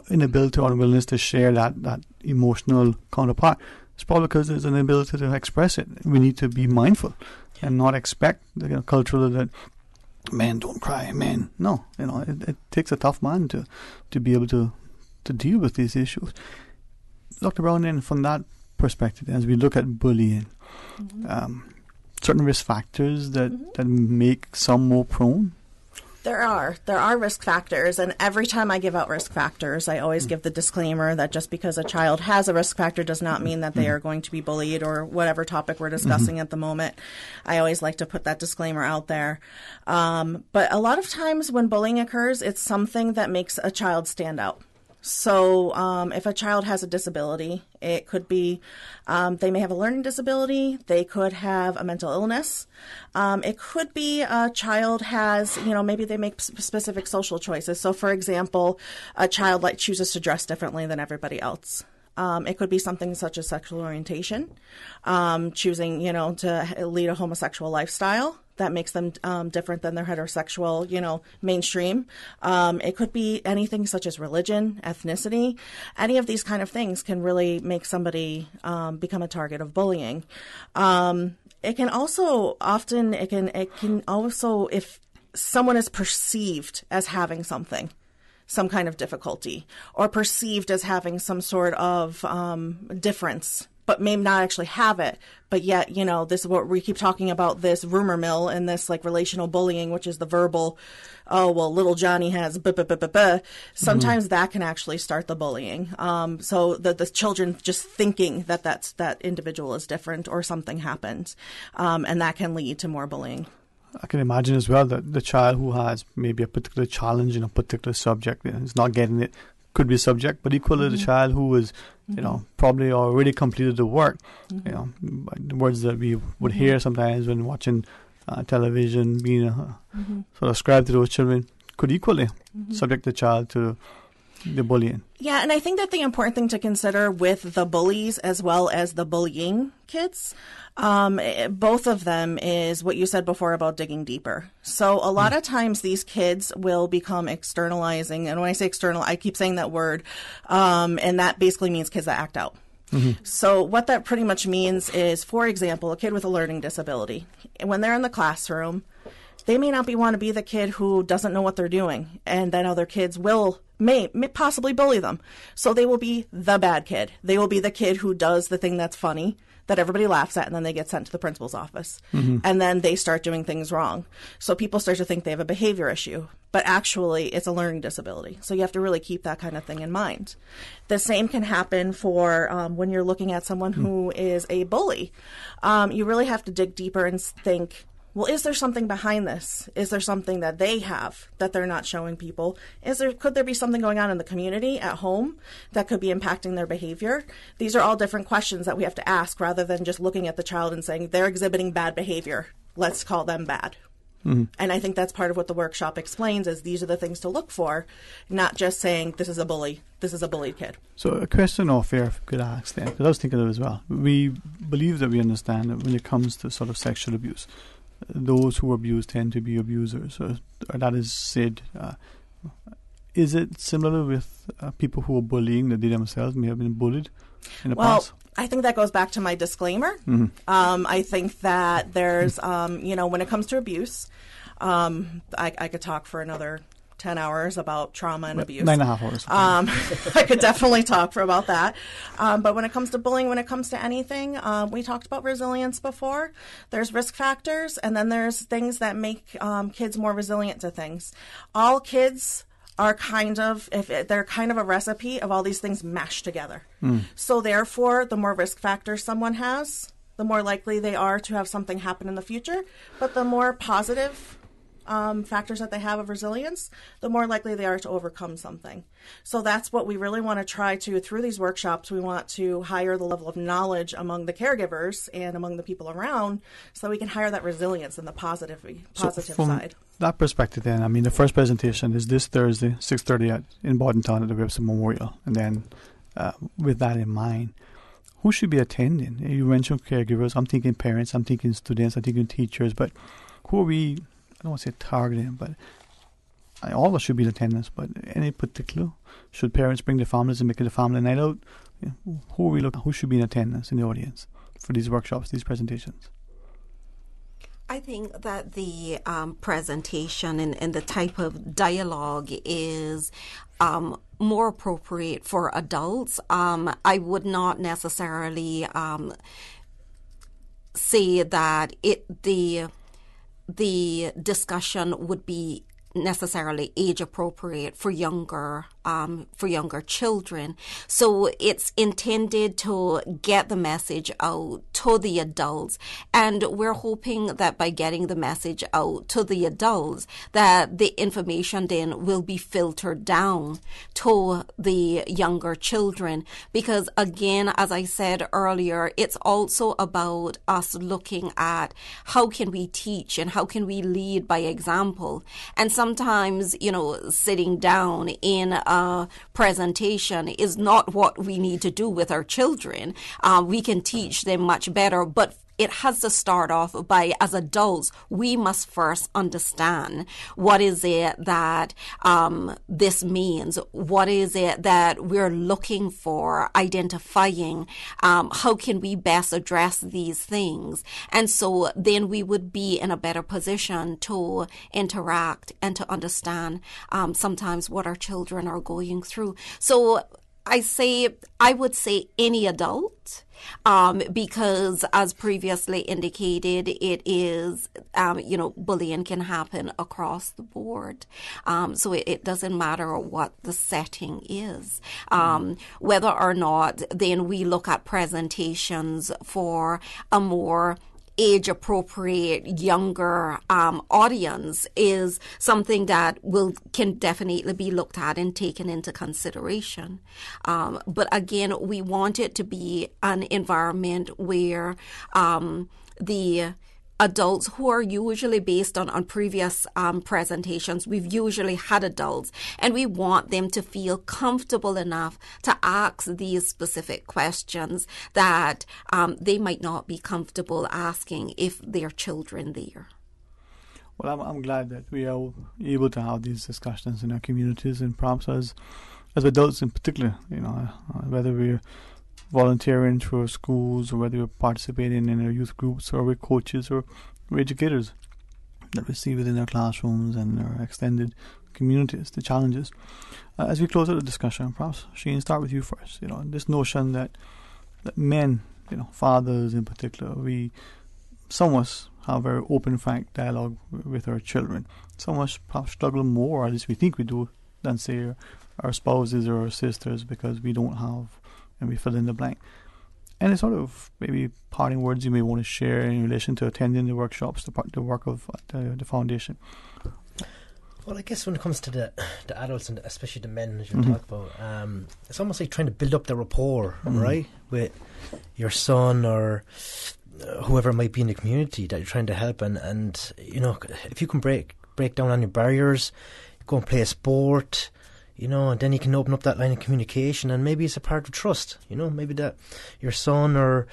inability or unwillingness to share that emotional counterpart. It's probably because there's an ability to express it. We need to be mindful and not expect the cultural that men don't cry, men. No, it takes a tough man to be able to deal with these issues. Dr. Brown, then from that perspective, as we look at bullying, certain risk factors that make some more prone. There are risk factors, and every time I give out risk factors, I always give the disclaimer that just because a child has a risk factor does not mean that they are going to be bullied or whatever topic we're discussing at the moment. I always like to put that disclaimer out there. But a lot of times when bullying occurs, it's something that makes a child stand out. So if a child has a disability, it could be they may have a learning disability. They could have a mental illness. It could be a child has, maybe they make specific social choices. So, for example, a child chooses to dress differently than everybody else. It could be something such as sexual orientation, choosing, to lead a homosexual lifestyle. That makes them different than their heterosexual, mainstream. It could be anything such as religion, ethnicity. Any of these kind of things can really make somebody become a target of bullying. It can also if someone is perceived as having some kind of difficulty, or perceived as having some sort of difference, but may not actually have it. But yet, this is what we keep talking about, this rumor mill and this relational bullying, which is the verbal, little Johnny has Sometimes that can actually start the bullying. So the children just thinking that individual is different or something happened. And that can lead to more bullying. I can imagine as well that the child who has maybe a particular challenge in a particular subject is not getting it, could be a subject, but equally the child who is, probably already completed the work, the words that we would hear sometimes when watching television, being sort of ascribed to those children, could equally subject the child to the bullying. Yeah, and I think that the important thing to consider with the bullies as well as the bullying kids, both of them is what you said before about digging deeper. So a lot of times these kids will become externalizing. And when I say external, I keep saying that word. And that basically means kids that act out. So what that pretty much means is, for example, a kid with a learning disability, when they're in the classroom, they may not want to be the kid who doesn't know what they're doing, and then other kids may possibly bully them. So they will be the bad kid. They will be the kid who does the thing that's funny, that everybody laughs at, and then they get sent to the principal's office. And then they start doing things wrong. So people start to think they have a behavior issue, but actually it's a learning disability. So you have to really keep that kind of thing in mind. The same can happen for when you're looking at someone who is a bully. You really have to dig deeper and think, well, is there something behind this? Is there something that they have that they're not showing people? Could there be something going on in the community at home that could be impacting their behavior? These are all different questions that we have to ask rather than just looking at the child and saying they're exhibiting bad behavior. Let's call them bad. And I think that's part of what the workshop explains, is these are the things to look for, not just saying this is a bully, this is a bullied kid. So a question off air, if I could ask then, because I was thinking of it as well. We believe that we understand that when it comes to sort of sexual abuse, those who abuse tend to be abusers. Or that is said. Is it similar with people who are bullying, that they themselves may have been bullied in the past? I think that goes back to my disclaimer. I think that there's, when it comes to abuse, I could talk for another 10 hours about trauma and abuse. 9.5 hours. I could definitely talk for about that. But when it comes to bullying, when it comes to anything, we talked about resilience before. There's risk factors, and then there's things that make kids more resilient to things. All kids are they're kind of a recipe of all these things mashed together. So therefore, the more risk factors someone has, the more likely they are to have something happen in the future. But the more positive factors that they have of resilience, the more likely they are to overcome something. So that's what we really want to try to, through these workshops, we want to higher the level of knowledge among the caregivers and among the people around so we can higher that resilience and the positive from side. That perspective then, I mean, the first presentation is this Thursday, 6:30 in Bordentown at the Webster Memorial. And then with that in mind, who should be attending? You mentioned caregivers. I'm thinking parents, I'm thinking students, I'm thinking teachers, but who are we, I don't want to say targeting, but all of us should be in attendance, but any particular? Should parents bring their families and make it a family night out? Who are we looking? Who should be in attendance in the audience for these workshops, these presentations? I think that the presentation and the type of dialogue is more appropriate for adults. I would not necessarily say that the discussion would be necessarily age appropriate for younger children. So it's intended to get the message out to the adults, and we're hoping that by getting the message out to the adults that the information then will be filtered down to the younger children, because again, as I said earlier, it's also about us looking at how can we teach and how can we lead by example. And sometimes, sitting down in a presentation is not what we need to do with our children. We can teach them much better, but it has to start off by, as adults, we must first understand what is it that this means, what is it that we're looking for, identifying, how can we best address these things. And so then we would be in a better position to interact and to understand sometimes what our children are going through. So I would say any adult, because as previously indicated, it is, bullying can happen across the board. So it doesn't matter what the setting is. Whether or not then we look at presentations for a more age-appropriate younger audience is something that can definitely be looked at and taken into consideration. But again, we want it to be an environment where the adults who are usually based on previous presentations, we've usually had adults, and we want them to feel comfortable enough to ask these specific questions that they might not be comfortable asking if their children there. Well, I'm glad that we are able to have these discussions in our communities, and perhaps as adults in particular, whether we're volunteering through our schools or whether we're participating in our youth groups or we're coaches or we're educators that we see within our classrooms and our extended communities, the challenges. As we close out the discussion, perhaps Shane, start with you first. This notion that men, fathers in particular, some of us have a very open, frank dialogue with our children. Some of us perhaps struggle more, or at least we think we do, than say our spouses or our sisters, because we don't have, and we fill in the blank. Any sort of maybe parting words you may want to share in relation to attending the workshops, the work of the foundation? Well, I guess when it comes to the adults, and especially the men, as you talk about, it's almost like trying to build up the rapport, right, with your son or whoever might be in the community that you're trying to help. And if you can break down any barriers, go and play a sport, and then you can open up that line of communication, and maybe it's a part of trust, maybe that your son or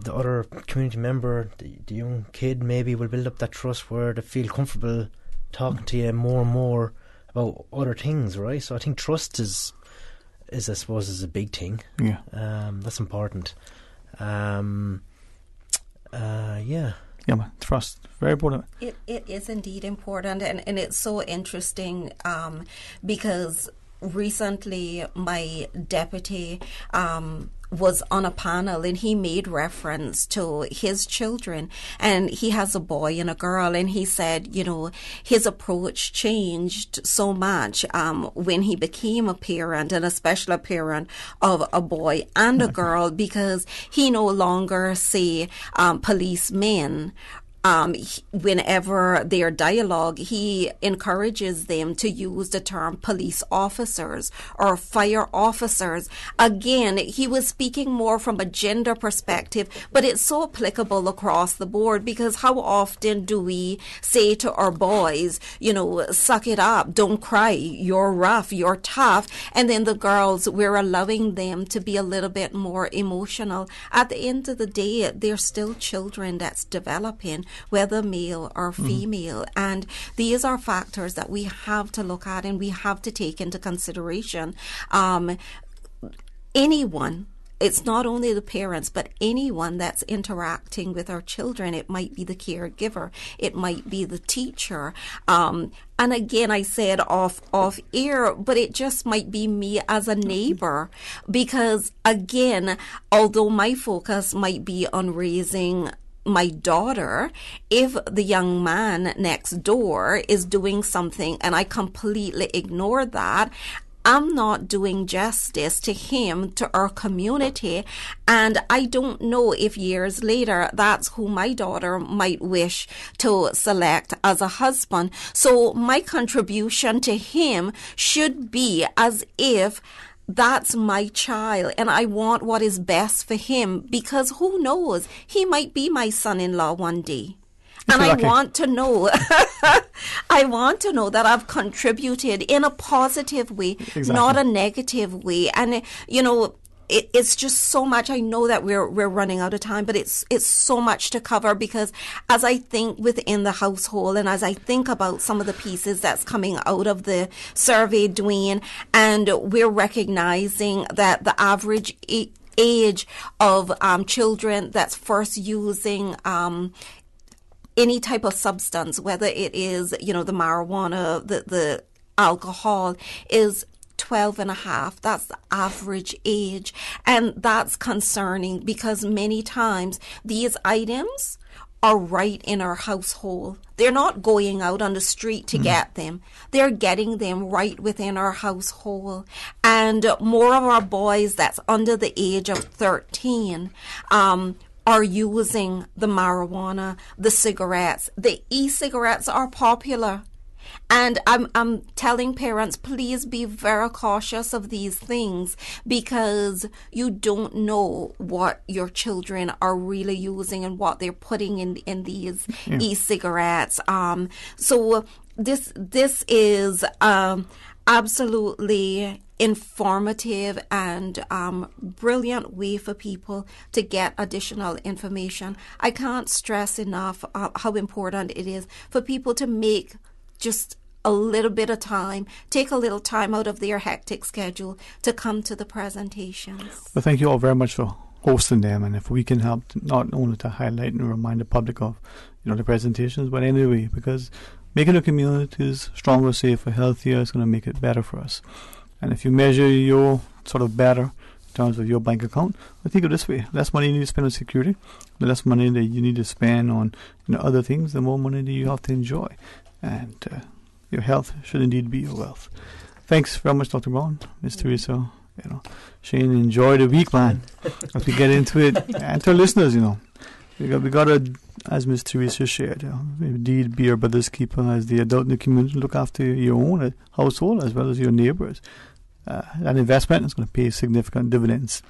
the other community member, the young kid, maybe will build up that trust where they feel comfortable talking to you more and more about other things, right? So I think trust is I suppose, is a big thing. Yeah. That's important. Yeah. Yeah, man, trust. Very important. It is indeed important, and it's so interesting because recently my deputy was on a panel, and he made reference to his children, and he has a boy and a girl, and he said, his approach changed so much when he became a parent, and especially a parent of a boy and a girl, because he no longer say policemen. Whenever their dialogue, he encourages them to use the term police officers or fire officers. Again, he was speaking more from a gender perspective, but it's so applicable across the board, because how often do we say to our boys, suck it up, don't cry, you're rough, you're tough, and then the girls, we're allowing them to be a little bit more emotional. At the end of the day, they're still children that's developing, whether male or female. And these are factors that we have to look at and we have to take into consideration. Anyone, it's not only the parents, but anyone that's interacting with our children. It might be the caregiver, it might be the teacher. And again, I said off air, but it just might be me as a neighbor, because again, although my focus might be on raising my daughter, if the young man next door is doing something and I completely ignore that, I'm not doing justice to him, to our community, and I don't know if years later that's who my daughter might wish to select as a husband. So my contribution to him should be as if that's my child and I want what is best for him, because who knows, he might be my son-in-law one day. And I want to know, I want to know that I've contributed in a positive way, not a negative way. And, it's just so much. I know that we're running out of time, but it's so much to cover, because as I think within the household and as I think about some of the pieces that's coming out of the survey, Dwayne, and we're recognizing that the average age of children that's first using any type of substance, whether it is, the marijuana, the alcohol, is 12 and a half. That's the average age. And that's concerning, because many times these items are right in our household. They're not going out on the street to get them. They're getting them right within our household. And more of our boys that's under the age of 13 are using the marijuana, the cigarettes. The e-cigarettes are popular. And I'm telling parents, please be very cautious of these things, because you don't know what your children are really using and what they're putting in these e-cigarettes. So this is absolutely informative and brilliant way for people to get additional information. I can't stress enough how important it is for people to make just a little bit of time, take a little time out of their hectic schedule to come to the presentations. Well, thank you all very much for hosting them, and if we can help not only to highlight and remind the public of the presentations, but anyway, because making the communities stronger, safer, healthier is going to make it better for us. And if you measure your sort of better in terms of your bank account, I think of it this way: less money you need to spend on security, the less money that you need to spend on other things, the more money that you have to enjoy. And your health should indeed be your wealth. Thanks very much, Dr. Brown, Ms. Teresa. Shane, enjoy the week, man. As we get into it, and to our listeners, we got to, as Ms. Teresa shared, indeed be your brother's keeper as the adult in the community. Look after your own household as well as your neighbors. That investment is going to pay significant dividends.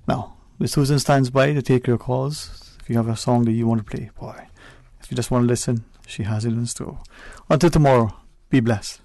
Now, Ms. Susan stands by to take your calls. If you have a song that you want to play, boy. If you just want to listen, she has it in store. Until tomorrow, be blessed.